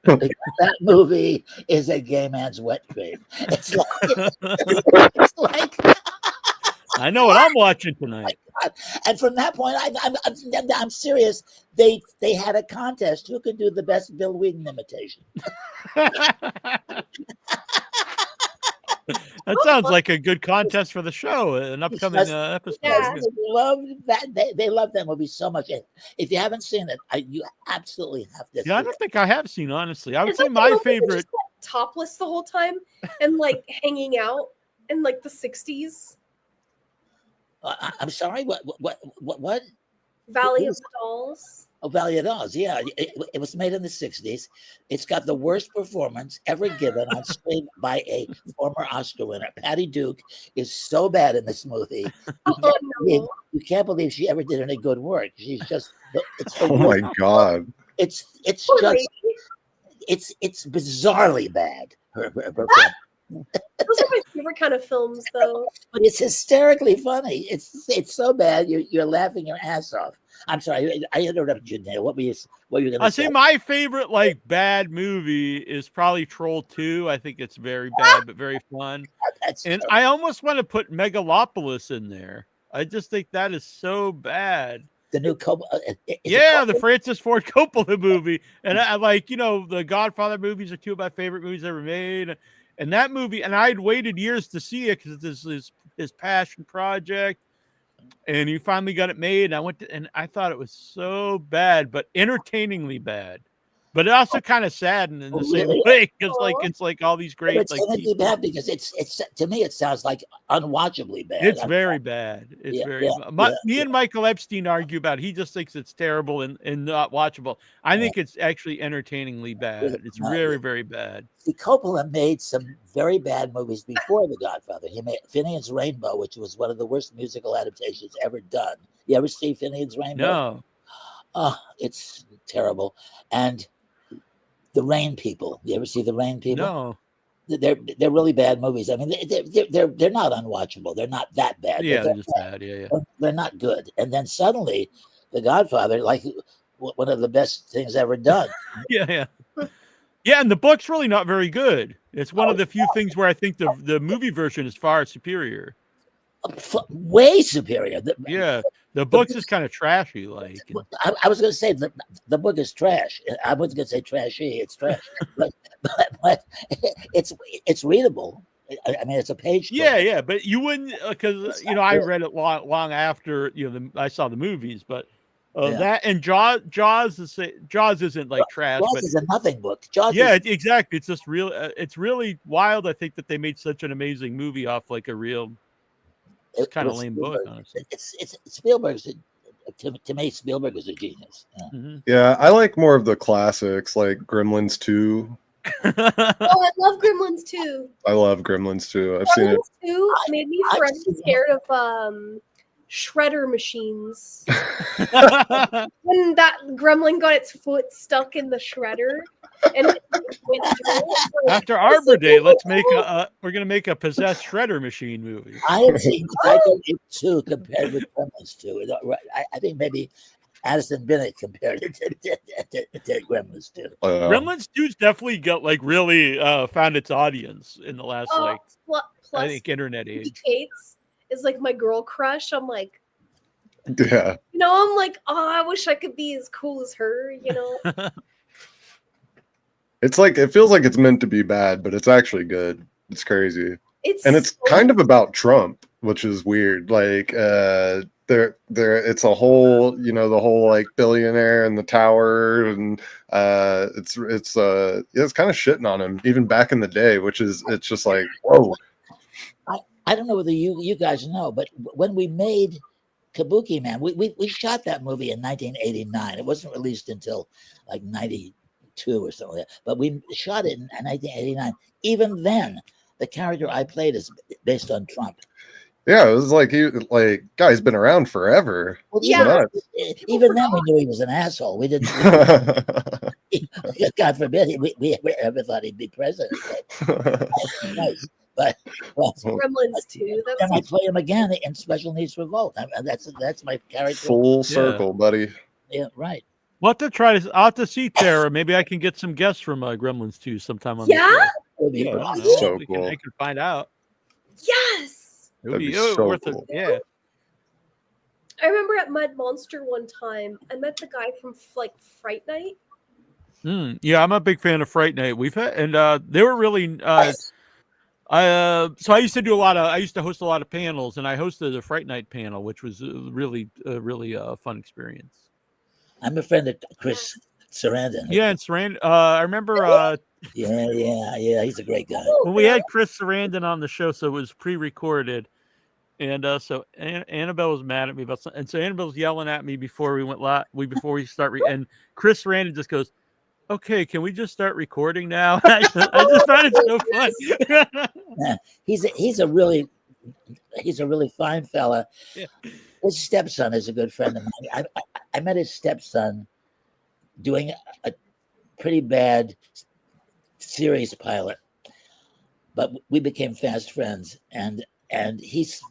That movie is a gay man's wet dream. It's like I know what I'm watching tonight. And from that point, I'm serious. They had a contest who could do the best Bill Wheaton imitation. That sounds like a good contest for the show, an upcoming episode. Yeah. They loved that. They loved that movie so much. If you haven't seen it, you absolutely have to. Yeah, I don't think I have seen. Honestly, I would say my favorite. Just, topless the whole time and like hanging out in like the 60s. I'm sorry. What? Valley of the Dolls. Oh, Valley of the Dolls. Yeah, it was made in the 60s. It's got the worst performance ever given on screen by a former Oscar winner. Patty Duke is so bad in this movie. You can't believe she ever did any good work. She's just. Oh my God. It's Poor just lady. it's bizarrely bad. Her film. Those are my favorite kind of films, though. But it's hysterically funny. It's so bad you're laughing your ass off. I'm sorry, I interrupted you, Neal. What were you going to I say? say my favorite like bad movie is probably Troll 2. I think it's very bad but very fun. That's And terrible. I almost want to put Megalopolis in there. I just think that is so bad. The new Yeah, the Francis Ford Coppola movie. And I like, the Godfather movies are two of my favorite movies ever made. And that movie, and I'd waited years to see it because this is his passion project. And he finally got it made. And and I thought it was so bad, but entertainingly bad. But it also kind of saddened in the same way because it's like all these great it's really bad because it's to me it sounds like unwatchably bad. It's very bad. It's me and Michael Epstein argue about it. He just thinks it's terrible and not watchable. I think it's actually entertainingly bad. It's very, very bad. See, Coppola made some very bad movies before The Godfather. He made Finian's Rainbow, which was one of the worst musical adaptations ever done. You ever see Finian's Rainbow? No. Oh, it's terrible. And The Rain People. You ever see The Rain People? No. They're really bad movies. I mean, they're not unwatchable. They're not that bad. Yeah, they're just bad. Yeah. They're not good. And then suddenly, The Godfather, like one of the best things ever done. Yeah, and the book's really not very good. It's one of the few things where I think the movie version is far superior. Way superior. The book's is kind of trashy. Like I was going to say the book is trash. I wasn't going to say trashy. It's trash, but it's readable. I mean, it's a page. Yeah, but you wouldn't because I read it long after I saw the movies, but that and Jaws isn't like trash. Jaws but is a nothing book. Exactly. It's just real. It's really wild. I think that they made such an amazing movie off like a real. It's kind of lame book, honestly. It's Spielberg's. To me, Spielberg was a genius. Yeah. Mm-hmm. Yeah, I like more of the classics, like Gremlins 2. Oh, I love Gremlins 2. I love Gremlins 2. I've seen it. Gremlins 2 made me scared of shredder machines. When that gremlin got its foot stuck in the shredder and it went through it. After Arbor Day, we're gonna make a possessed shredder machine movie. I have seen Psycho 2 compared with Gremlins 2. I think maybe Addison Bennett compared it to Gremlins 2. Gremlins 2's definitely got really found its audience in the last plus I think internet age. Kate's is like my girl crush. I'm like, yeah. I'm like, oh, I wish I could be as cool as her. It's like it feels like it's meant to be bad, but it's actually good. It's crazy. It's so kind of about Trump, which is weird. Like it's a whole, the whole like billionaire and the tower, and it's kind of shitting on him even back in the day, it's just like, whoa. I don't know whether you guys know, but when we made Kabuki Man, we shot that movie in 1989. It wasn't released until like 92 or something like that, but we shot it in 1989. Even then, the character I played is based on Trump. Yeah, it was like guy's been around forever. Well, yeah, even then we knew he was an asshole. We didn't. God forbid we ever thought he'd be president. Nice. But Gremlins 2. Then I play him again in Special Needs Revolt. That's my character. Full circle, buddy. Yeah, right. We'll have to try this. I'll have to see Tara. Maybe I can get some guests from Gremlins 2 sometime on the show. That's so cool. I can find out. Yes. It would be so worth cool. it. Yeah. I remember at Mud Monster one time, I met the guy from Fright Night. Yeah, I'm a big fan of Fright Night. We've had, and they were really. So I used to host a lot of panels, and I hosted a Fright Night panel, which was really fun experience. I'm a friend of Chris Sarandon. Yeah, and Sarandon. I remember. Yeah, he's a great guy. When we had Chris Sarandon on the show, so it was pre-recorded, and so Annabelle was mad at me about something, and so Annabelle was yelling at me before we went live. Before we start, and Chris Sarandon just goes, "Okay, can we just start recording now?" I just found it so fun. Yeah, he's a really fine fella. Yeah. His stepson is a good friend of mine. I met his stepson doing a pretty bad series pilot, but we became fast friends, and he's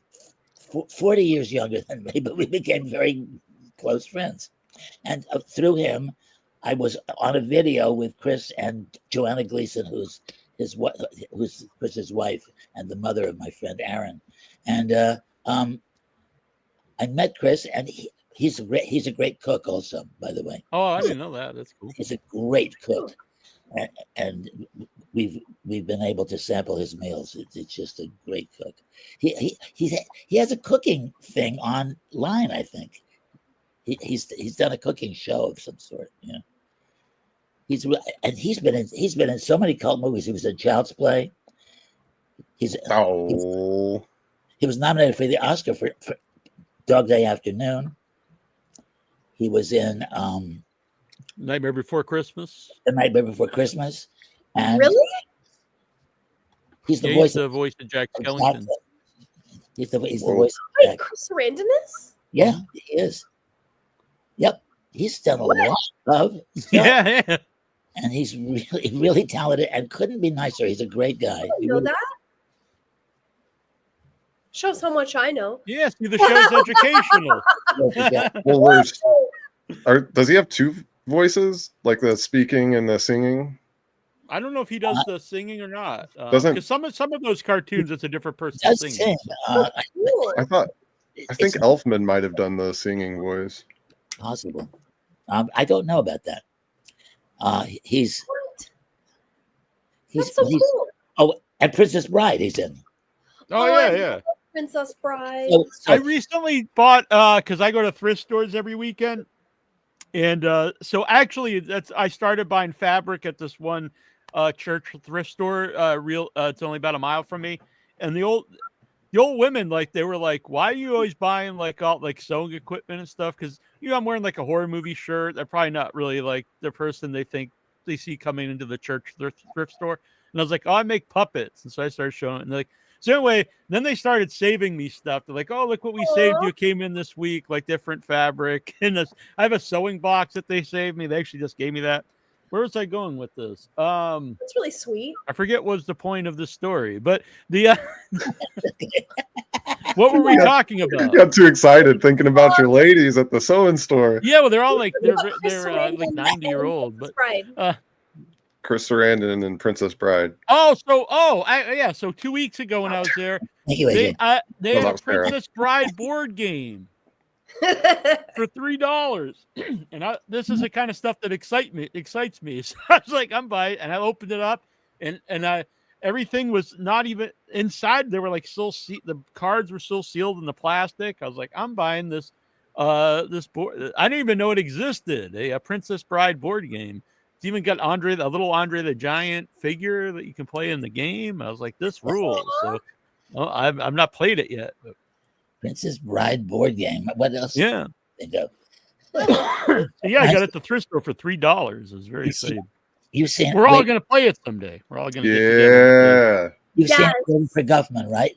40 years younger than me, but we became very close friends. And through him, I was on a video with Chris and Joanna Gleason, who's Chris's wife and the mother of my friend Aaron. And I met Chris, and he's a great cook also, by the way. Oh, I didn't know that. That's cool. He's a great cook, and we've been able to sample his meals. It's just a great cook. He has a cooking thing online, I think. He's done a cooking show of some sort. Yeah. He's been in so many cult movies. He was in Child's Play. He was nominated for the Oscar for Dog Day Afternoon. He was in Nightmare Before Christmas. The Nightmare Before Christmas. And Really? he's the He's voice the voice of Jack of Skellington. Jack. He's the voice of Wait, Jack. Chris Sarandon is? Yeah, he is. Yep. He's done a lot of stuff. Yeah. And he's really, really talented and couldn't be nicer. He's a great guy. I didn't know that. Shows how much I know. Yeah, see, the show's educational. Well, does he have two voices, like the speaking and the singing? I don't know if he does the singing or not. Doesn't- Because some of those cartoons, it's a different person Does singing. sing. Cool. I think It's Elfman might have done the singing voice. possible. I don't know about that. He's That's so cool. oh, and Princess Bride he's in. Oh, I yeah, yeah. love Princess Bride. I recently bought because I go to thrift stores every weekend, and so actually I started buying fabric at this one church thrift store. It's only about a mile from me, and the old women, like, they were like, "Why are you always buying like all like sewing equipment and stuff?" Because I'm wearing like a horror movie shirt. They're probably not really like the person they think they see coming into the church thrift store. And I was like, "Oh, I make puppets," and so I started showing it, and they're like. So anyway, then they started saving me stuff. They're like, "Oh, look what we saved you. Came in this week, like different fabric." And I have a sewing box that they saved me. They actually just gave me that. Where was I going with this? That's really sweet. I forget what was the point of the story, but the what were we talking You about? got too excited thinking about your ladies at the sewing store. Yeah, well, they're all like they're Chris like Sarandon 90 year and old, but Princess Bride. Chris Sarandon and Princess Bride. So 2 weeks ago when I was there, Thank you, they AJ. had that a was Sarah. Princess Bride board game for $3, and this is the kind of stuff that excites me. So I was like, I'm buying, and I opened it up, and everything was not even inside. They were like still the cards were still sealed in the plastic. I was like, I'm buying this this board. I didn't even know it existed. A Princess Bride board game. It's even got a little Andre the Giant figure that you can play in the game. I was like, this rules. So I've not played it yet. But. Princess Bride board game. What else? Yeah. Think of? Yeah, I got it at the thrift store for $3. It was very exciting. You've seen. We're all wait, going to play it someday. We're all going to get together. Yeah. You've seen Yes. Waiting for Guffman, right?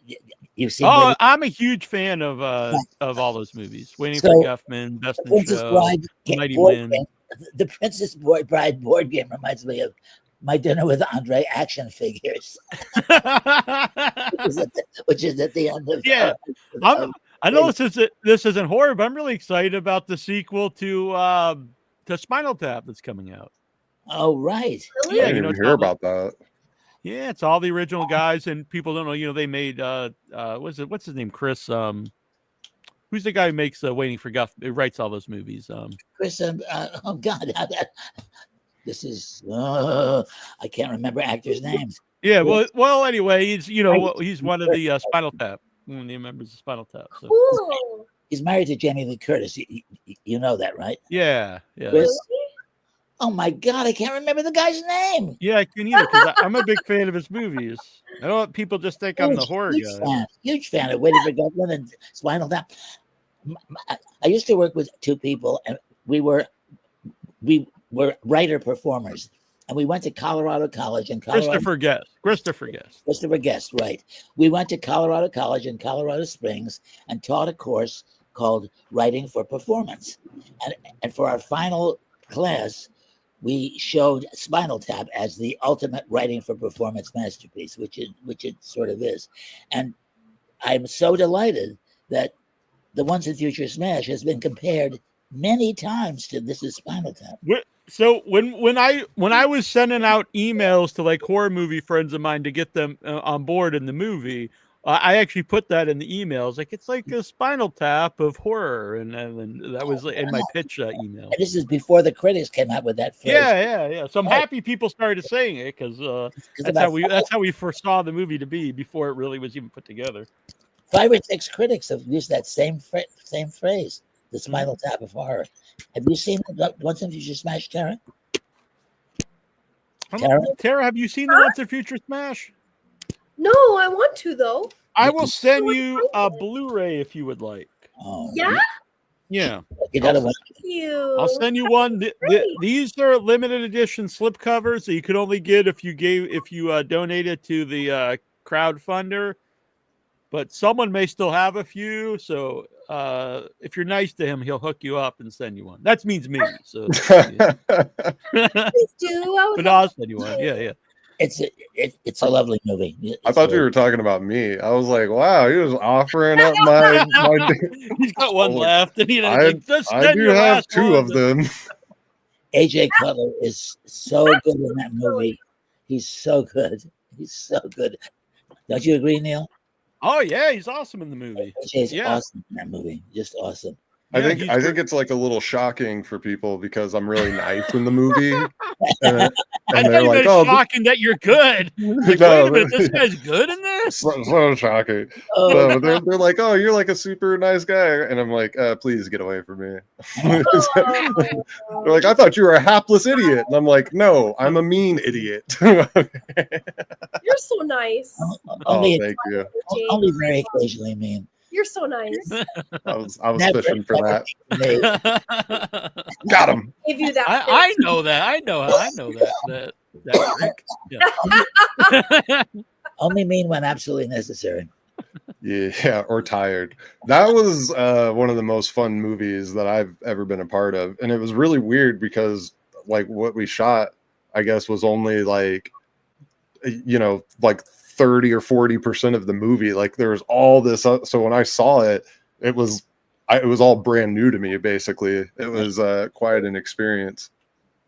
You've seen. Oh, Waiting- I'm a huge fan of all those movies. Waiting So, for Guffman, Best in Princess Show, Bride Mighty board Wind. game. The Princess Bride board game reminds me of My Dinner with Andre action figures, which is at the end of. Yeah. I know this isn't horror, but I'm really excited about the sequel to Spinal Tap that's coming out. Oh right. Really? I Yeah, didn't you know, even it's hear all the- about that. Yeah, it's all the original guys, and people don't know. You know, they made what's his name? Chris. Who's the guy who makes Waiting for Guff? Who writes all those movies? Chris, oh God, this is I can't remember actors' names. Yeah. Well. Anyway, he's one of the Spinal Tap. One of the members of Spinal Tap. So. Cool. He's married to Jamie Lee Curtis. You know that, right? Yeah. Yeah. Chris? Really? Oh my God, I can't remember the guy's name. Yeah, I can either because I'm a big fan of his movies. I don't want people just think I'm the horror huge guy. fan, huge fan of Waiting for Guffman and Spinal Tap. I used to work with two people, and we were writer performers, and we went to Colorado College in Colorado. Christopher Guest. Right? We went to Colorado College in Colorado Springs and taught a course called Writing for Performance, and for our final class, we showed Spinal Tap as the ultimate writing for performance masterpiece, which it sort of is. And I'm so delighted that the Once and Future Smash has been compared many times to This Is Spinal Tap. So when I was sending out emails to like horror movie friends of mine to get them on board in the movie, I actually put that in the emails. Like it's like a Spinal Tap of horror, and that was in my pitch email. And this is before the critics came out with that phrase. Yeah. So I'm happy people started saying it because that's how we foresaw the movie to be before it really was even put together. 5 or 6 critics have used that same phrase, the Spinal Tap of horror. Have you seen Once and Future Smash, Tara? Tara, have you seen the Once and Future Smash? No, I want to though. I will send you a Blu-ray if you would like. Oh, Yeah. you gotta watch. Thank you. I'll send you one. These are limited edition slipcovers that you can only get if you donated to the crowdfunder. But someone may still have a few, so if you're nice to him, he'll hook you up and send you one. That means me. So, yeah. Please do. But I'll send you one. Yeah. It's a lovely movie. I thought you were talking about me. I was like, wow, he was offering up my He's got one left, and I do have 2 of them. AJ Cutler is so good in that movie. He's so good. Don't you agree, Neal? Oh yeah, he's awesome in the movie. AJ's awesome in that movie. Just awesome. I think it's like a little shocking for people because I'm really nice in the movie. And they're like, "Oh, shocking that you're good." Like, no, wait a minute, this guy's good in this. So shocking. Oh, they're like, "Oh, you're like a super nice guy," and I'm like, "Please get away from me." They're like, "I thought you were a hapless idiot," and I'm like, "No, I'm a mean idiot." You're so nice. only, thank you. only very occasionally mean. You're so nice. I was fishing for that. Me. Got him. Give you that. I know that. I know that trick. Yeah. Only mean when absolutely necessary. Yeah, or tired. That was one of the most fun movies that I've ever been a part of, and it was really weird because like what we shot, I guess, was only like, like 30 or 40% of the movie. Like there was all this. So when I saw it, it was all brand new to me. Basically, it was quite an experience.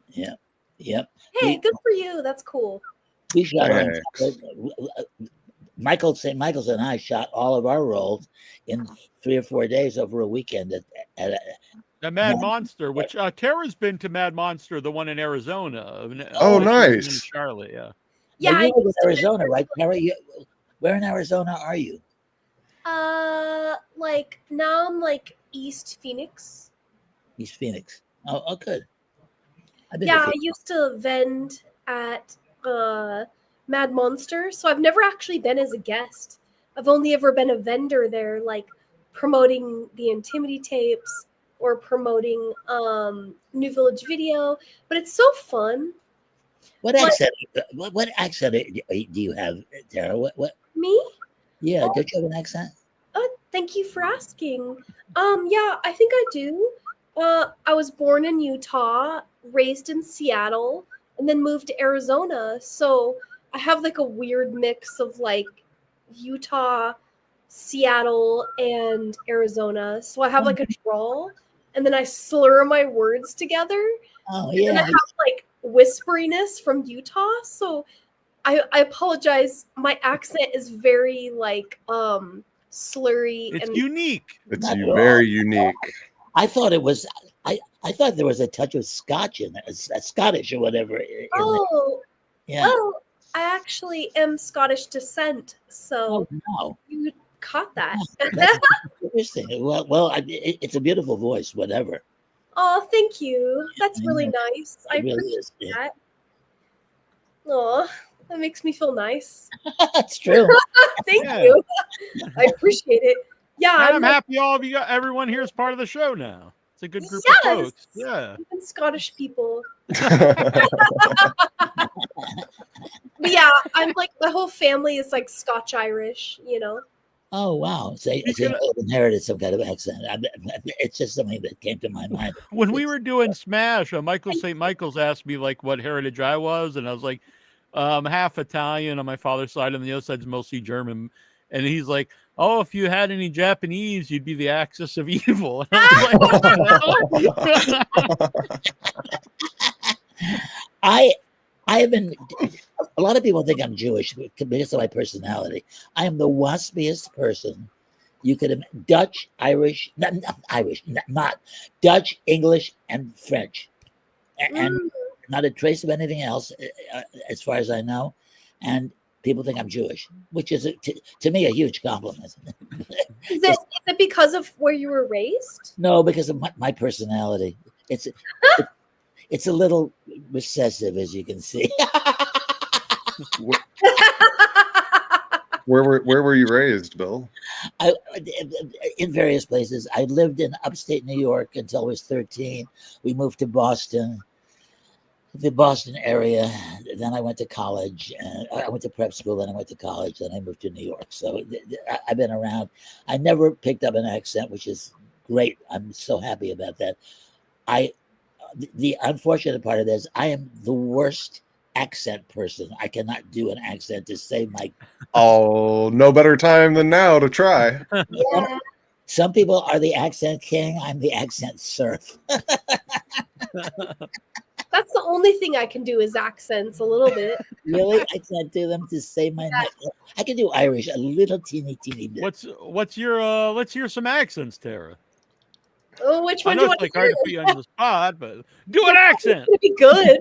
Yeah. Yep. Hey, good for you. That's cool. We shot Michael St. Michael's and I shot all of our roles in 3 or 4 days over a weekend at the Mad Monster, which Tara's been to Mad Monster, the one in Arizona. Oh, nice. In Charlotte, yeah. Yeah, you live in Arizona, right, Tara? Where in Arizona are you? Like now I'm like East Phoenix. East Phoenix. Oh, good. I used to vend at Mad Monster, so I've never actually been as a guest. I've only ever been a vendor there, like promoting the Intimity tapes or promoting New Village Video. But it's so fun. What accent? What accent do you have, Tara? What? Me? Yeah, don't you have an accent? Thank you for asking. Yeah, I think I do. I was born in Utah, raised in Seattle, and then moved to Arizona. So I have like a weird mix of like Utah, Seattle, and Arizona. So I have like a drawl, and then I slur my words together. Oh yeah. And I have like whisperiness from Utah. So I apologize. My accent is very like slurry. It's and unique. It's very unique. I thought it was. I thought there was a touch of Scotch in it, Scottish or whatever. Yeah. Well, I actually am Scottish descent, so no. You caught that. That's interesting. Well, it's a beautiful voice. Whatever. Oh, thank you. That's really nice. I appreciate that. Oh, that makes me feel nice. That's true. Thank you. I appreciate it. Yeah, and I'm happy all of you, everyone here is part of the show now. It's a good group of folks. Yeah, even Scottish people. But yeah, I'm like my whole family is like Scotch Irish. Oh wow! So I've inherited some kind of accent. It's just something that came to my mind. When we were doing Smash, Michael St. Michael's asked me like what heritage I was, and I was like, half Italian on my father's side, and the other side's mostly German. And he's like, "Oh, if you had any Japanese, you'd be the axis of evil." And I was like, I have been. A lot of people think I'm Jewish because of my personality. I am the waspiest person you could. Dutch, Irish, not Dutch, English, and French, and not a trace of anything else, as far as I know. And people think I'm Jewish, which is to me a huge compliment. Is it because of where you were raised? No, because of my personality. It's a little recessive, as you can see. Where were you raised, Bill? In various places. I lived in upstate New York until I was 13. We moved to Boston, the Boston area. Then I went to college. I went to prep school. Then I went to college. Then I moved to New York. So I've been around. I never picked up an accent, which is great. I'm so happy about that. The unfortunate part of this, I am the worst accent person. I cannot do an accent to save my. Oh, no better time than now to try. Yeah. Some people are the accent king. I'm the accent serf. That's the only thing I can do is accents a little bit. Really, I can't do them to save my. I can do Irish a little teeny bit. Let's hear some accents, Tara. Oh, which I one know do you it's want like to hard hear? to put you on the spot, but do an accent. It's gonna be good.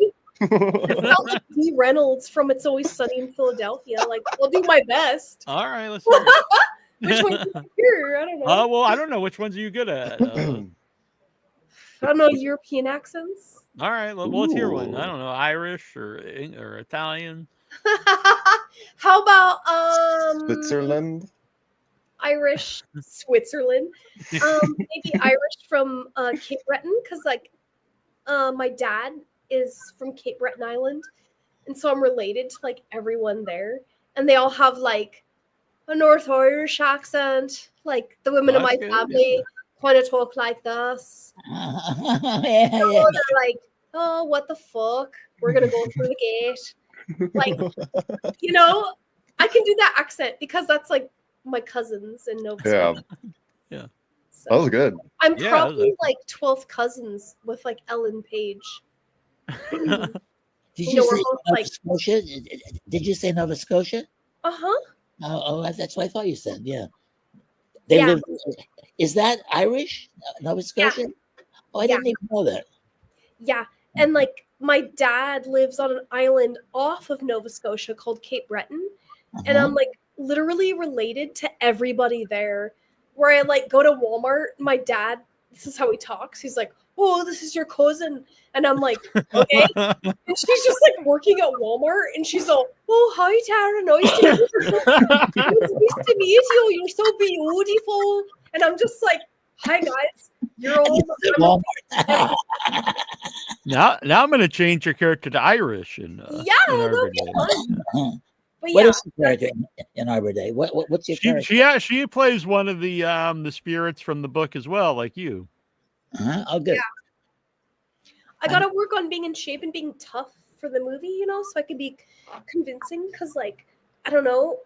Sound like Dee Reynolds from It's Always Sunny in Philadelphia. Like, I'll do my best. All right, let's hear it. Which one do you hear? I don't know. Well, I don't know which ones are you good at. I don't know European accents. All right, well, let's hear one. I don't know, Irish or Italian. How about Switzerland? Irish, Switzerland? Maybe Irish from Cape Breton, because like my dad is from Cape Breton Island, and so I'm related to like everyone there, and they all have like a North Irish accent. Like the women in my family kind of talk like this. Yeah. They're like, "Oh, what the fuck? We're gonna go through the gate." Like, you know, I can do that accent because that's like my cousins in Nova Scotia. Yeah. So That was good. I'm Yeah, probably like 12th cousins with like Ellen Page. Did You you know, say we're both, Nova like- Scotia? Did you say Nova Scotia? Uh-huh. Oh, that's what I thought you said. Yeah. They Yeah. live. Is that Irish? Nova Scotia? Oh, I didn't even know that. Yeah. And like my dad lives on an island off of Nova Scotia called Cape Breton. And Uh-huh. I'm like literally related to everybody there. Where I like go to Walmart, my dad, this is how he talks. He's like, "Oh, this is your cousin." And I'm like, "Okay." And she's just like working at Walmart and she's all, "Oh, hi Tara, nice to meet you. Nice to meet you. You're so beautiful." And I'm just like, "Hi guys. You're all Walmart. Now I'm going to change your character to Irish in yeah, Arbor that'll be Day. fun." But What yeah, is your character in Arbor Day? What's your character? She plays one of the spirits from the book as well, like you. Uh-huh. Oh, good. Yeah. I gotta work on being in shape and being tough for the movie, you know, so I can be convincing. Because, like, I don't know,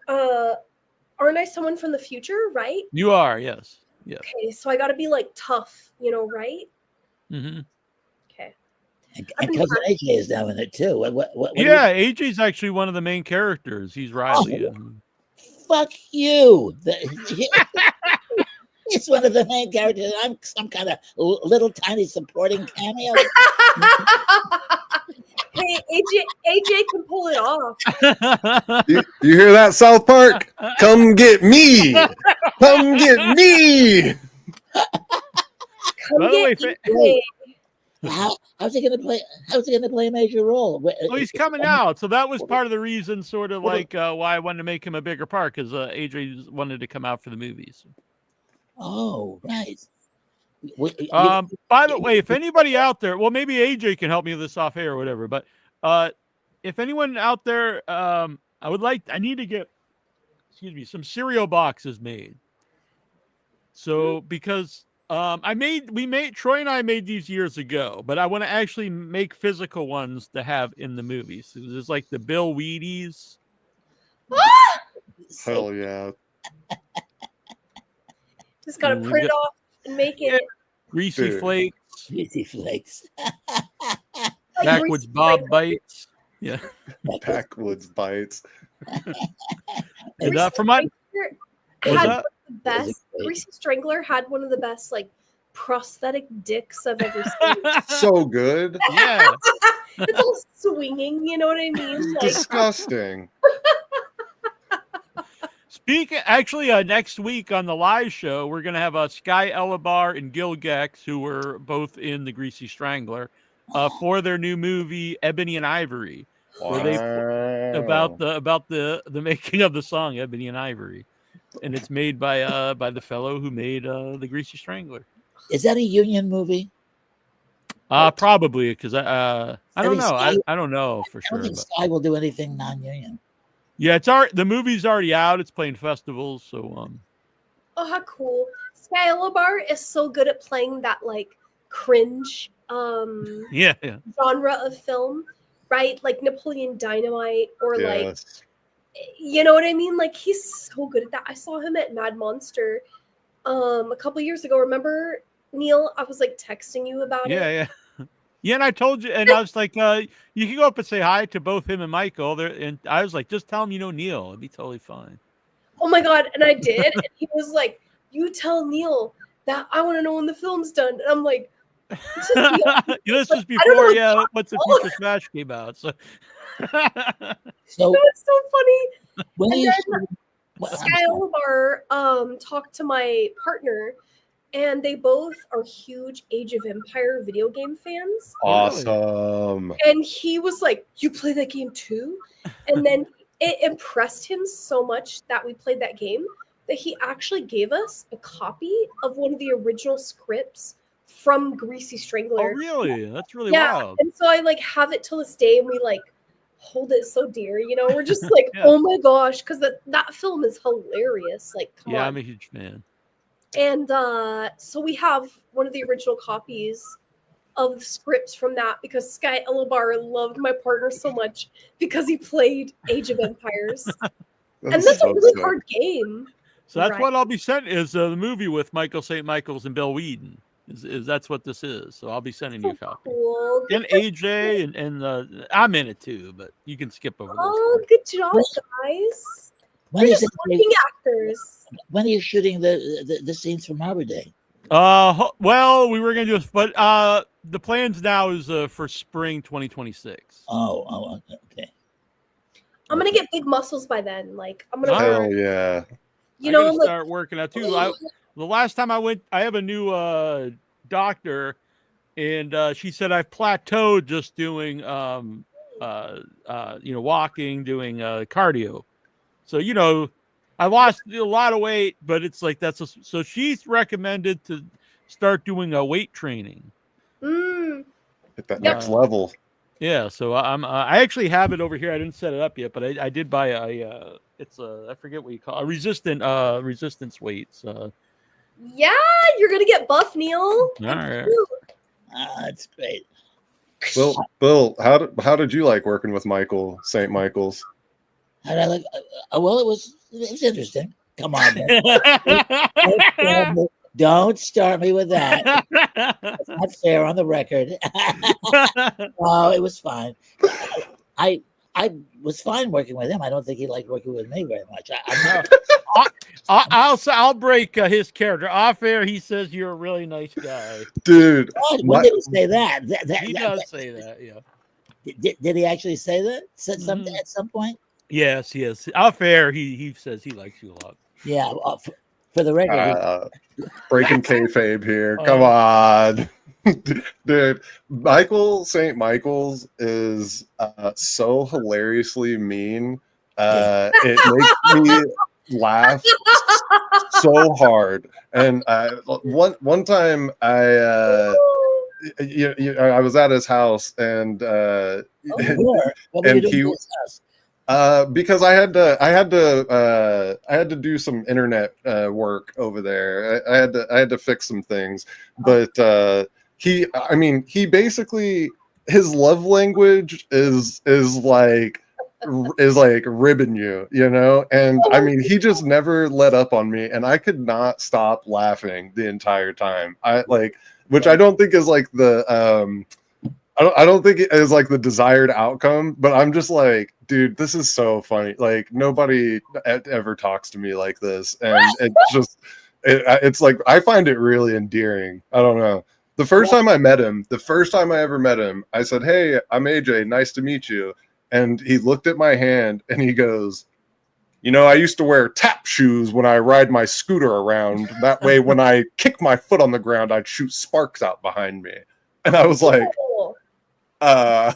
aren't I someone from the future, right? You are, yes. Yeah. Okay, so I gotta be like tough, you know, right? Mm-hmm. Okay. And cousin AJ is down in it too. What Yeah, AJ's actually one of the main characters. He's Riley. Fuck you. He's one of the main characters. I'm some kind of little tiny supporting cameo. Hey, AJ can pull it off. You hear that, South Park? Come get me! Come get me! Come By the way, get AJ. How's he gonna play? How's he gonna play a major role? Well, he's coming out, so that was part of the reason, sort of like why I wanted to make him a bigger part, because AJ wanted to come out for the movies. Oh, right. By the way, if anybody out there, well, maybe AJ can help me with this off air or whatever, but if anyone out there, I need to get excuse me, some cereal boxes made. So because Troy and I made these years ago, but I want to actually make physical ones to have in the movie. So there's like the Bill Wheaties. Hell yeah. Just gotta We print it got- off and make Yeah. it. Greasy Dude. Flakes, Greasy flakes. Like Backwoods Greasy Bob Flakes. Bites. Yeah. Backwoods bites. And, from my Strangler What's had that? one of the best. Greasy Strangler had one of the best like prosthetic dicks I've ever seen. So good. yeah. It's all swinging, you know what I mean? Like, Disgusting. Actually, next week on the live show, we're going to have Sky Elabar and Gil Gex, who were both in the Greasy Strangler, for their new movie Ebony and Ivory, where they about the making of the song Ebony and Ivory, and it's made by the fellow who made the Greasy Strangler. Is that a union movie? Probably because I don't know. Sky- I don't know for I sure. don't think But Sky will do anything non-union. yeah, the movie's already out. It's playing festivals, so oh, how cool! Sky Elabar is so good at playing that like cringe yeah. genre of film, right? Like Napoleon Dynamite or like, Yes. you know what I mean? Like he's so good at that. I saw him at Mad Monster a couple years ago. Remember, Neal? I was like texting you about it. Yeah. Yeah, and I told you, and I was like, you can go up and say hi to both him and Michael. And I was like, just tell him you know Neal. It'd be totally fine. Oh my god! And I did. And he was like, "You tell Neal that I want to know when the film's done." And I'm like, "This is Neal." This was I don't know before, what What's the Oh. Future Smash came out. So So It's so funny. when are And you? then I'm Sky sorry. Elabar talked to my partner, and they both are huge Age of Empire video game fans. Awesome. And he was like, "You play that game too?" And then it impressed him so much that we played that game that he actually gave us a copy of one of the original scripts from Greasy oh, Strangler. really? That's really Yeah. wild. And so I like have it till this day, and we like hold it so dear. You know, we're just like, Yeah. oh my gosh, because that film is hilarious. Like, come Yeah, on. I'm a huge fan. And so we have one of the original copies of the scripts from that because Sky Elabar loved my partner so much because he played Age of Empires. And that's so a really sick. hard game. So that's Right. what I'll be sending is the movie with Michael St. Michael's and Bill Whedon. Is that's what this is? So I'll be sending you a So copy. cool. And AJ and I'm in it too, but you can skip over those. Oh, good job, guys. When You're is just it? working actors. When are you shooting the scenes from Arbor Day? Well, we were gonna do it, but the plans now is for spring 2026. Oh, okay. I'm gonna get big muscles by then. Like I'm gonna, Hell yeah. you I know, gotta like start working out too. The last time I went, I have a new doctor, and she said I've plateaued just doing walking, doing cardio. So I lost a lot of weight, but it's like so she's recommended to start doing a weight training. Hit that Yep. next level. Yeah, so I actually have it over here. I didn't set it up yet, but I did buy it's I forget what you call it, resistance weights. yeah, you're gonna get buff, Neal. All right. That's great. Bill, how did you like working with Michael St. Michael's? How'd I like? Well, it was interesting. Come on, man. Don't start me with that. It's not fair on the record. No, it was fine. I was fine working with him. I don't think he liked working with me very much. I'll break his character off air. He says you're a really nice guy. Dude, When did he say that? He does say that. Yeah. Did he actually say that? Said something at some point? Yes. Off air, he says he likes you a lot. Yeah. For the record, breaking kayfabe here. Come on. Dude, Michael St. Michael's is so hilariously mean. It makes me laugh so hard. And one time I was at his house and what were you doing he in his house? Because I had to do some internet work over there. I had to fix some things, but he basically, his love language is like ribbing you, you know. And I mean, he just never let up on me, and I could not stop laughing the entire time. Which I don't think is like the I don't think it is like the desired outcome, but I'm just like, dude, this is so funny. Like nobody ever talks to me like this, and it's like I find it really endearing. I don't know. The first time I ever met him, I said, "Hey, I'm AJ. Nice to meet you." And he looked at my hand and he goes, "You know, I used to wear tap shoes when I ride my scooter around. That way, when I kick my foot on the ground, I'd shoot sparks out behind me." And I was like, oh,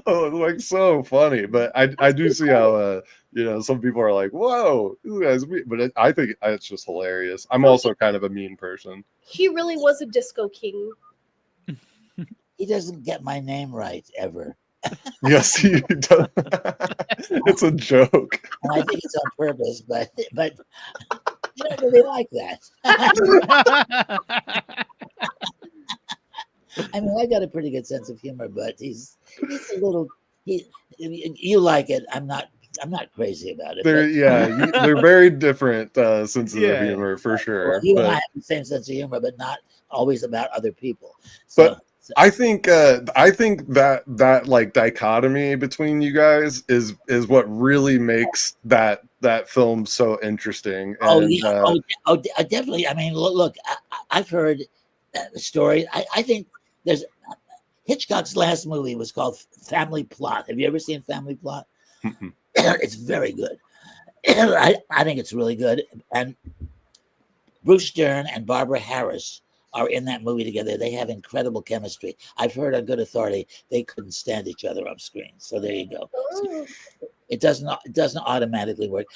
like so funny. But I do see how some people are like, "Whoa, you guys," but I think it's just hilarious. I'm also kind of a mean person. He really was a disco king. He doesn't get my name right ever. Yes, he does. It's a joke. And I think it's on purpose, but you don't really like that. I mean, I got a pretty good sense of humor, but he's a little. You like it. I'm not crazy about it. They're very different senses of humor for sure. Well, you and I have the same sense of humor, but not always about other people. So I think that like dichotomy between you guys is what really makes that film so interesting. Definitely. I mean, look, I've heard stories. I think there's Hitchcock's last movie was called Family Plot. Have you ever seen Family Plot? It's very good. I think it's really good. And Bruce Dern and Barbara Harris are in that movie together. They have incredible chemistry. I've heard on good authority they couldn't stand each other on screen. So there you go. So it doesn't automatically work.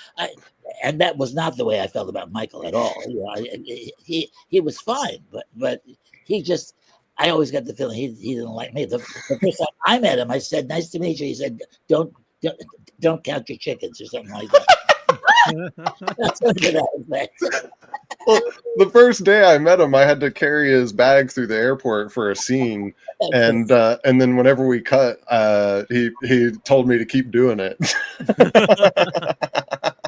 And that was not the way I felt about Michael at all. You know, he was fine, but he just. I always got the feeling he didn't like me. The first time I met him, I said, "Nice to meet you." He said, "Don't count your chickens," or something like that. That's what that effect. Well, the first day I met him, I had to carry his bag through the airport for a scene, and then whenever we cut, he told me to keep doing it.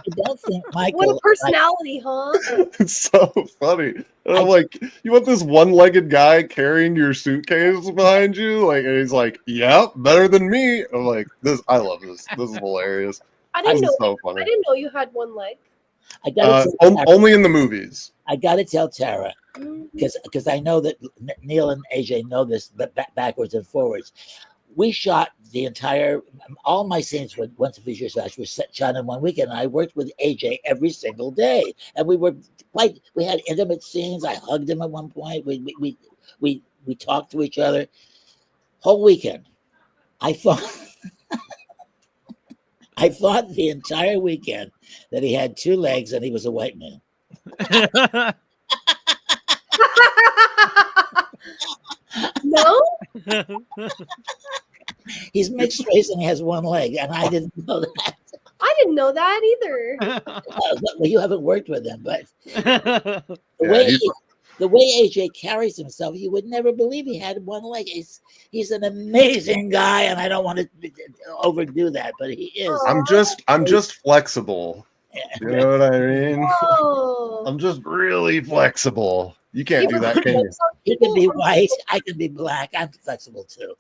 I don't think Michael. What a personality, huh? It's so funny. And I'm like, "You want this one-legged guy carrying your suitcase behind you?" Like, and he's like, "Yep, better than me." I'm like, I love this. This is hilarious. I didn't know. So funny. I didn't know you had one leg. I got only in the movies. I got to tell Tara because I know that Neal and AJ know this backwards and forwards. We shot all my scenes with Once a Feature Slash were shot in one weekend. And I worked with AJ every single day, and we had intimate scenes. I hugged him at one point. We talked to each other whole weekend. I thought the entire weekend that he had two legs and he was a white man. No? He's mixed race and he has one leg, and I didn't know that. I didn't know that either. Well, you haven't worked with him, but the way AJ carries himself, you would never believe he had one leg. He's an amazing guy, and I don't want to overdo that, but he is. I'm just flexible. You know what I mean? Oh. I'm just really flexible. You can't do that, can you? You can be white. I can be black. I'm flexible too.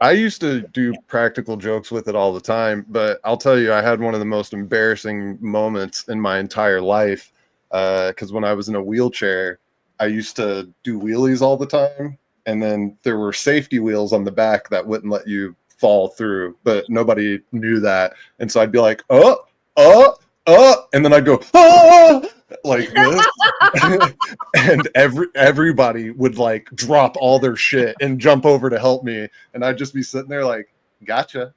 I used to do practical jokes with it all the time, but I'll tell you, I had one of the most embarrassing moments in my entire life. Because when I was in a wheelchair, I used to do wheelies all the time, and then there were safety wheels on the back that wouldn't let you fall through, but nobody knew that, and so I'd be like, and then I'd go, like this, and everybody would like drop all their shit and jump over to help me, and I'd just be sitting there like, "Gotcha."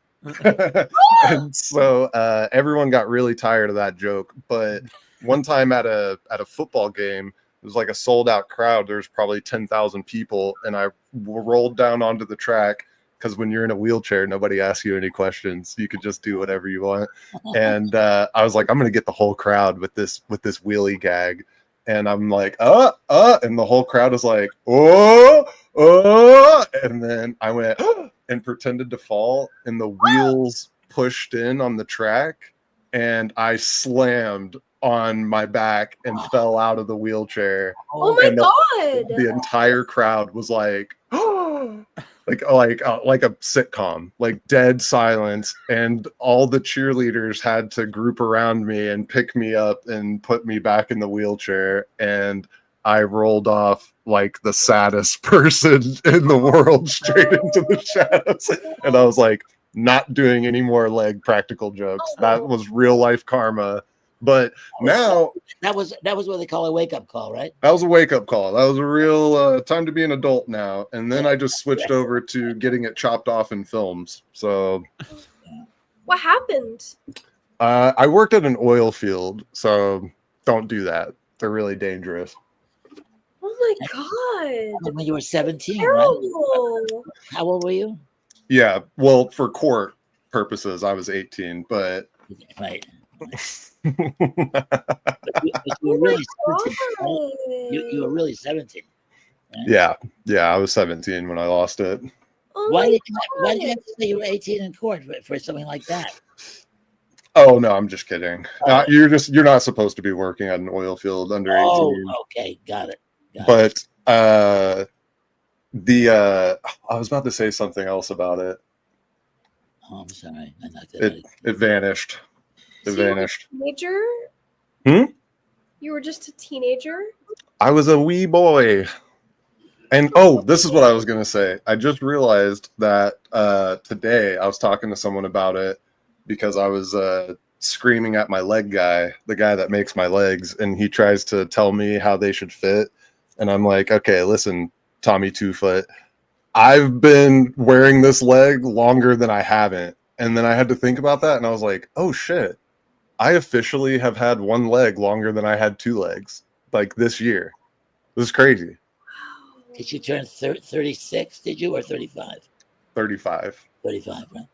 And so everyone got really tired of that joke, but one time at a football game, it was like a sold out crowd. There's probably 10,000 people, and I rolled down onto the track, because when you're in a wheelchair, nobody asks you any questions. You could just do whatever you want. And I was like, I'm gonna get the whole crowd with this wheelie gag. And I'm like, and the whole crowd is like, oh, and then I went and pretended to fall, and the wheels pushed in on the track, and I slammed on my back and fell out of the wheelchair. Oh my and god! The entire crowd was like, like a sitcom, like dead silence, and all the cheerleaders had to group around me and pick me up and put me back in the wheelchair, and I rolled off like the saddest person in the world straight into the shadows. And I was like, not doing any more leg practical jokes. That was real life karma. But now that was what they call a wake up call, right? that was a wake up call. That was a real time to be an adult now. And then I just switched over to getting it chopped off in films. So What happened? I worked at an oil field, so don't do that. They're really dangerous. Oh my god! When you were 17, right? Terrible. How old were you? Yeah, well, for court purposes, I was 18, but Right. yeah, But you were Oh my really 17, right? You were really 17. Right? I was 17 when I lost it. Oh Why my did you God. have to say you were 18 in court for something like that? Oh no, I'm just kidding. You're not supposed to be working at an oil field under 18. Oh, okay, got it. But I was about to say something else about it. Oh, I'm sorry. I'm not It vanished. It So you were a vanished. teenager? You were just a teenager? I was a wee boy. And this is what I was gonna say. I just realized that today I was talking to someone about it because I was screaming at my leg guy, the guy that makes my legs, and he tries to tell me how they should fit. And I'm like, okay, listen, Tommy 2-Foot, I've been wearing this leg longer than I haven't. And then I had to think about that, and I was like, oh shit, I officially have had one leg longer than I had two legs, like this year. This is crazy. Did you turn 36, did you, or 35? 35. 35, right?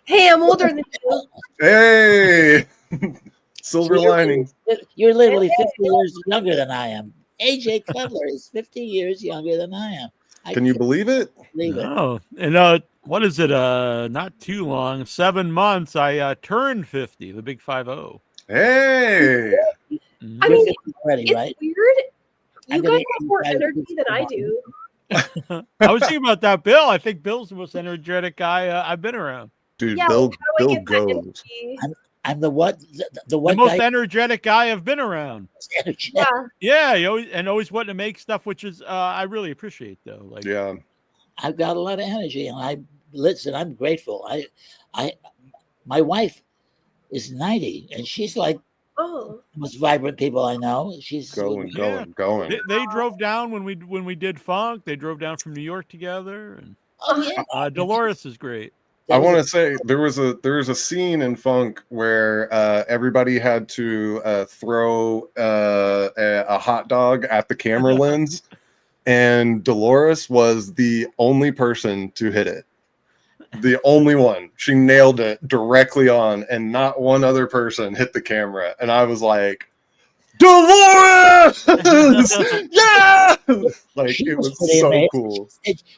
Hey, I'm older than you. Hey! Silver lining. You're literally 50 years younger than I am. AJ Cutler is 50 years younger than I am. Can you believe it? Believe it. Oh, and what is it? Not too long, 7 months. I turned 50, the big 50. Hey! I mean, Already, it's right? weird. You I'm guys gonna have more 85 energy than I do. I was thinking about that, Bill. I think Bill's the most energetic guy I've been around. Dude, Yeah, Bill like, how do I get that goes. energy? I'm the what? The The what most guy? energetic guy I've been around. Yeah. Yeah, he always wanting to make stuff, which is I really appreciate though. Like, Yeah. I've got a lot of energy, and listen. I'm grateful. My wife is 90, and she's like Oh. the most vibrant people I know. She's Going. they drove down when we did funk. They drove down from New York together, and Oh yeah. Dolores is great. I want to say there was a scene in Funk where everybody had to throw a hot dog at the camera lens, and Dolores was the only person to hit it. The only one. She nailed it directly on, and not one other person hit the camera. And I was like, Dolores! Yeah! Like, She it was was pretty so amazing. cool.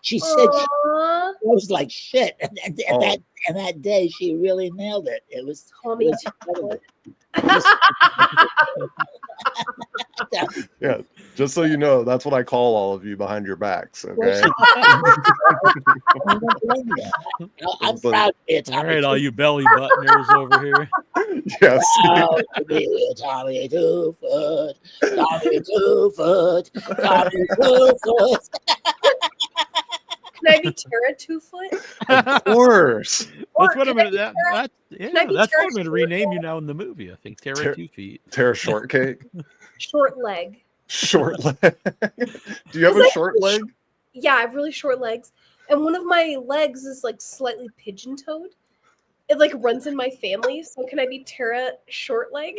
She said she Aw, was like shit, and Oh. that day she really nailed it. It was Tommy. incredible. Yeah, just so you know, that's what I call all of you behind your backs, okay? I'm proud to be a Tommy. All right, all you belly buttoners over here. Yes. Proud to be a Tommy 2-Foot, Tommy 2-Foot, Tommy 2-Foot. Can I be Tara 2-Foot? Of course. That's what Can I'm I gonna. be That, Tara? that, Can I yeah, be that's what Tara I'm gonna rename you now in the movie. I think Tara Tara- 2 Feet. Tara Shortcake. Short leg. Short leg. Do you have a short leg? Yeah, I have really short legs. And one of my legs is like slightly pigeon toed. It like runs in my family. So can I be Tara short leg?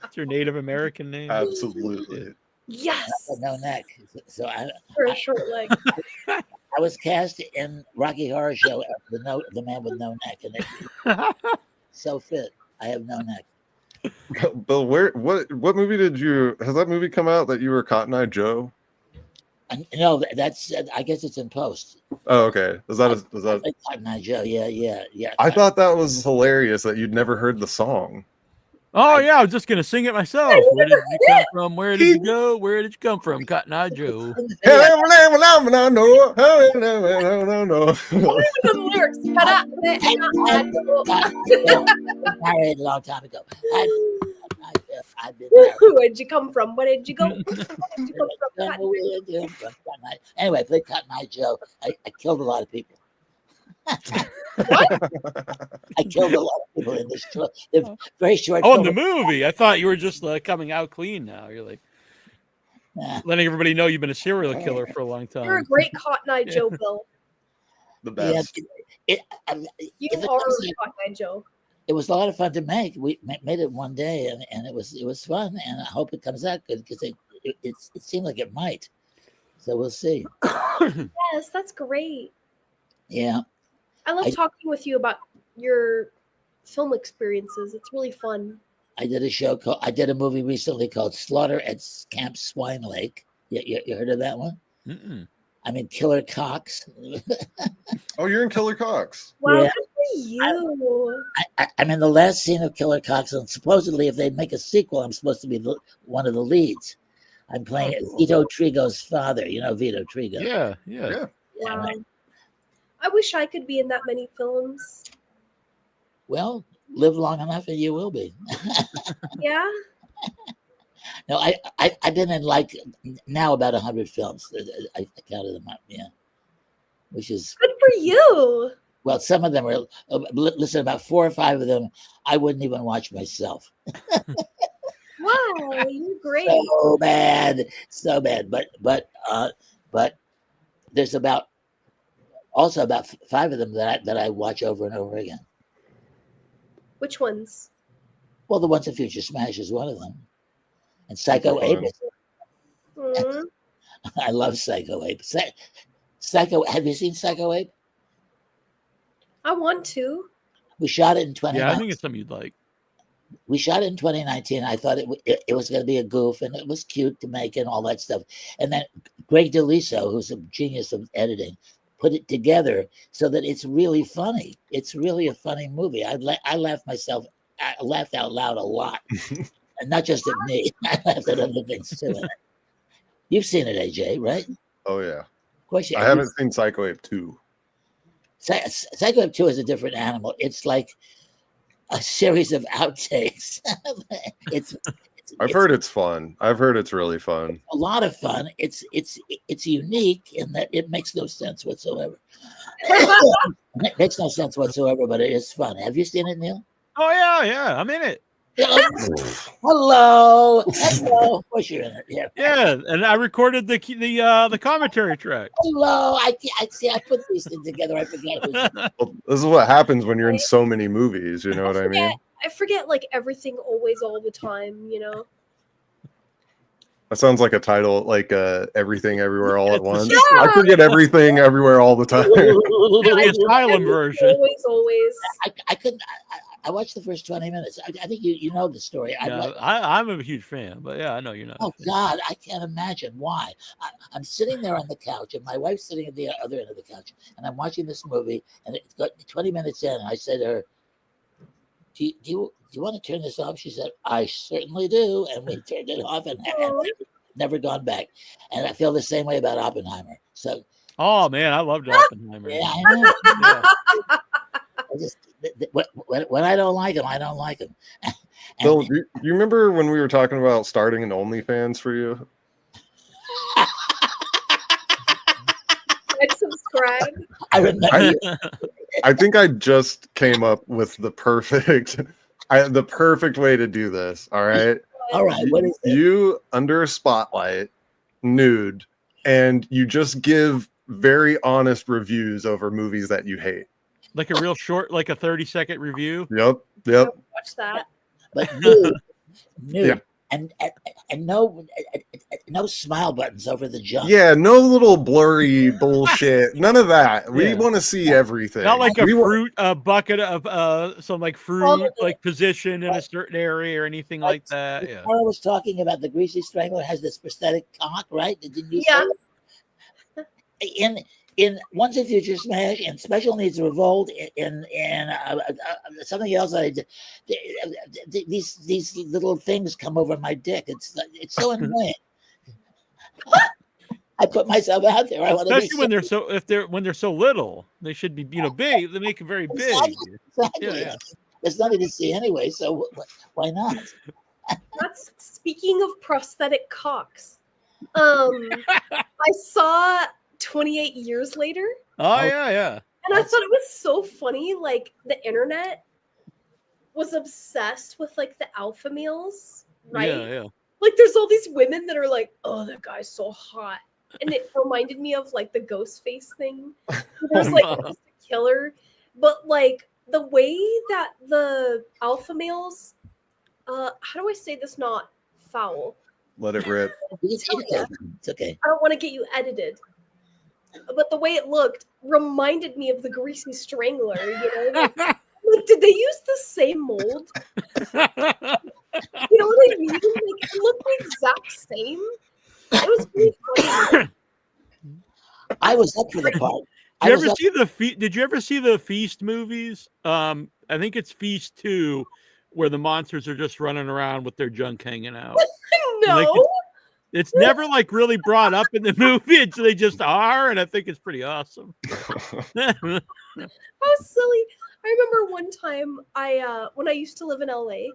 It's your Native American name. Absolutely. Yes. No neck. So For a short leg. I was cast in Rocky Horror Show as the man with no neck, and it so fit. I have no neck. Bill, what movie has that movie come out that you were Cotton Eye Joe? No, that's. I guess it's in post. Oh, okay. Is that Cotton Eye Joe? Yeah. I thought that was hilarious that you'd never heard the song. Oh yeah, I was just gonna sing it myself. Where did you come from? Where did you go? Where did you come from, Cotton Eye Joe? No. The lyrics. Married a long time ago. I've been Where'd you come from? Where did you go? Anyway, I played Cotton Eye Joe. I killed a lot of people. What? I killed a lot of people in this short, very short. Oh, in film. the movie. I thought you were just coming out clean now. You're like letting everybody know you've been a serial killer for a long time. You're a great Cotton Eye Joe, Bill. The best. You are Cotton Eye Joe. It was a lot of fun to make. We made it one day, and it was fun. And I hope it comes out good because it seemed like it might. So we'll see. Yes, that's great. Yeah. I love talking with you about your film experiences. It's really fun. I did a movie recently called Slaughter at Camp Swine Lake. You heard of that one? Mm-mm. I mean, Killer Cox. Oh, you're in Killer Cox. Wow, Yeah. good for you. I'm in the last scene of Killer Cox, and supposedly, if they make a sequel, I'm supposed to be one of the leads. I'm playing Vito Trigo's father. You know Vito Trigo. Yeah. Wow. I wish I could be in that many films. Well, live long enough, and you will be. Yeah. No, I've been in now about 100 films. I counted them up. Yeah, which is Good for you. well. Some of them are. Listen, about 4 or 5 of them, I wouldn't even watch myself. Wow, you're great. So bad. But there's about 5 of them that I watch over and over again. Which ones? Well, the ones in Future Smash is one of them, and Psycho Ape. Mm. I love Psycho Ape. Psycho. Have you seen Psycho Ape? I want to. We shot it in 2019. Yeah, I think it's something you'd like. We shot it in 2019. I thought it was going to be a goof, and it was cute to make and all that stuff. And then Greg DeLiso, who's a genius of editing, put it together so that it's really funny. It's really a funny movie. I laughed myself. I laughed out loud a lot, and not just at me. I laughed at other things too. You've seen it, AJ, right? Oh yeah. Of course you I haven't seen Psycho Ape 2. Psycho Ape 2 is a different animal. It's like a series of outtakes. I've heard it's fun. I've heard it's really fun. A lot of fun. It's unique in that it makes no sense whatsoever. It makes no sense whatsoever, but it is fun. Have you seen it, Neal? Oh yeah, I'm in it. Hello. Of course you're in it. Yeah, and I recorded the commentary track. Hello. I see. I put these things together. I forget. Well, this is what happens when you're in so many movies. You know what I mean? I forget everything always all the time, you know. That sounds like a title, like Everything Everywhere All at Once. Yeah. I forget everything everywhere all the time. The asylum version. Always. I couldn't. I watched the first 20 minutes. I think you know the story. Yeah, I'm a huge fan, but yeah, I know you're not. Oh God, I can't imagine why. I'm sitting there on the couch, and my wife's sitting at the other end of the couch, and I'm watching this movie. And it got 20 minutes in, and I said to her, "Do you want to turn this off?" She said, "I certainly do." And we turned it off, and never gone back. And I feel the same way about Oppenheimer. So. Oh man, I loved Oppenheimer. Yeah, I know. Yeah. I just when I don't like them, I don't like them. Bill, do you remember when we were talking about starting an OnlyFans for you? Like, subscribe. I remember. I think I just came up with the perfect way to do this. All right. All right. What is it? You under a spotlight, nude, and you just give very honest reviews over movies that you hate. Like a real short, like a 30-second review. Yep. Watch that. But nude, Yeah. and no, no smile buttons over the junk. Yeah, no little blurry bullshit. None of that. We want to see everything. Not like We a bucket of some like fruit like position in a certain area or anything like that. Yeah. Laura was talking about the Greasy Strangler has this prosthetic cock, right? Didn't you Yeah. say? In Once and Future Smash and Special Needs Revolt in something else I did, these little things come over my dick. It's so annoying. I put myself out there. I want Especially to when they're so little, they should be big. They make it very big. Exactly. Yeah. There's nothing to see anyway, so why not? That's speaking of prosthetic cocks. I saw 28 Years Later. Oh yeah. And I thought it was so funny. Like the internet was obsessed with like the alpha males, right? Yeah. Like there's all these women that are like, oh, that guy's so hot. And it reminded me of like the ghost face thing. There's like just a killer. But like the way that the alpha males, how do I say this not foul? let it rip. It's okay. I don't want to get you edited. But the way it looked reminded me of the Greasy Strangler, you know? Like, did they use the same mold? You know what I mean? Like, it looked the exact same. It was really funny. I was up for the part. Did you ever see the Feast movies? I think it's Feast 2, where the monsters are just running around with their junk hanging out. No. Like, it's never like really brought up in the movie. They just are, and I think it's pretty awesome. How silly. I remember one time when I used to live in LA,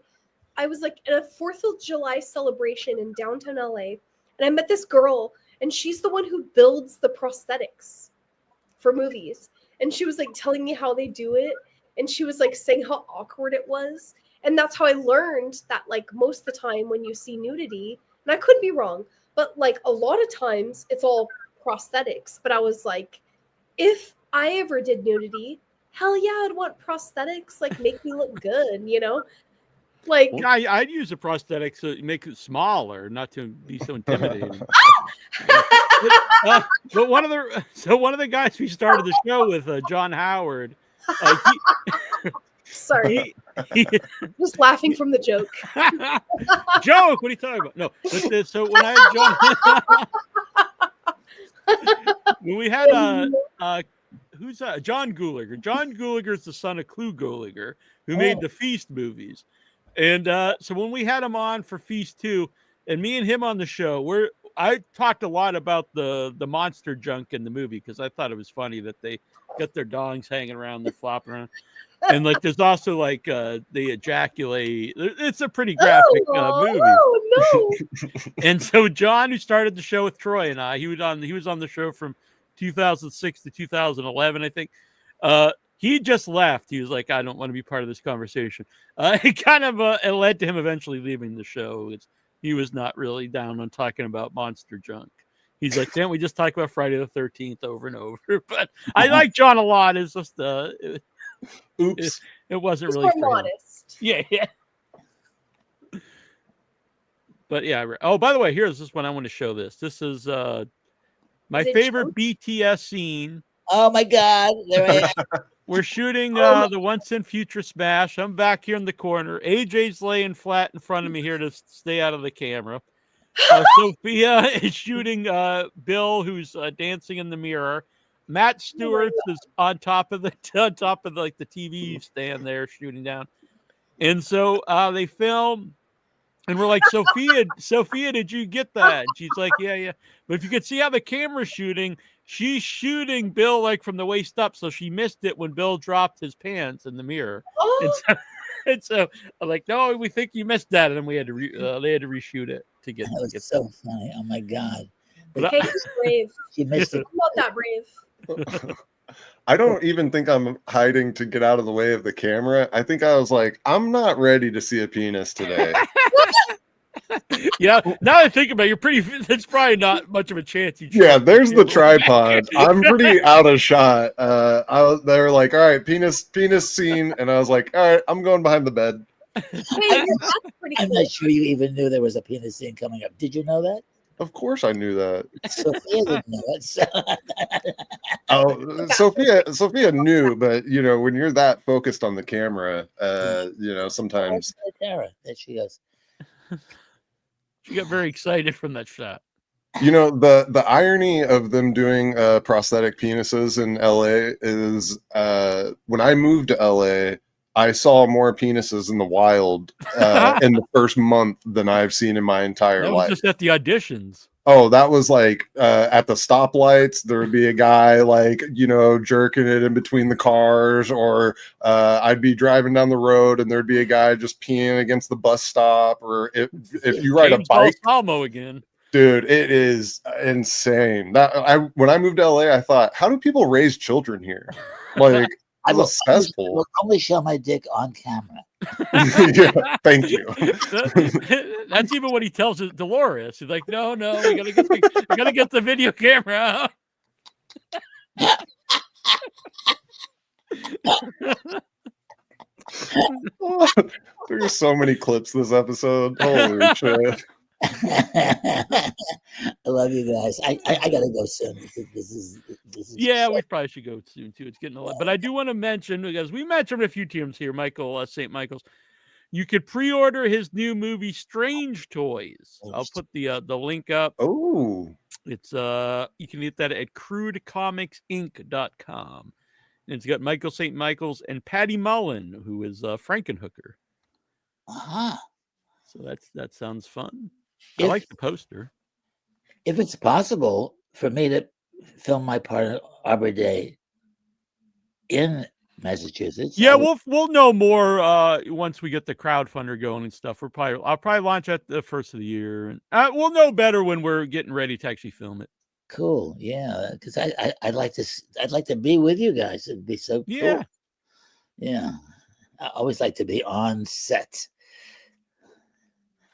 I was like at a 4th of July celebration in downtown LA, and I met this girl, and she's the one who builds the prosthetics for movies. And she was like telling me how they do it, and she was like saying how awkward it was. And that's how I learned that like most of the time when you see nudity, and I could be wrong, but like a lot of times it's all prosthetics. But I was like, if I ever did nudity, hell yeah, I'd want prosthetics, like make me look good, you know? Like I'd use a prosthetic to make it smaller, not to be so intimidating. But one of the guys we started the show with, John Howard, sorry, just laughing from the joke. Joke? What are you talking about? No, but so when I had John, when we had who's that? John Gulager. John Gulager is the son of Clu Gulager, who made the Feast movies. And so when we had him on for Feast 2, and me and him on the show, I talked a lot about the monster junk in the movie because I thought it was funny that they got their dongs hanging around, they're flopping around. And like there's also like they ejaculate. It's a pretty graphic movie. Oh no. And so John, who started the show with Troy and I, he was on the show from 2006 to 2011, I think. He just left. He was like, I don't want to be part of this conversation. It kind of it led to him eventually leaving the show. He was not really down on talking about monster junk. He's like, can't we just talk about Friday the 13th over and over? But I like John a lot. It's just Oops. It wasn't He's really more modest. Yeah. But yeah. Oh, by the way, here's this one. I want to show this. This is my favorite BTS scene. Oh my God! There I am. We're shooting the Once and Future Smash. I'm back here in the corner. AJ's laying flat in front of me here to stay out of the camera. Sophia is shooting Bill, who's dancing in the mirror. Matt Stewart is on top of the TV stand there shooting down. And so they film, and we're like, Sophia, did you get that? And she's like, yeah. But if you could see how the camera's shooting, she's shooting Bill like from the waist up, so she missed it when Bill dropped his pants in the mirror. Oh. And so I'm like, no, we think you missed that, and then we had to they had to reshoot it to get. That was so funny. Oh my God! Katie's brave. She missed it. I'm not that brave. I don't even think I'm hiding to get out of the way of the camera. I think I was like, I'm not ready to see a penis today. Yeah, now that I think about it, it's probably not much of a chance. Yeah, there's the tripod. I'm pretty out of shot. They were like, all right, penis scene. And I was like, all right, I'm going behind the bed. Hey, that's pretty I'm cool. not sure you even knew there was a penis scene coming up. Did you know that? Of course, I knew that. Sophia didn't know it. So. Oh, Sophia knew, but you know, when you're that focused on the camera, you know, sometimes. Tara, there she goes. She got very excited from that shot. You know, the irony of them doing prosthetic penises in LA is when I moved to LA, I saw more penises in the wild in the first month than I've seen in my entire That was life. just at the auditions. Oh, that was like at the stoplights, there would be a guy like, you know, jerking it in between the cars, or I'd be driving down the road and there'd be a guy just peeing against the bus stop, or if you ride James a bike. Balsamo again. Dude, it is insane. When I moved to LA, I thought, how do people raise children here? Like, I will cesspool. only show my dick on camera. Yeah, thank you. That's even what he tells Dolores. He's like, no, we gotta get the video camera out. There's so many clips this episode. Holy shit. I love you guys. I gotta go soon. This is Yeah, we probably should go soon too. It's getting a lot. But I do want to mention, because we mentioned a few teams here, Michael St. Michael's. You could pre-order his new movie Strange Toys. I'll put the link up. Oh. It's you can get that at crudecomics.inc.com. And it's got Michael St. Michael's and Patty Mullen, who is Frankenhooker. Uh-huh. So that sounds fun. I If- like the poster. If it's possible for me to film my part at Arbor Day in Massachusetts. Yeah, we'll know more once we get the crowdfunder going and stuff. I'll probably launch at the first of the year, and we'll know better when we're getting ready to actually film it. Cool, yeah, because I'd like to be with you guys. It'd be so cool. Yeah. Yeah, I always like to be on set.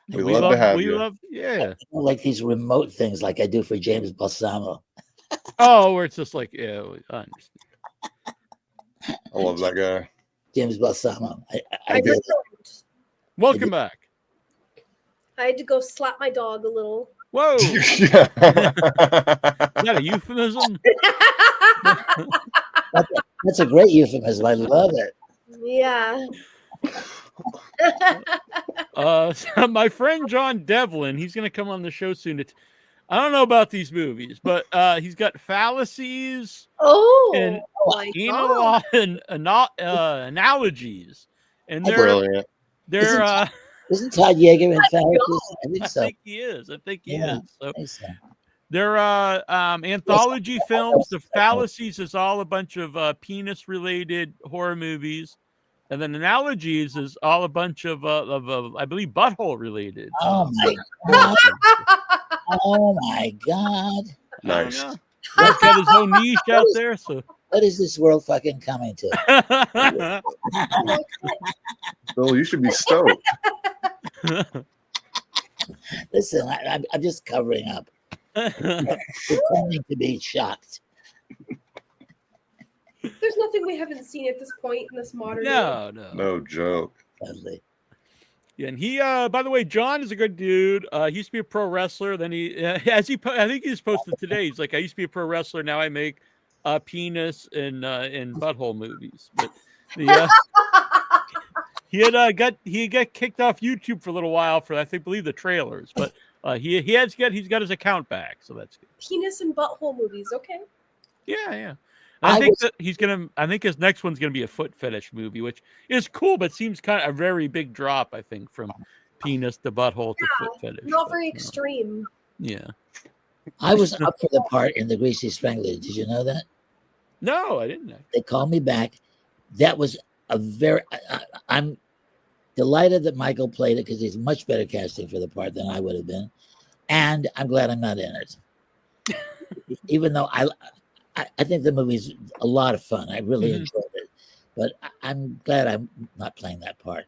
We love to have you. Yeah. I don't like these remote things like I do for James Balsamo. Oh, where it's just like, yeah, I understand. I love that guy. James Balsamo. I do. Welcome back. I had to go slap my dog a little. Whoa. Is Yeah. that a euphemism? That's a great euphemism. I love it. Yeah. So my friend John Devlin, he's going to come on the show soon. I don't know about these movies, but he's got Fallacies Oh, and my God. Analogies, and Brilliant. they're Isn't Todd Yeager in Fallacies? I think I so. think he is. I think he Yeah. is. So I think so. they're anthology films. The Fallacies is all a bunch of penis-related horror movies, and then Analogies is all a bunch of I believe butthole-related. Oh my God. Oh my God. Nice. He's got his own niche out there. So What is this world fucking coming to? Bill, you should be stoked. Listen, I'm just covering up, pretending to be shocked. There's nothing we haven't seen at this point in this modern era. no. No joke. Sadly. Yeah, and he, by the way, John is a good dude. He used to be a pro wrestler. Then I think he's posted today. He's like, I used to be a pro wrestler. Now I make penis and butthole movies. But he got kicked off YouTube for a little while for I believe the trailers. But he's got his account back, so that's good. Penis and butthole movies. Okay. Yeah. I think his next one's gonna be a foot fetish movie, which is cool, but seems kind of a very big drop, I think, from penis to butthole to foot fetish. Not very extreme. Yeah. I was up for the part in The Greasy Strangler. Did you know that? No, I didn't. They called me back. That was a very. I'm delighted that Michael played it because he's much better casting for the part than I would have been, and I'm glad I'm not in it. Even though I think the movie's a lot of fun. I really enjoyed it, but I'm glad I'm not playing that part.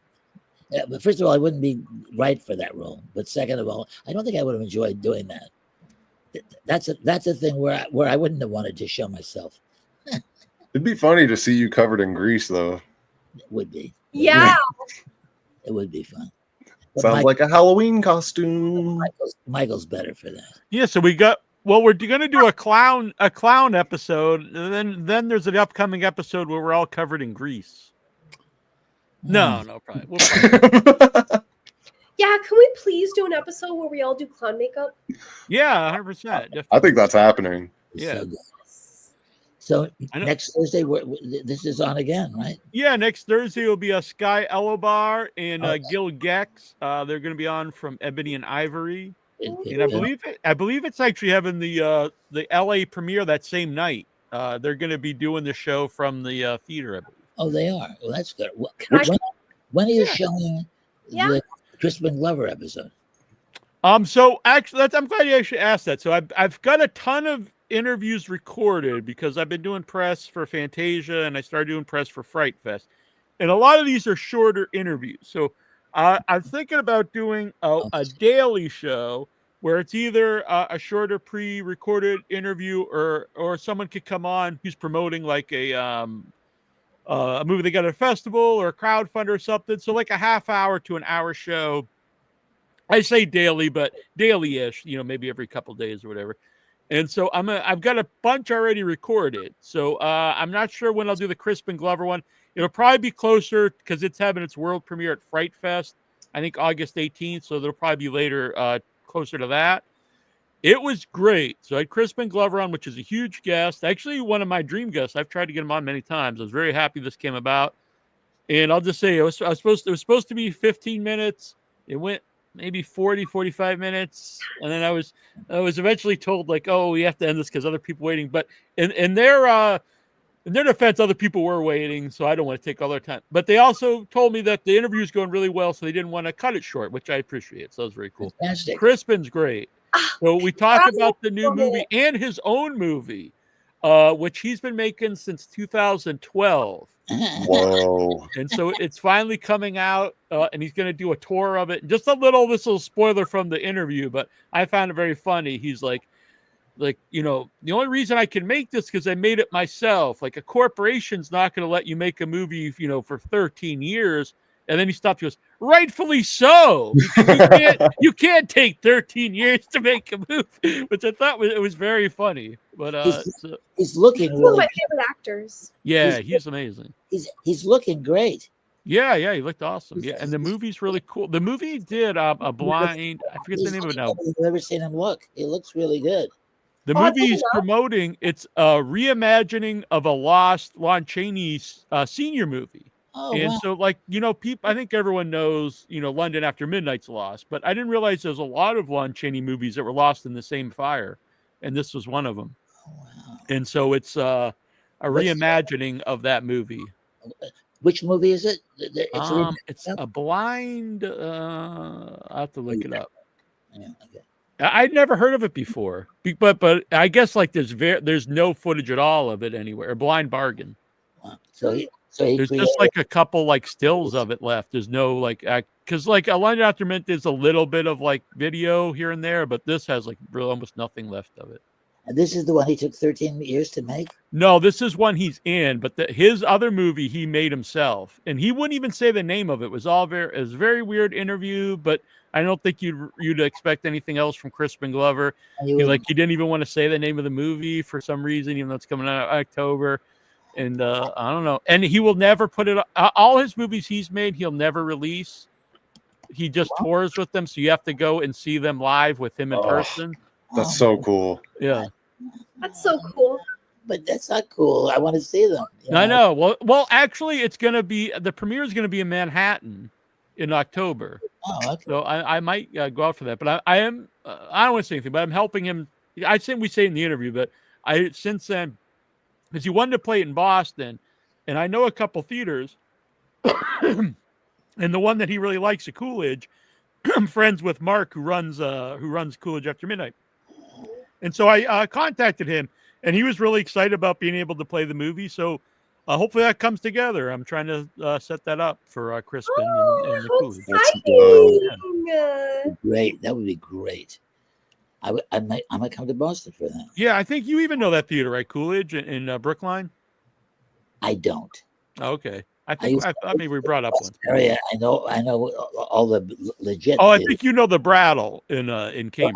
But first of all, I wouldn't be right for that role. But second of all, I don't think I would have enjoyed doing that. That's a thing where I wouldn't have wanted to show myself. It'd be funny to see you covered in grease, though. It would be. Yeah. It would be fun. But Sounds like a Halloween costume. Michael's better for that. Yeah, so we got. Well, we're going to do a clown episode, and then there's an upcoming episode where we're all covered in grease. No, probably. We'll probably Yeah, can we please do an episode where we all do clown makeup? yeah, 100%. I think that's happening. Yeah. So I know. next Thursday, this is on again, right? Yeah, next Thursday will be Sky Elobar and Gil Gex. They're going to be on from Ebony and Ivory. And I believe it's actually having the LA premiere that same night. They're going to be doing the show from the theater, I believe. Oh, they are. Well, that's good. When are you showing the Crispin Glover episode? So actually, I'm glad you actually asked that. So I've got a ton of interviews recorded because I've been doing press for Fantasia and I started doing press for Fright Fest, and a lot of these are shorter interviews. So I'm thinking about doing a daily show where it's either a shorter pre-recorded interview or someone could come on who's promoting like a movie they got at a festival or a crowdfunder or something. So like a half hour to an hour show. I say daily, but daily-ish, maybe every couple days or whatever. And so I've got a bunch already recorded. So I'm not sure when I'll do the Crispin Glover one. It'll probably be closer because it's having its world premiere at Fright Fest, I think August 18th. So it'll probably be later, closer to that. It was great. So I had Crispin Glover on, which is a huge guest. Actually, one of my dream guests. I've tried to get him on many times. I was very happy this came about. And I'll just say it was supposed to be 15 minutes. It went maybe 40, 45 minutes. And then I was eventually told like, oh, we have to end this because other people waiting. But in their defense, other people were waiting. So I don't want to take all their time. But they also told me that the interview is going really well. So they didn't want to cut it short, which I appreciate. So that was very cool. Fantastic. Crispin's great. So we talked about the new movie and his own movie, which he's been making since 2012. Whoa. And so it's finally coming out, and he's going to do a tour of it. Just this little spoiler from the interview, but I found it very funny. He's like, the only reason I can make this because I made it myself. Like a corporation's not going to let you make a movie, for 13 years. And then he stopped. He goes, rightfully so. You can't take 13 years to make a movie, which I thought it was very funny. But he's looking One of really. my favorite actors. Yeah, he's amazing. He's looking great. Yeah, he looked awesome. Yeah, and the movie's really cool. The movie did a blind. I forget the name of it now. I've never seen him look. He looks really good. The movie he's promoting, it's a reimagining of a lost Lon Chaney senior movie. Oh, And wow. so, people, I think everyone knows, London After Midnight's lost, but I didn't realize there's a lot of Lon Chaney movies that were lost in the same fire, and this was one of them. Oh, wow. And so it's a reimagining of that movie. Which movie is it? It's a blind. I'll have to look it up. Yeah, okay. I'd never heard of it before, but I guess like there's no footage at all of it anywhere. A blind bargain. Wow. So he There's created, just like a couple like stills of it left. There's no because like a London After Midnight there's a little bit of like video here and there, but this has like really almost nothing left of it. and this is the one he took 13 years to make. No, this is one he's in, but his other movie he made himself, and he wouldn't even say the name of it. It was a very weird interview, but I don't think you'd expect anything else from Crispin Glover. He didn't even want to say the name of the movie for some reason, even though it's coming out in October. And I don't know. And he will never put it. All his movies he's made, he'll never release. He just tours with them, so you have to go and see them live with him in person. That's so cool. Yeah, That's so cool. But that's not cool. I want to see them. I know. Well, actually, the premiere is going to be in Manhattan in October. Oh, okay. So I might go out for that. But I am. I don't want to say anything, but I'm helping him. I think we say in the interview, but since then. Because he wanted to play it in Boston, and I know a couple theaters, and the one that he really likes, at Coolidge. I'm friends with Mark, who runs Coolidge After Midnight, and so I contacted him, and he was really excited about being able to play the movie. So hopefully that comes together. I'm trying to set that up for Crispin and the Coolidge. Exciting. Great. That would be great. I might come to Boston for that. Yeah, I think you even know that theater, right? Coolidge in Brookline. I don't. Okay. I think I thought maybe we brought up one. area. I know all the legit. Oh, I theaters. think you know the Brattle in Well, Cambridge.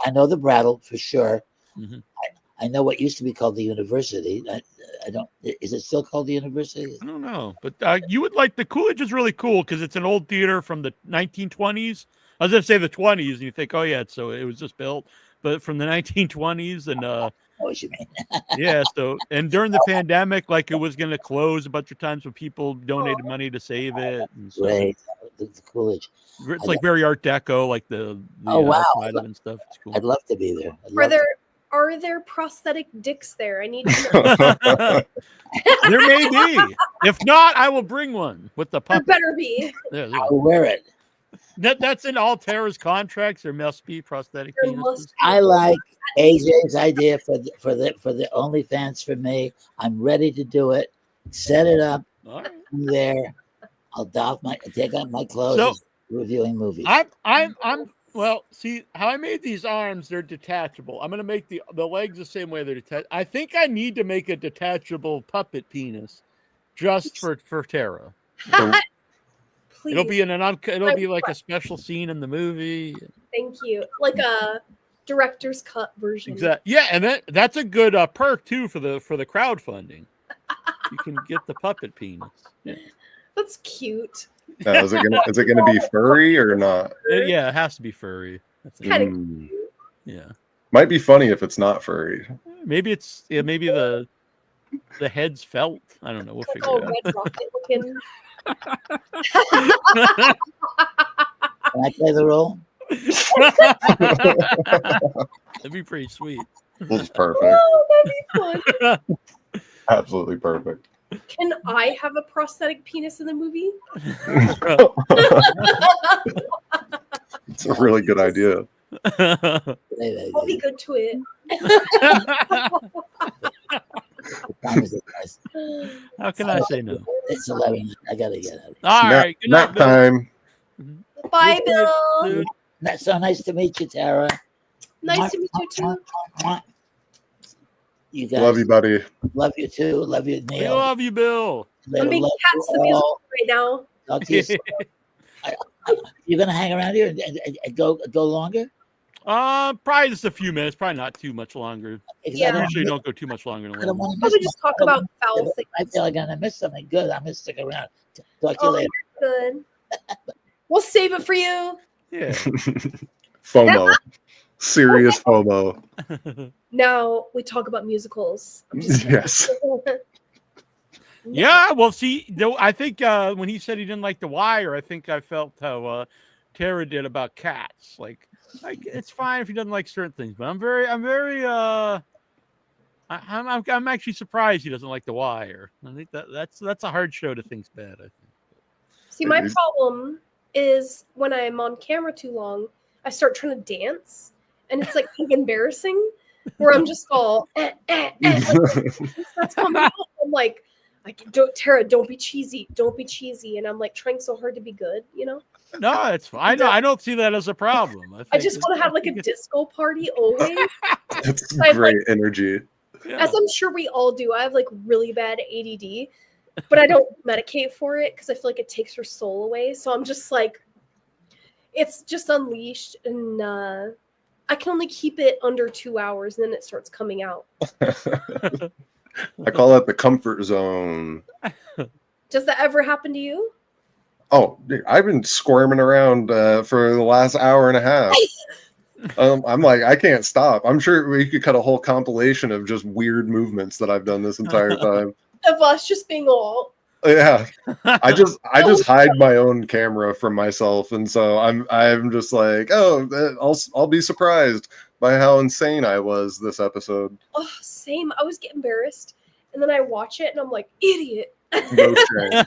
I know the Brattle for sure. Mhm. I know what used to be called the University. I don't. Is it still called the University? I don't know, but you would like the Coolidge is really cool because it's an old theater from the 1920s. I was going to say the 20s, and you think, oh yeah, so it was just built, but from the 1920s, and I know what you mean. yeah. So and during the pandemic, like it was going to close a bunch of times when people donated money to save it. And so Great, the Coolidge. it's like very Art Deco, like the Oh, wow. outside of it and stuff. It's cool. I'd love to be there. Are there prosthetic dicks there? I need to know. There may be. If not, I will bring one with the There puppet. better be. There. I'll wear it. That's in all Tara's contracts. There must be prosthetic There must penises. be. I like AJ's idea for the OnlyFans for me. I'm ready to do it. Set it up. All right. I'm there. I'll take out my clothes. So- reviewing movies. I'm well, see how I made these arms, they're detachable. I'm gonna make the legs the same way they're detached. I think I need to make a detachable puppet penis just for Tara. Please. It'll be it'll be like a special scene in the movie. Thank you. Like a director's cut version. Exactly. Yeah, and that's a good perk too for the crowdfunding. You can get the puppet penis. Yeah. That's cute. Now, is it gonna be furry or not? Yeah, it has to be furry. It's kind of Mm. cute. Yeah. Might be funny if it's not furry. Maybe maybe the head's felt. I don't know. We'll Like figure all it out. Red Rocket looking. Can I play the role? That'd be pretty sweet. It's perfect. Oh, that'd be fun. Absolutely perfect. Can I have a prosthetic penis in the movie? It's a really good idea. I'll be good to it. How can I say no? It's 11. I gotta get out. All right. Good night, Nap Bill. time. Bye, Good night, Bill. dude. That's so nice to meet you, Tara. Nice to meet you too. You guys, Love you, buddy. love you too. Love you, We Neal. love you, Bill. Later, I'm being love cats you the music all. right now. Talk to you soon. You're gonna hang around here and go longer? Probably just a few minutes. Probably not too much longer. Because Yeah. I usually don't go too much longer than I don't one. want to Probably miss. just talk about foul I things. feel like I'm gonna miss something good. I'm gonna stick around. Talk to you Oh, later. good. We'll save it for you. Yeah. FOMO. Serious FOMO. Now we talk about musicals. I'm just Yes. Yeah. Well, see, though, I think when he said he didn't like The Wire, I think I felt how Tara did about Cats. Like it's fine if he doesn't like certain things, but I'm actually surprised he doesn't like The Wire. I think that's a hard show to think's bad. I think. See, my problem is when I'm on camera too long, I start trying to dance, and it's like kind of embarrassing. Where I'm just all that's coming out. I'm like, Tara, don't be cheesy, and I'm like trying so hard to be good, you know. No, it's fine. I don't see that as a problem. I just want to have like a disco party always, That's I've, great energy. Yeah. as I'm sure we all do. I have like really bad ADD, but I don't medicate for it because I feel like it takes your soul away. So I'm just like, it's just unleashed, and I can only keep it under 2 hours, and then it starts coming out. I call that the comfort zone. Does that ever happen to you? Oh, dude, I've been squirming around for the last hour and a half. I'm like, I can't stop. I'm sure we could cut a whole compilation of just weird movements that I've done this entire time. Of us just being all, Yeah, I just hide my own camera from myself, and so I'm just like, oh, I'll be surprised by how insane I was this episode. oh, same. I always get embarrassed, and then I watch it, and I'm like, idiot. No shame,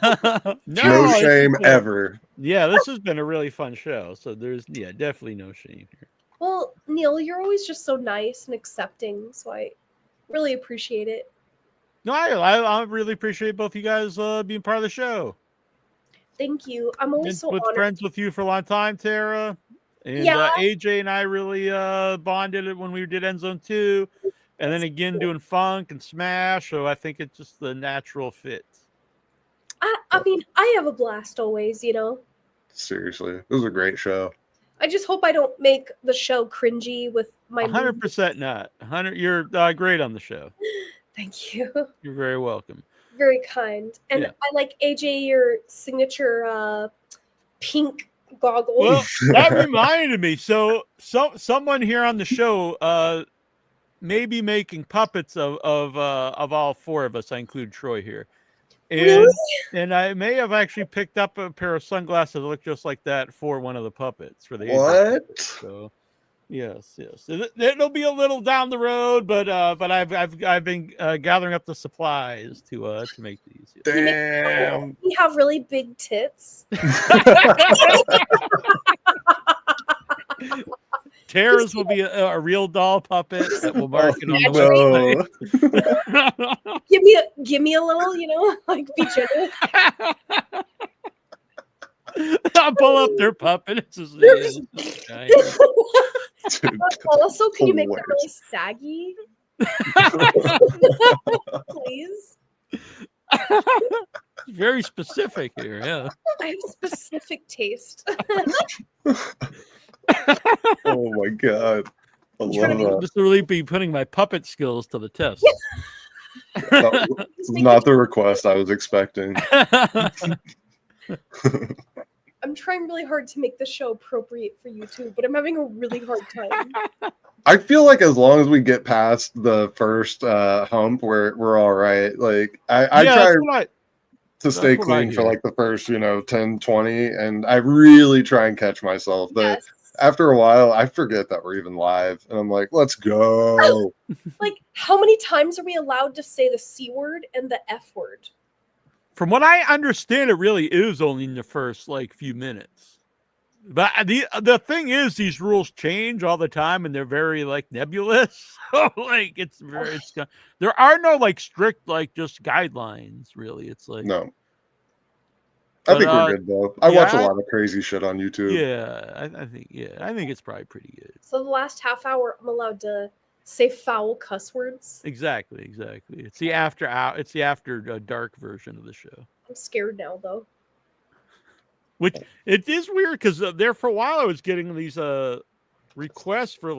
no it's- shame ever. Yeah, this has been a really fun show. So there's definitely no shame here. Well, Neal, you're always just so nice and accepting, so I really appreciate it. No, I really appreciate both you guys being part of the show. Thank you. I'm always Been so with honored. friends with you for a long time, Tara. And Yeah. AJ and I really bonded it when we did End Zone 2. And then again doing Funk and Smash. So I think it's just the natural fit. I mean, I have a blast always, you know. Seriously, it was a great show. I just hope I don't make the show cringy with my 100% not. 100. You're great on the show. Thank you. You're very welcome. Very kind. And Yeah. I like AJ your signature pink goggles. Well, that reminded me. So someone here on the show may be making puppets of all four of us. I include Troy here. Really? And I may have actually picked up a pair of sunglasses that look just like that for one of the puppets for the What? So yes. It'll be a little down the road, but I've been gathering up the supplies to make these. Damn. We have really big tits. Tara's will be a real doll puppet that will mark it on the website. No. Give me a little, you know, like be generous. I'll pull up their puppet. It's just, Dude, Also, can you make them hilarious. really saggy? Please. very specific here. Yeah. I have specific taste. Oh my god. I love trying to that. Just really be putting my puppet skills to the test. That was not the request I was expecting. I'm trying really hard to make the show appropriate for YouTube, but I'm having a really hard time. I feel like as long as we get past the first hump, we're all right. Like I Yeah, try that's what to stay what I clean for hear. like the first 10, 20, and I really try and catch myself. But Yes. after a while, I forget that we're even live, and I'm like, let's go. Like, how many times are we allowed to say the C word and the F word? From what I understand, it really is only in the first few minutes. But the thing is, these rules change all the time, and they're very nebulous. So there are no strict just guidelines. Really, it's like No, I But, think we're good though. I watch a yeah, lot of crazy shit on YouTube. yeah, I think it's probably pretty good. So the last half hour, I'm allowed to say foul cuss words. Exactly. It's the after dark version of the show. I'm scared now, though. Which it is weird because there for a while I was getting these requests for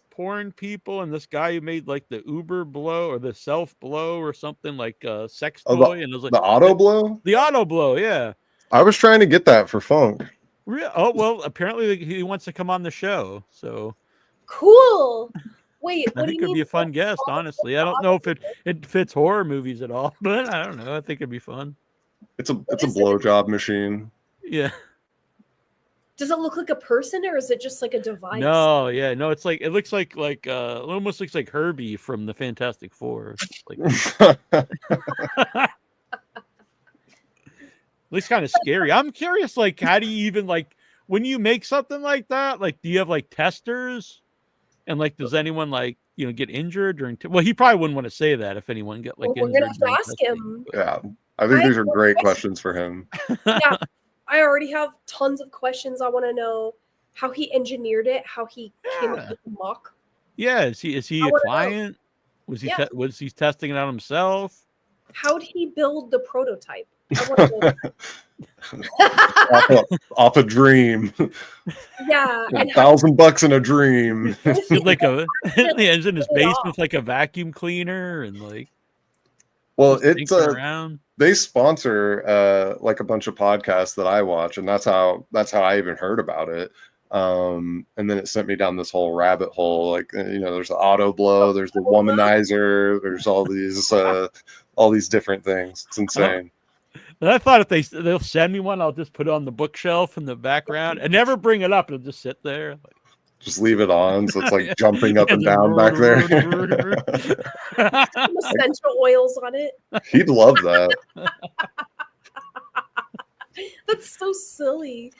porn people, and this guy who made the Uber blow or the self blow or something sex toy, and it was The auto blow? the auto blow, yeah. I was trying to get that for Funk. Oh well, apparently he wants to come on the show, so Cool. Wait, I what do think you it'd mean? be a fun guest. Honestly, I don't know if it fits horror movies at all, but I don't know. I think it'd be fun. It's a blowjob machine. Yeah. Does it look like a person, or is it just like a device? No, yeah, no. It's it looks like it almost looks like Herbie from the Fantastic Four. At least kind of scary. I'm curious, how do you even when you make something like that? Do you have testers? And does anyone get injured during? Well, he probably wouldn't want to say that if anyone get Well, we're injured. gonna have to during ask testing, him. but- Yeah, I think these are great questions for him. Yeah, I already have tons of questions. I want to know how he engineered it, how he came up with the mock. Yeah, is he I a wanna know. client? Was he Yeah. was he testing it on himself? How did he build the prototype? I want to know. off a dream. Yeah, and how $1,000 in a dream. He's he's in his Pull it off. basement with a vacuum cleaner and Well, just it's tinking around. they sponsor a bunch of podcasts that I watch, and that's how I even heard about it. And then it sent me down this whole rabbit hole. There's the auto blow, there's the womanizer, there's all these different things. It's insane. And I thought if they'll send me one, I'll just put it on the bookshelf in the background and never bring it up. It'll just sit there. Just leave it on, so it's jumping up Yeah, and just down back there. some essential oils on it. He'd love that. That's so silly.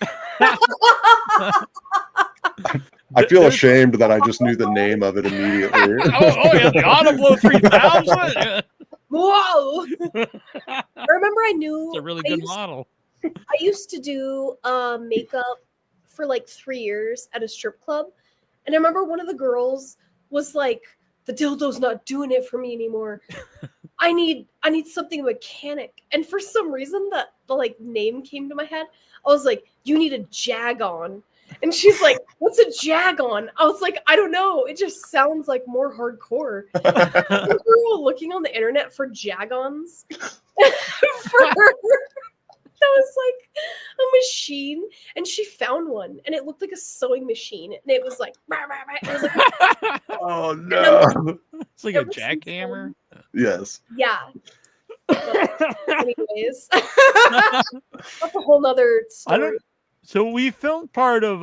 I feel ashamed that I just knew the name of it immediately. yeah, the Autoblow 3000. Whoa! I remember I knew It's a really I good used- model. I used to do makeup for 3 years at a strip club. And I remember one of the girls was like, the dildo's not doing it for me anymore. I need something mechanic. And for some reason the like name came to my head. I was like, you need a jag-on. And she's like, what's a jag-on? I was like, I don't know. It just sounds like more hardcore. We were all looking on the internet for jag-ons. For her. That was like a machine, and she found one, and it looked like a sewing machine, and it was like, rah, rah, rah. It was like Oh no! It's like a jackhammer. Yes. yeah. But anyways, that's a whole nother story. So we filmed part of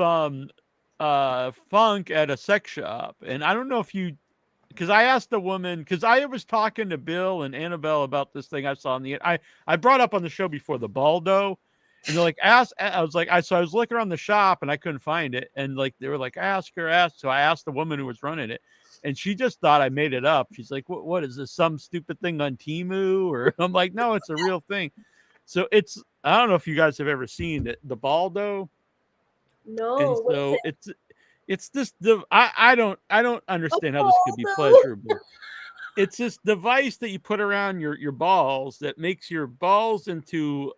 Funk at a sex shop, and I don't know if you, because I asked the woman, because I was talking to Bill and Annabelle about this thing I saw on the, I brought up on the show before, the Baldo, and they're like, I was like, I was looking around the shop and I couldn't find it, and like they were like, ask her. So I asked the woman who was running it, and she just thought I made it up. She's like, what is this, some stupid thing on Temu? Or I'm like, no, it's a real thing. So it's, I don't know if you guys have ever seen it, the Baldo. No. And so it's this, I don't understand how this could be Baldo. pleasurable. It's this device that you put around your balls that makes your balls into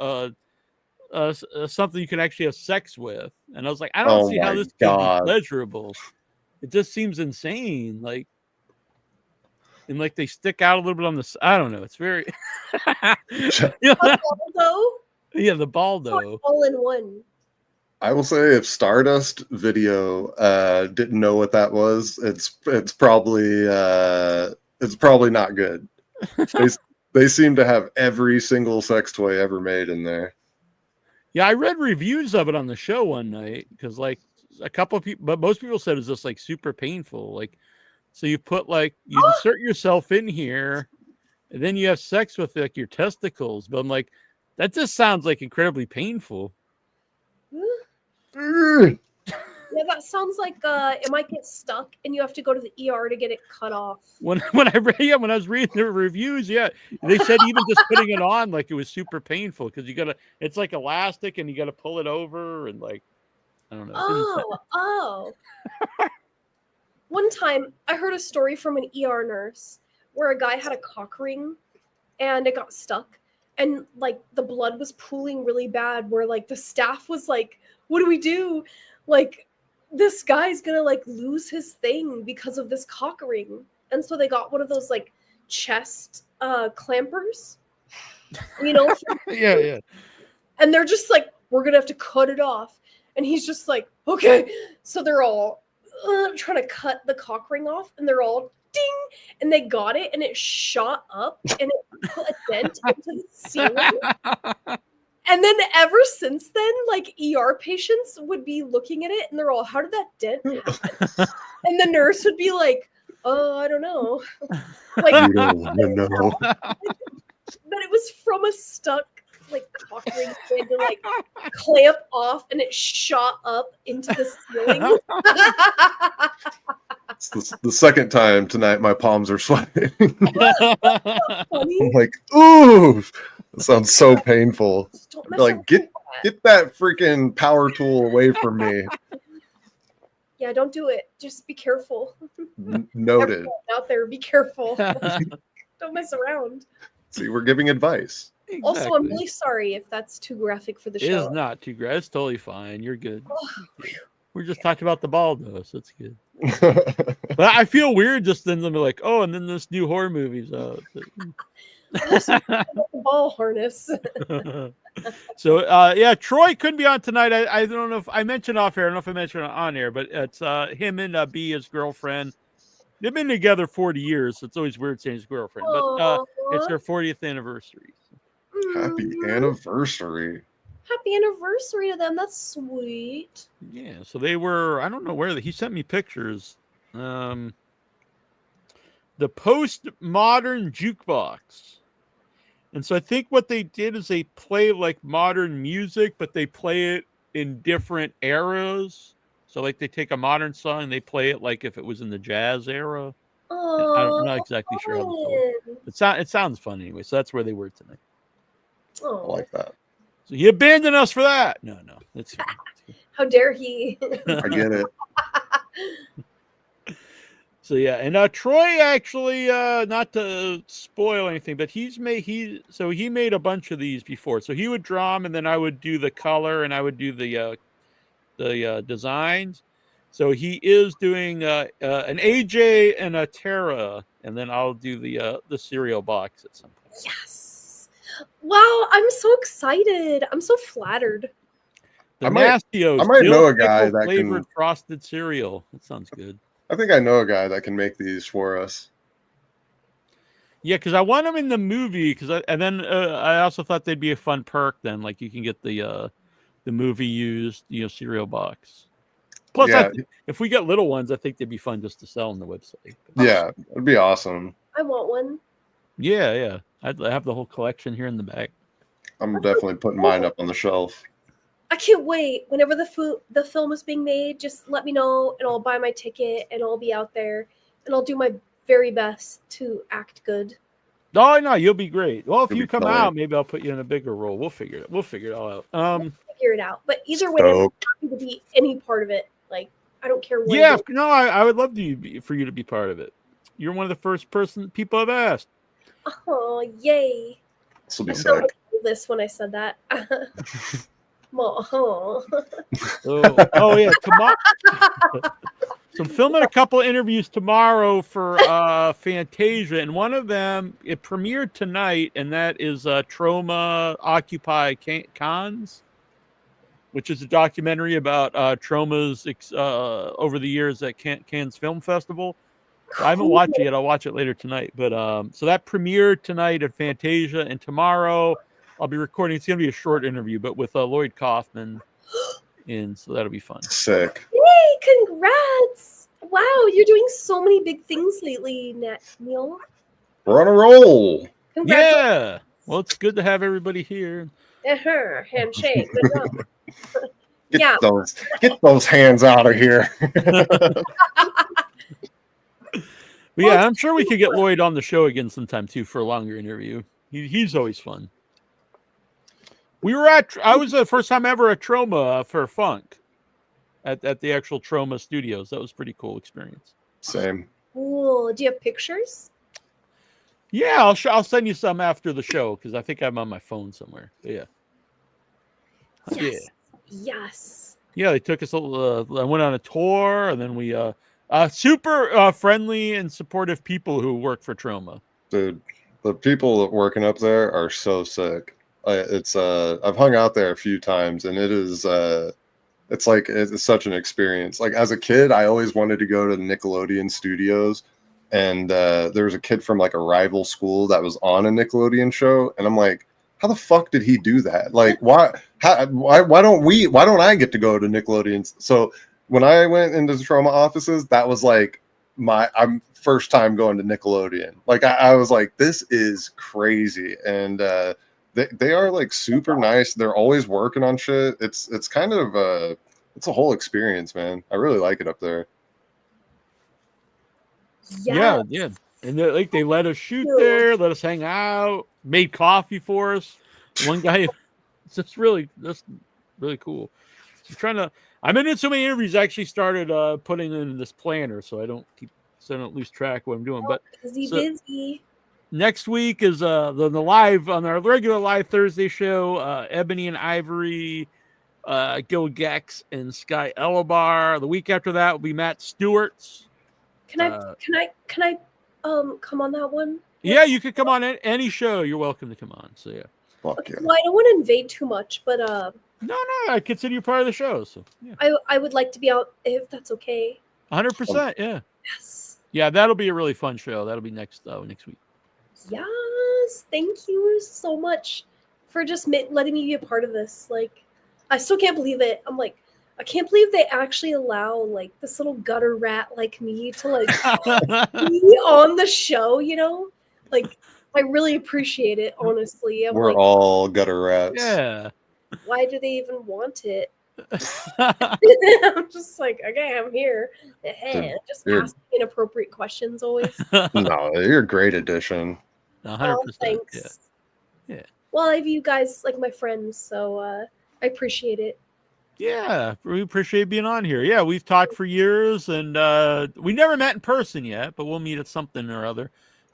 something you can actually have sex with. And I was like, I don't see how this could be pleasurable. It just seems insane. Like, and like they stick out a little bit on the, I don't know. It's very, Baldo? Yeah, the Baldo. All in one. I will say, if Stardust Video didn't know what that was, it's probably not good. They seem to have every single sex toy ever made in there. Yeah, I read reviews of it on the show one night because like a couple of people, but most people said it's just like super painful. Like, so you put like, you insert yourself in here and then you have sex with like your testicles. But I'm like, that just sounds like incredibly painful. Yeah, that sounds like it might get stuck and you have to go to the ER to get it cut off. When I was reading the reviews, yeah, they said even just putting it on, like it was super painful because it's like elastic and you gotta pull it over and like, I don't know. Oh. One time I heard a story from an ER nurse where a guy had a cock ring and it got stuck and like the blood was pooling really bad where like the staff was like, what do we do? Like, this guy's gonna like lose his thing because of this cock ring. And so they got one of those like chest clampers, you know? Yeah. And they're just like, we're gonna have to cut it off. And he's just like, okay. So they're all trying to cut the cock ring off and they're all ding. And they got it and it shot up and it put a dent into the ceiling. And then ever since then, like ER patients would be looking at it and they're all, how did that dent happen? And the nurse would be like, oh, I don't know. Like, You don't know. But it was from a stuck like cock ring they had to like clamp off and it shot up into the ceiling. It's the second time tonight my palms are sweating. Funny. I'm like, ooh, that sounds so painful. Don't mess Like, around get with that. that freaking power tool away from me. Yeah, don't do it. Just be careful. Noted. Everyone out there, be careful. Don't mess around. See, we're giving advice. Also, I'm really sorry if that's too graphic for the It is show. not too great. It's totally fine. You're good. Oh, We're just talking about the ball though, so it's good. But I feel weird just then them like, oh, and then this new horror movie's out. the ball harness. So yeah, Troy couldn't be on tonight. I don't know if I mentioned off air. I don't know if I mentioned it on air, but it's him and B, his girlfriend. They've been together 40 years, so it's always weird saying his girlfriend. But it's their 40th anniversary. Happy anniversary. Happy anniversary to them. That's sweet. Yeah, so they were, I don't know where he sent me pictures. The postmodern jukebox. And so I think what they did is they play like modern music, but they play it in different eras. So like they take a modern song and they play it like if it was in the jazz era. I'm not exactly sure how this works. It sounds fun anyway. So that's where they were tonight. I like that. So he abandoned us for that. No, that's fine. How dare he? I get it. So yeah, and Troy actually, not to spoil anything, but he made a bunch of these before. So he would draw them, and then I would do the color, and I would do the designs. So he is doing an AJ and a Terra, and then I'll do the cereal box at some point. Yes. Wow, I'm so excited. I'm so flattered. The I might Nastios, know a dill guy pickle that flavored can. frosted cereal. That sounds good. I think I know a guy that can make these for us. Yeah, because I want them in the movie. And then I also thought they'd be a fun perk. Then, like you can get the movie used, cereal box. Plus, Yeah. if we get little ones, I think they'd be fun just to sell on the website. Yeah, it'd be awesome. I want one. Yeah. I have the whole collection here in the back. I'm definitely putting mine up on the shelf. I can't wait. Whenever the film is being made, just let me know, and I'll buy my ticket, and I'll be out there, and I'll do my very best to act good. Oh no, you'll be great. Well, if You'll you be come fine. out, maybe I'll put you in a bigger role. We'll figure it all out. Figure it out. But either way, I'm Stoked. happy to be any part of it. Like, I don't care what. Yeah, it is. no, I would love for you to be part of it. You're one of the first people I've asked. Oh, yay! This will be I felt sick. like this when I said that. Oh yeah, tomorrow. So I'm filming a couple interviews tomorrow for Fantasia, and one of them, it premiered tonight, and that is Trauma Occupy Cons, which is a documentary about traumas over the years at Cannes Film Festival. So I haven't watched it yet. I'll watch it later tonight. But so that premiered tonight at Fantasia, and tomorrow I'll be recording. It's going to be a short interview, but with Lloyd Kaufman, and so that'll be fun. Sick. Yay! Congrats! Wow, you're doing so many big things lately, Neal. We're on a roll. Congrats! Yeah. Well, it's good to have everybody here. Handshake. Good job. Get those hands out of here. But yeah, I'm sure we could get Lloyd on the show again sometime too for a longer interview. He's always fun. I was the first time ever at Troma for Funk at the actual Troma studios. That was a pretty cool experience. Same. Cool. Do you have pictures? Yeah, I'll send you some after the show because I think I'm on my phone somewhere. But yeah. Yes. Yes. Yeah, they took us. I went on a tour, and then we super friendly and supportive people who work for Troma. Dude, the people working up there are so sick. I've hung out there a few times, and it's such an experience. Like as a kid, I always wanted to go to the Nickelodeon studios, and there was a kid from like a rival school that was on a Nickelodeon show, and I'm like, how the fuck did he do that? Like, why don't I get to go to Nickelodeon? So when I went into the Trauma offices, that was like I'm first time going to Nickelodeon. Like I was like, this is crazy. And they are like super nice. They're always working on shit. It's kind of it's a whole experience, man. I really like it up there. Yes. Yeah. And they let us shoot there, let us hang out, made coffee for us. One guy, that's really cool. I'm in so many interviews. I actually started putting in this planner so I don't lose track of what I'm doing. But busy. Next week is the live on our regular live Thursday show. Ebony and Ivory, Gil Gex and Sky Elabar. The week after that will be Matt Stewart's. Can I come on that one? Yeah, you could come on any show. You're welcome to come on. So yeah. Fuck yeah. Well, I don't want to invade too much, but No, I consider you part of the show. So yeah. I would like to be out if that's okay. 100%. Yeah. Yes. Yeah, that'll be a really fun show. That'll be next week. Yes. Thank you so much for just letting me be a part of this. Like, I still can't believe it. I'm like, I can't believe they actually allow like this little gutter rat like me to like be on the show, you know? Like, I really appreciate it, honestly. We're all gutter rats. Yeah. Why do they even want it? I'm just like, okay, I'm here. Just asking inappropriate questions always. No, you're a great addition. 100%. Thanks. Yeah. Well, I view you guys like my friends, so I appreciate it. Yeah, we appreciate being on here. Yeah, we've talked for years, and we never met in person yet, but we'll meet at something or other.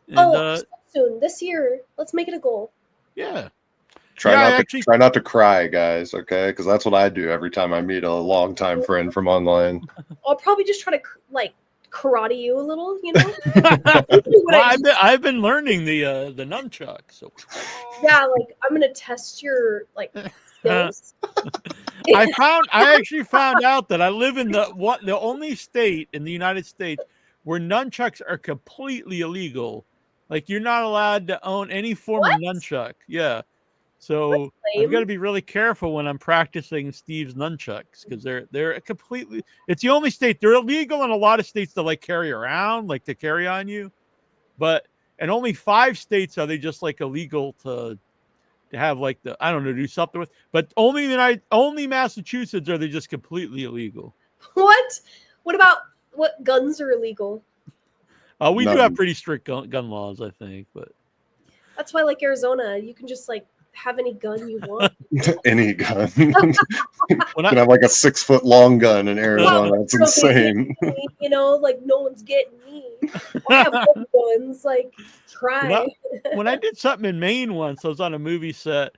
And Soon this year. Let's make it a goal. yeah, Try Yeah, I not actually- to try not to cry, guys. Okay, because that's what I do every time I meet a longtime friend from online. I'll probably just try to like karate you a little, you know. well, I've been learning the nunchuck. So Yeah, like I'm gonna test your like skills. I actually found out that I live in the only state in the United States where nunchucks are completely illegal. Like you're not allowed to own any form of nunchuck. Yeah. So I've got to be really careful when I'm practicing Steve's nunchucks because they're completely. It's the only state they're illegal in a lot of states to like carry around, like to carry on you, but in only 5 states are they just like illegal to have like I don't know, do something with. But only Massachusetts are they just completely illegal. What? What about what guns are illegal? We do have pretty strict gun laws, I think, but that's why like Arizona, you can just like have any gun you want. Any gun. You can have like a 6-foot long gun in Arizona. That's insane. You know, like no one's getting me. I have guns. Like try. When I did something in Maine once, I was on a movie set,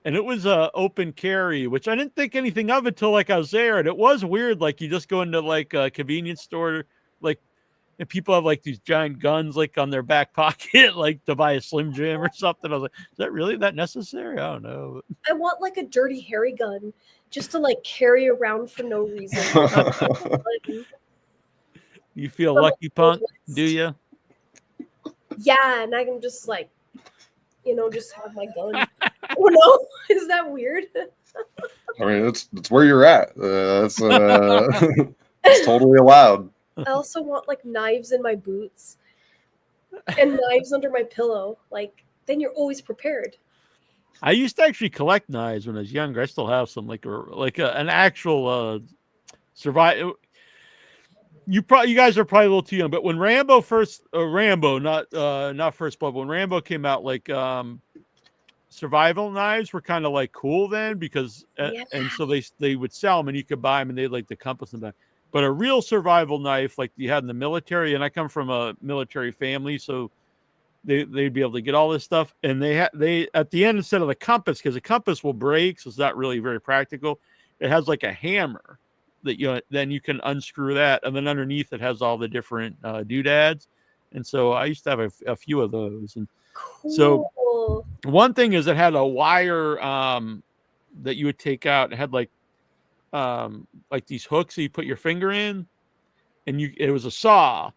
and it was open carry, which I didn't think anything of until like I was there, and it was weird. Like you just go into like a convenience store, like. And people have like these giant guns like on their back pocket, like to buy a Slim Jim or something. I was like, is that really that necessary? I don't know. I want like a dirty hairy gun just to like carry around for no reason. You feel lucky, punk? Do you? Yeah, and I can just like, you know, just have my gun. Oh no, is that weird? I mean, it's where you're at. It's totally allowed. I also want like knives in my boots and knives under my pillow. Like then you're always prepared. I used to actually collect knives when I was younger. I still have some, an actual survive. You guys are probably a little too young, but when Rambo not First Blood, but when Rambo came out, like survival knives were kind of like cool then because and so they would sell them and you could buy them and they'd like the compass and that. But a real survival knife like you had in the military, and I come from a military family, so they'd be able to get all this stuff. And they at the end, instead of the compass, because the compass will break, so it's not really very practical. It has like a hammer that then you can unscrew that, and then underneath it has all the different doodads. And so I used to have a few of those. And so one thing is it had a wire that you would take out. It had like these hooks that you put your finger in, and it was a saw.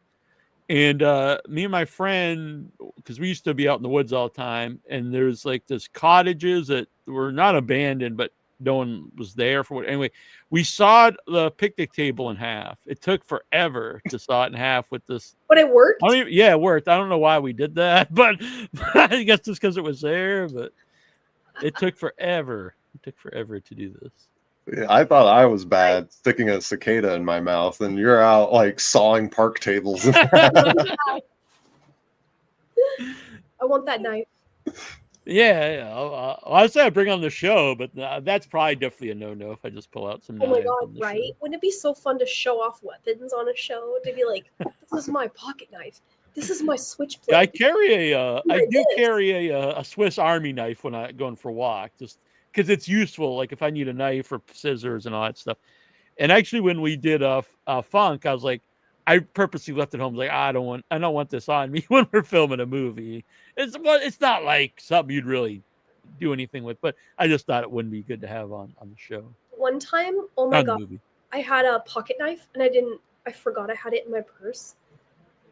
And me and my friend, because we used to be out in the woods all the time, and there's like this cottages that were not abandoned, but no one was there for it. Anyway, we sawed the picnic table in half. It took forever to saw it in half with this. But it worked? Yeah, it worked. I don't know why we did that, but I guess just because it was there, but it took forever. It took forever to do this. Yeah, I thought I was bad sticking a cicada in my mouth, and you're out like sawing park tables. I want that knife. Yeah. I say I bring on the show, but that's probably definitely a no-no if I just pull out some. Oh my god! Right? Show. Wouldn't it be so fun to show off weapons on a show? To be like, this is my pocket knife. This is my switchblade. Yeah, I carry I do carry a Swiss Army knife when I'm going for a walk, just because it's useful. Like if I need a knife or scissors and all that stuff. And actually, when we did Funk, I was like, I purposely left it home. Like I don't want this on me when we're filming a movie. It's not like something you'd really do anything with, but I just thought it wouldn't be good to have on the show. One time, oh my god, I had a pocket knife and I forgot I had it in my purse,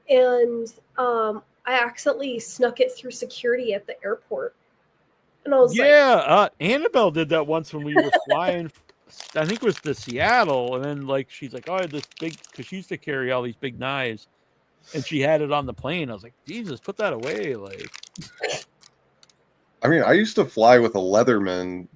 and I accidentally snuck it through security at the airport, and I was Annabelle did that once when we were flying. I think it was to Seattle, and then like she's like, "Oh, I had this big," because she used to carry all these big knives, and she had it on the plane. I was like, "Jesus, put that away!" Like, I mean, I used to fly with a Leatherman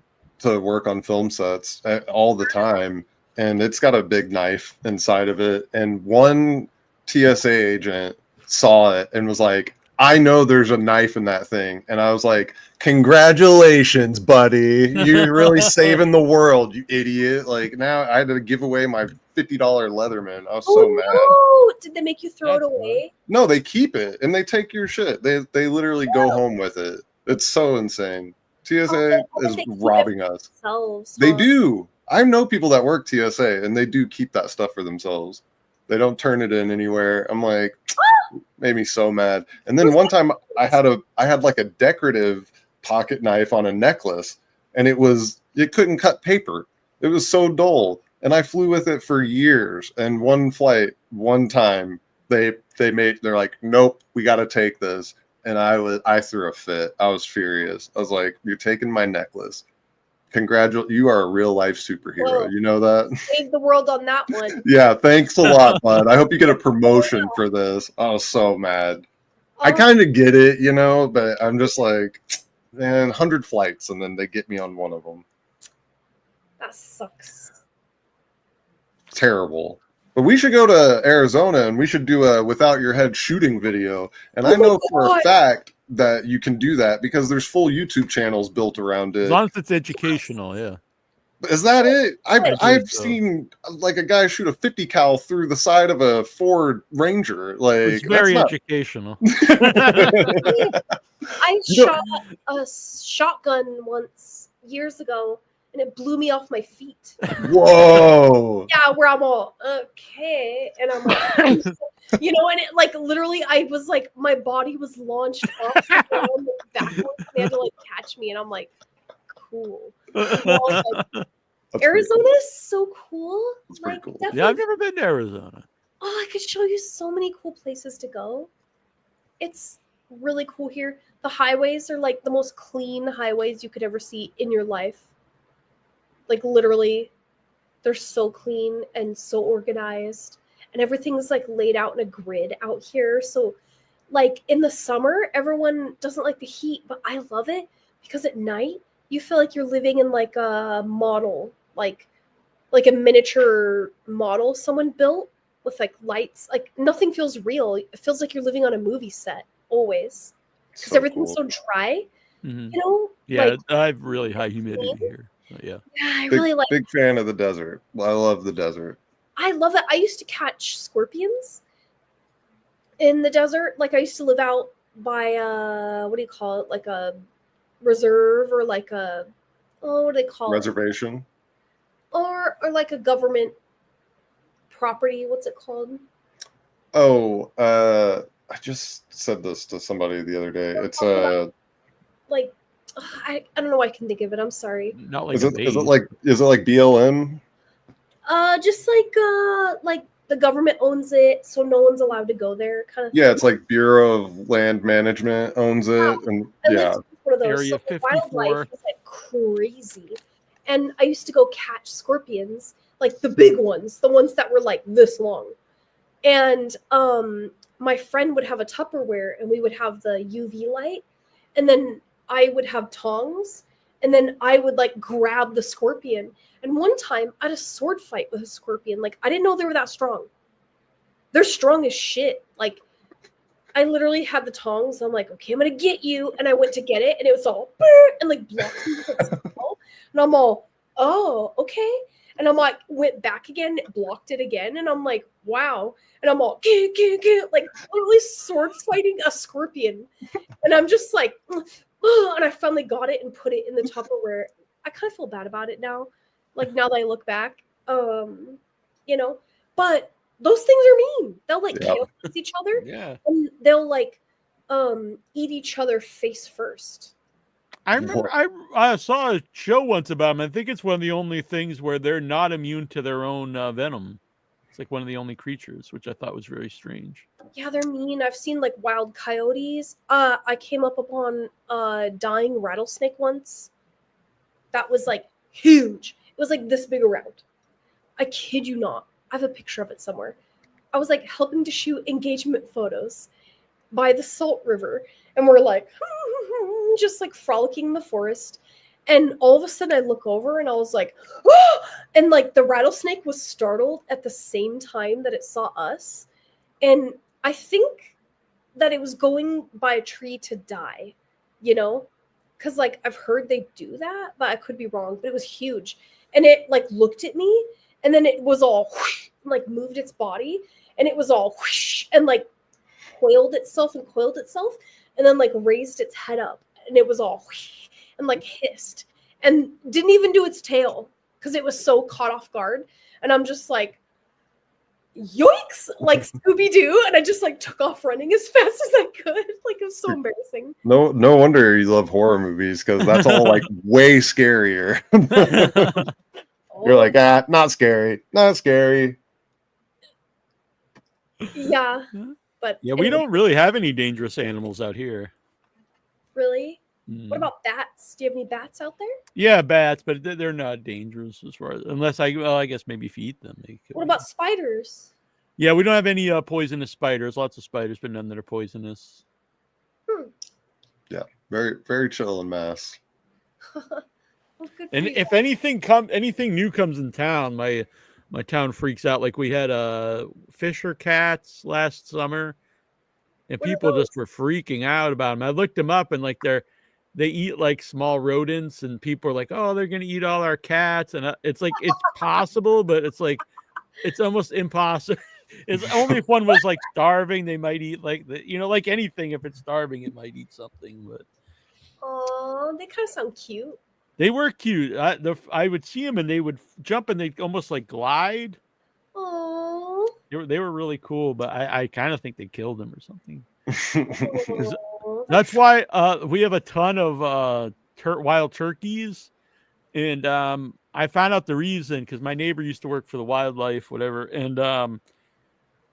to work on film sets all the time, and it's got a big knife inside of it. And one TSA agent saw it and was like, I know there's a knife in that thing. And I was like, congratulations, buddy. You're really saving the world, you idiot. Like, now I had to give away my $50 Leatherman. I was so mad. No! Did they make you throw it That's away? No, they keep it and they take your shit. They literally go home with it. It's so insane. TSA is They keep it robbing for us. themselves, They huh? do. I know people that work TSA and they do keep that stuff for themselves. They don't turn it in anywhere. I'm like, made me so mad. And then one time I had like a decorative pocket knife on a necklace, and it couldn't cut paper. It was so dull. And I flew with it for years. And one flight, one time, they're like, nope, we got to take this. And I threw a fit. I was furious. I was like, you're taking my necklace. You are a real life superhero. Whoa. You know that? Saved the world on that one. Yeah, thanks a lot, bud. I hope you get a promotion for this. I was so mad. I Oh, kind of get it, but I'm just like, man, 100 flights, and then they get me on one of them. that sucks. Terrible. But we should go to Arizona, and we should do a without your head shooting video. And I know for a God. fact that you can do that because there's full YouTube channels built around As it. long as it's educational, yeah. Is that it? I believe I've so. seen like a guy shoot a 50 cal through the side of a Ford Ranger. Like, It's very that's educational. I You shot a shotgun once years ago, and it blew me off my feet. Whoa. Yeah, where I'm all okay, and I'm like, and it like literally, I was like, my body was launched off the ground backwards. They had to like catch me, and I'm like, cool. Arizona is so cool. That's pretty Like, cool. definitely. Yeah, I've never been to Arizona. Oh, I could show you so many cool places to go. It's really cool here. The highways are like the most clean highways you could ever see in your life. Like literally, they're so clean and so organized, and everything's like laid out in a grid out here. So like in the summer, everyone doesn't like the heat, but I love it because at night you feel like you're living in like a model, like a miniature model someone built with like lights. Like nothing feels real. It feels like you're living on a movie set always because So everything's cool. so dry. Mhm. Yeah, Yeah, I have really high humidity here. But yeah. I Big, really like. big fan of the desert. I love the desert. I love it. I used to catch scorpions in the desert. Like I used to live out by what do you call it? Like a reserve or like a what do they call Reservation. it? Or like a government property. What's it called? Oh, I just said this to somebody the other day. It's Like I don't know why I can think of it. I'm sorry. Not like is a it base. like BLM? Just like the government owns it, so no one's allowed to go there. Kind of. Yeah, it's like Bureau of Land Management owns it, and I yeah, lived in one of those. Area So the 54. wildlife was like crazy, and I used to go catch scorpions, like the big ones, the ones that were like this long. And my friend would have a Tupperware, and we would have the UV light, and then I would have tongs, and then I would like grab the scorpion. And one time I had a sword fight with a scorpion. Like I didn't know they were that strong. They're strong as shit. Like I literally had the tongs. I'm like, okay, I'm gonna get you. And I went to get it, and it was all and like blocked me with its tail. And I'm all, oh, okay. And I'm like, went back again, blocked it again, and I'm like, wow. And I'm all, like literally sword fighting a scorpion. And I'm just like, and I finally got it and put it in the Tupperware. I kind of feel bad about it now. Like now that I look back, but those things are mean. They'll like kill each other, Yeah. and they'll like eat each other face first. I remember I saw a show once about them. I think it's one of the only things where they're not immune to their own venom. It's like one of the only creatures, which I thought was very strange. Yeah, they're mean. I've seen like wild coyotes. I came up upon a dying rattlesnake once. That was like huge. It was like this big around. I kid you not. I have a picture of it somewhere. I was like helping to shoot engagement photos by the Salt River, and we're like just like frolicking in the forest. And all of a sudden I look over and I was like, oh! And like the rattlesnake was startled at the same time that it saw us. And I think that it was going by a tree to die, you know? Because, like, I've heard they do that, but I could be wrong. But it was huge. And it, like, looked at me, and then it was all, whoosh, like, moved its body, and it was all, whoosh, and, like, coiled itself, and then, like, raised its head up, and it was all, whoosh, and, like, hissed, and didn't even do its tail, because it was so caught off guard. And I'm just like, yoinks, like Scooby-Doo, and I just like took off running as fast as I could. Like, it was so embarrassing. No wonder you love horror movies, because that's all like way scarier. You're like, not scary. Yeah, but Yeah, we anyway, don't really have any dangerous animals out here. really. Mm. What about bats? Do you have any bats out there? Yeah, bats, but they're not dangerous as far as, unless I guess maybe if you eat them. They could What be. about spiders? Yeah, we don't have any poisonous spiders. Lots of spiders, but none that are poisonous. Yeah, very, very chill in Mass. Well, good for And you. if anything new comes in town, my town freaks out. Like we had Fisher cats last summer, and What are people those? just were freaking out about them. I looked them up, and like they eat like small rodents, and people are like, "Oh, they're gonna eat all our cats," and it's like it's possible, but it's like it's almost impossible. It's only if one was like starving, they might eat like like anything. If it's starving, it might eat something. But Oh, they kind of sound cute. they were cute. I would see them, and they would jump, and they'd almost like glide. Oh, They were really cool, but I kind of think they killed them or something. that's That's why we have a ton of wild turkeys, and I found out the reason because my neighbor used to work for the wildlife, whatever, and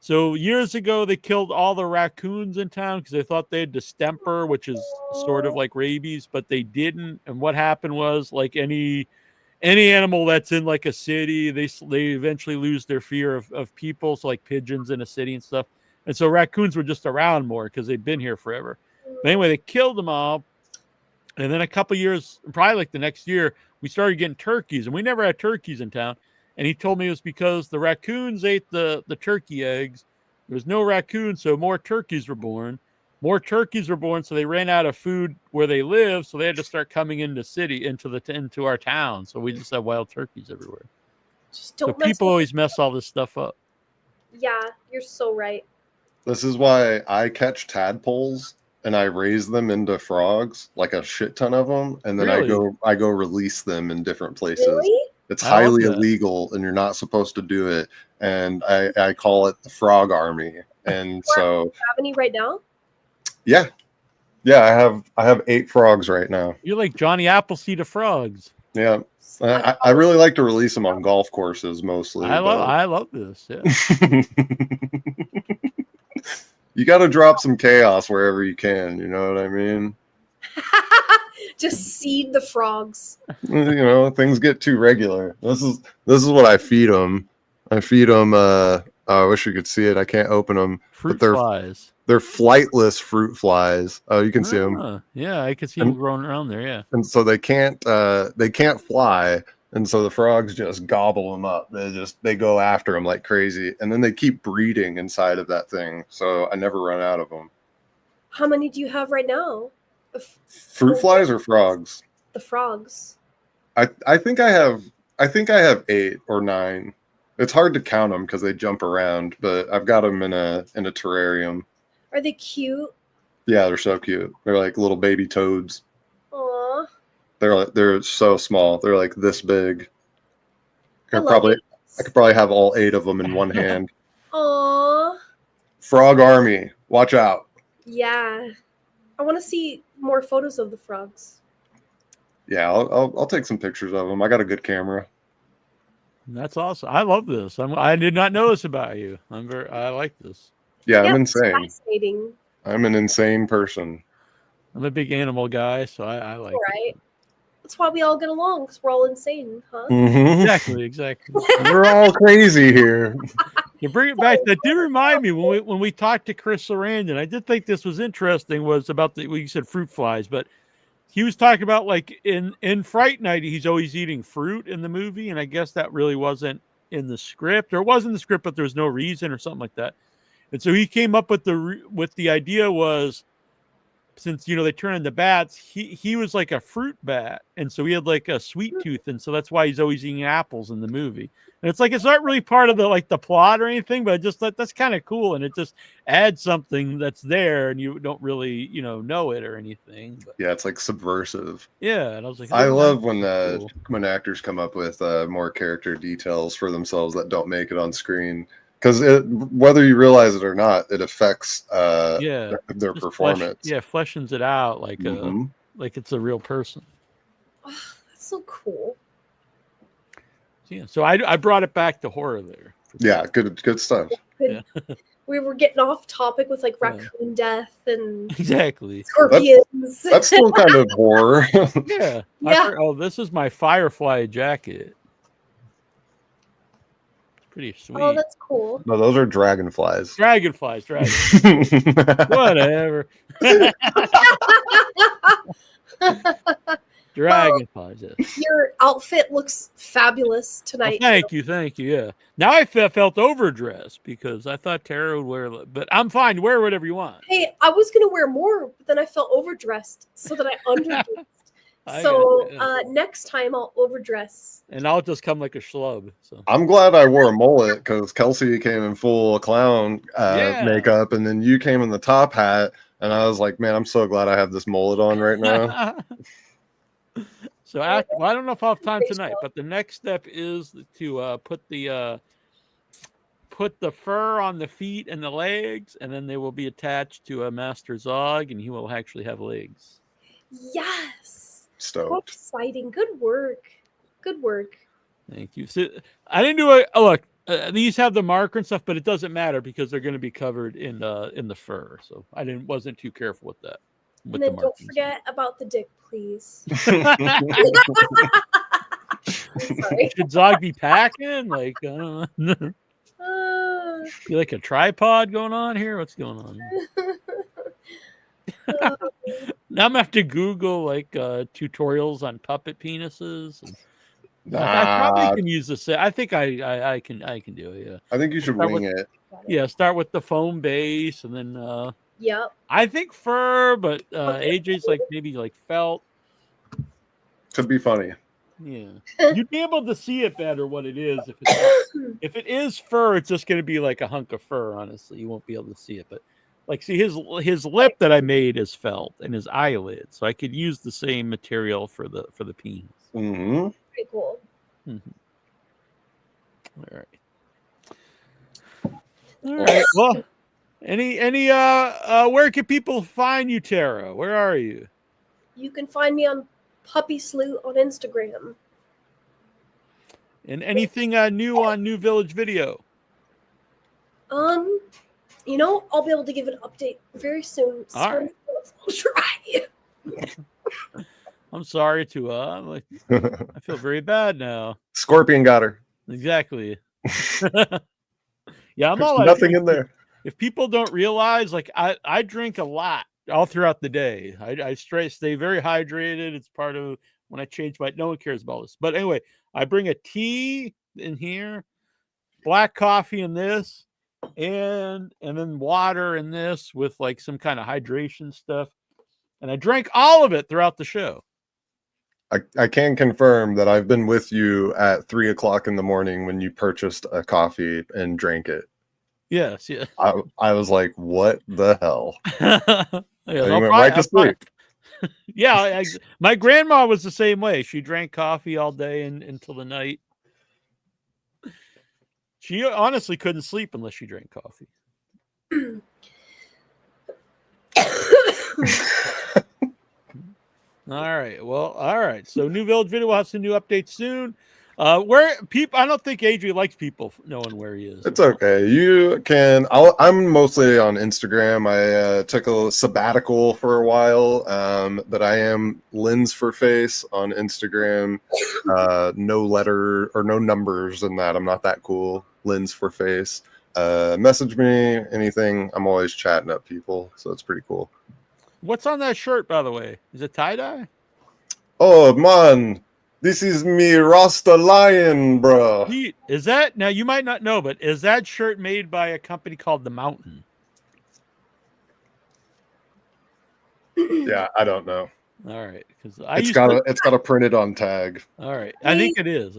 so years ago they killed all the raccoons in town because they thought they had distemper, which is sort of like rabies, but they didn't. And what happened was, like any animal that's in like a city, they eventually lose their fear of people. So like pigeons in a city and stuff. And so raccoons were just around more because they'd been here forever. But anyway, they killed them all. And then a couple years, probably like the next year, we started getting turkeys, and we never had turkeys in town. And he told me it was because the raccoons ate the turkey eggs. There was no raccoons, so more turkeys were born. More turkeys were born, so they ran out of food where they live, so they had to start coming into our town. So we just have wild turkeys everywhere. just So don't mess people with always mess all this stuff up. Yeah, you're so right. This is why I catch tadpoles and I raise them into frogs, like a shit ton of them, and then Really? I go release them in different places. Really? It's I love highly that. illegal, and you're not supposed to do it. And I call it the frog army. And so, Have any right now? yeah, I have 8 frogs right now. You're like Johnny Appleseed of frogs. Yeah, I really like to release them on golf courses mostly. I love this. Yeah. You got to drop some chaos wherever you can. You know what I mean? Just seed the frogs. Things get too regular. This is what I feed them. I feed them. I wish you could see it. I can't open them. Fruit they're flies. They're flightless fruit flies. Oh, you can see them. Ah, yeah, I could see them growing around there. Yeah. And so they can't fly. And so the frogs just gobble them up. They go after them like crazy, and then they keep breeding inside of that thing. So I never run out of them. How many do you have right now? Fruit flies or frogs? The frogs. I think I have 8 or 9. It's hard to count them because they jump around, but I've got them in a terrarium. Are they cute? Yeah, they're so cute. They're like little baby toads. Aw. They're so small. They're like this big. I I love it. could probably have all 8 of them in one hand. Aw. Frog army, watch out. Yeah. I want to see more photos of the frogs. Yeah, I'll take some pictures of them. I got a good camera. That's awesome. I love this. I did not know this about you. I like this. Yeah, I'm it's insane. fascinating. I'm an insane person. I'm a big animal guy, so I like All right. That's why we all get along, because we're all insane, huh? Mm-hmm. Exactly. We're all crazy here. To bring it back, that did remind me when we talked to Chris Sarandon. I did think this was interesting. Was about you said fruit flies, but he was talking about like in Fright Night, he's always eating fruit in the movie, and I guess that really wasn't in the script, or it was in the script, but there was no reason or something like that. And so he came up with the idea was, since they turn into bats, he was like a fruit bat, and so he had like a sweet tooth, and so that's why he's always eating apples in the movie. And it's like it's not really part of the plot or anything, but I just thought that's kind of cool, and it just adds something that's there, and you don't really know it or anything. But Yeah, it's like subversive. yeah, and I was like, I love cool. when actors come up with more character details for themselves that don't make it on screen, because whether you realize it or not, it affects their performance. Fleshens it out like like it's a real person. Oh, that's so cool. Yeah, so I brought it back to horror there. Yeah, good stuff. Yeah. We were getting off topic with like raccoon death and Exactly. scorpions. That's still kind of horror. Yeah. Yeah. This is my firefly jacket. It's pretty sweet. Oh, that's cool. No, those are dragonflies. Dragonflies. Whatever. Dragonflies. Yes. Your outfit looks fabulous tonight. Well, thank you. Yeah. Now I felt overdressed because I thought Tara would wear, but I'm fine. Wear whatever you want. Hey, I was gonna wear more, but then I felt overdressed, so that I underdressed. So next time I'll overdress. And I'll just come like a schlub. So I'm glad I wore a mullet because Kelsey came in full clown makeup, and then you came in the top hat, and I was like, man, I'm so glad I have this mullet on right now. So I don't know if I'll have time tonight, but the next step is to put the fur on the feet and the legs, and then they will be attached to a Master Zog, and he will actually have legs. Yes. Stoked. So exciting. Good work. Good work. Thank you. So I didn't do a look. These have the marker and stuff, but it doesn't matter because they're going to be covered in the fur. So I wasn't too careful with that. And then don't forget about the dick, please. Sorry. Should Zog be packing? Like, I don't know. You like a tripod going on here? What's going on? Now I'm gonna have to Google like tutorials on puppet penises. I probably can use this. I think I can do it. Yeah. I think you should wing it. Yeah, start with the foam base, and then Yep. I think fur, but AJ's like maybe like felt. Could be funny. Yeah, you'd be able to see it better what it is. If it is fur, it's just going to be like a hunk of fur. Honestly, you won't be able to see it. But like, see his lip that I made is felt, and his eyelid, so I could use the same material for the penis. Mm-hmm. Pretty cool. Mm-hmm. All right. Well. Any where can people find you, Tara? Where are you? You can find me on Puppy Sloot on Instagram. And anything new on New Village Video? I'll be able to give an update very soon. So All right. I'll try. I'm sorry to I feel very bad now. Scorpion got her. Exactly. Yeah, I'm all There's nothing in there. If people don't realize, like I drink a lot all throughout the day. I stay very hydrated. It's part of when I change no one cares about this. But anyway, I bring a tea in here, black coffee in this, and then water in this with like some kind of hydration stuff. And I drank all of it throughout the show. I can confirm that I've been with you at 3:00 in the morning when you purchased a coffee and drank it. Yes, yeah. I was like, what the hell? Yeah, you went right to sleep. Yeah, my grandma was the same way. She drank coffee all day until the night. She honestly couldn't sleep unless she drank coffee. All right. So New Village Video will have some new updates soon. Where people, I don't think AJ likes people knowing where he is. It's okay. You can. I'm mostly on Instagram. I took a sabbatical for a while, but I am Lens for Face on Instagram. No letter or no numbers in that. I'm not that cool. Lens for Face. Message me anything. I'm always chatting up people, so it's pretty cool. What's on that shirt, by the way? Is it tie-dye? Oh man, This is me, Rasta Lion, bro. Pete, is that now? You might not know, but is that shirt made by a company called The Mountain? Yeah, I don't know. All right, because It's got a printed on tag. All right, I think it is.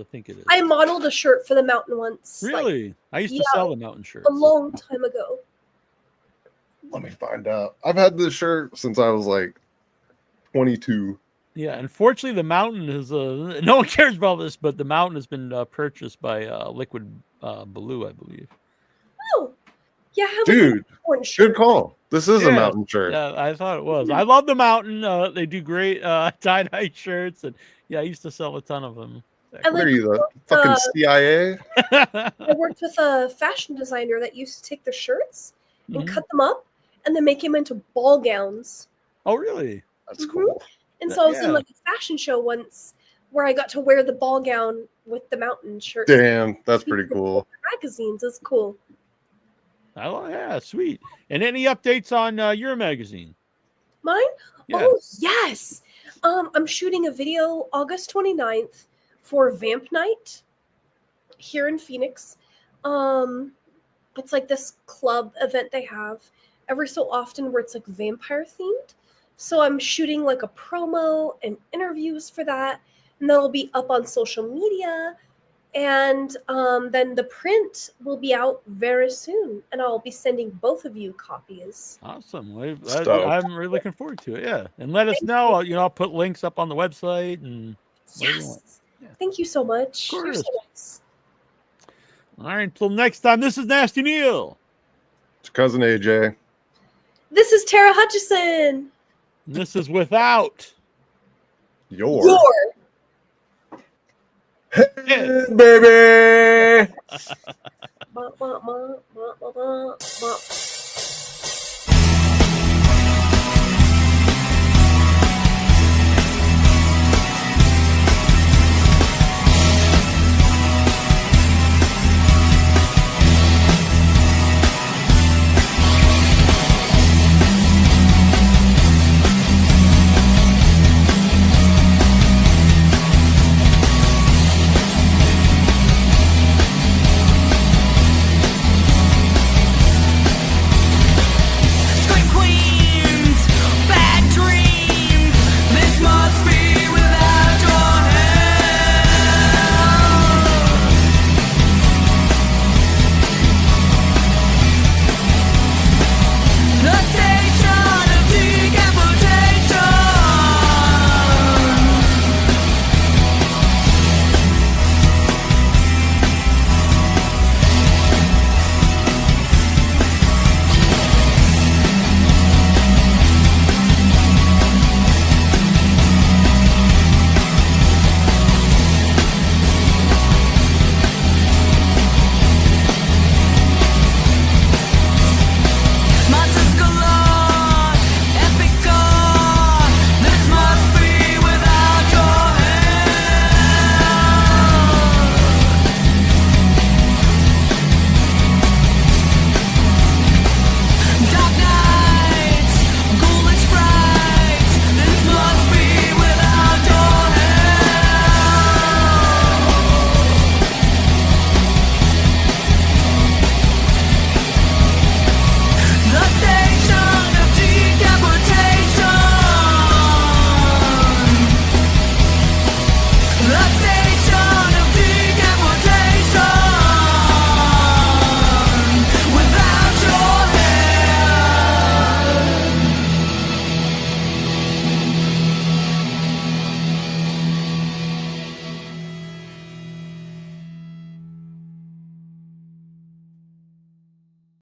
I modeled a shirt for the Mountain once. Really? I used to sell the Mountain shirts a long time ago. Let me find out. I've had this shirt since I was like 22. Yeah, unfortunately, the Mountain is no one cares about this, but the Mountain has been purchased by Liquid Blue, I believe. Oh, yeah, dude, good call. This is a Mountain shirt. Yeah, I thought it was. I love the Mountain. They do great tie-dye shirts, and yeah, I used to sell a ton of them. I What are you, the fucking CIA? I worked with a fashion designer that used to take the shirts and cut them up and then make them into ball gowns. Oh, really? That's cool. And so I was in like a fashion show once where I got to wear the ball gown with the Mountain shirt. Damn, that's pretty cool. Magazines is cool. Yeah, sweet. And any updates on your magazine? Mine? Yeah. Oh, yes. I'm shooting a video August 29th for Vamp Night here in Phoenix. It's like this club event they have every so often where it's like vampire themed. So I'm shooting like a promo and interviews for that. And that'll be up on social media. And then the print will be out very soon, and I'll be sending both of you copies. Awesome! I'm really looking forward to it. Yeah, and let us know. I'll put links up on the website and. Yes. Thank you so much. Of course. You're so nice. All right. Until next time. This is Nasty Neal. It's cousin AJ. This is Tara Hutchison. And this is Without Your. Hey, baby.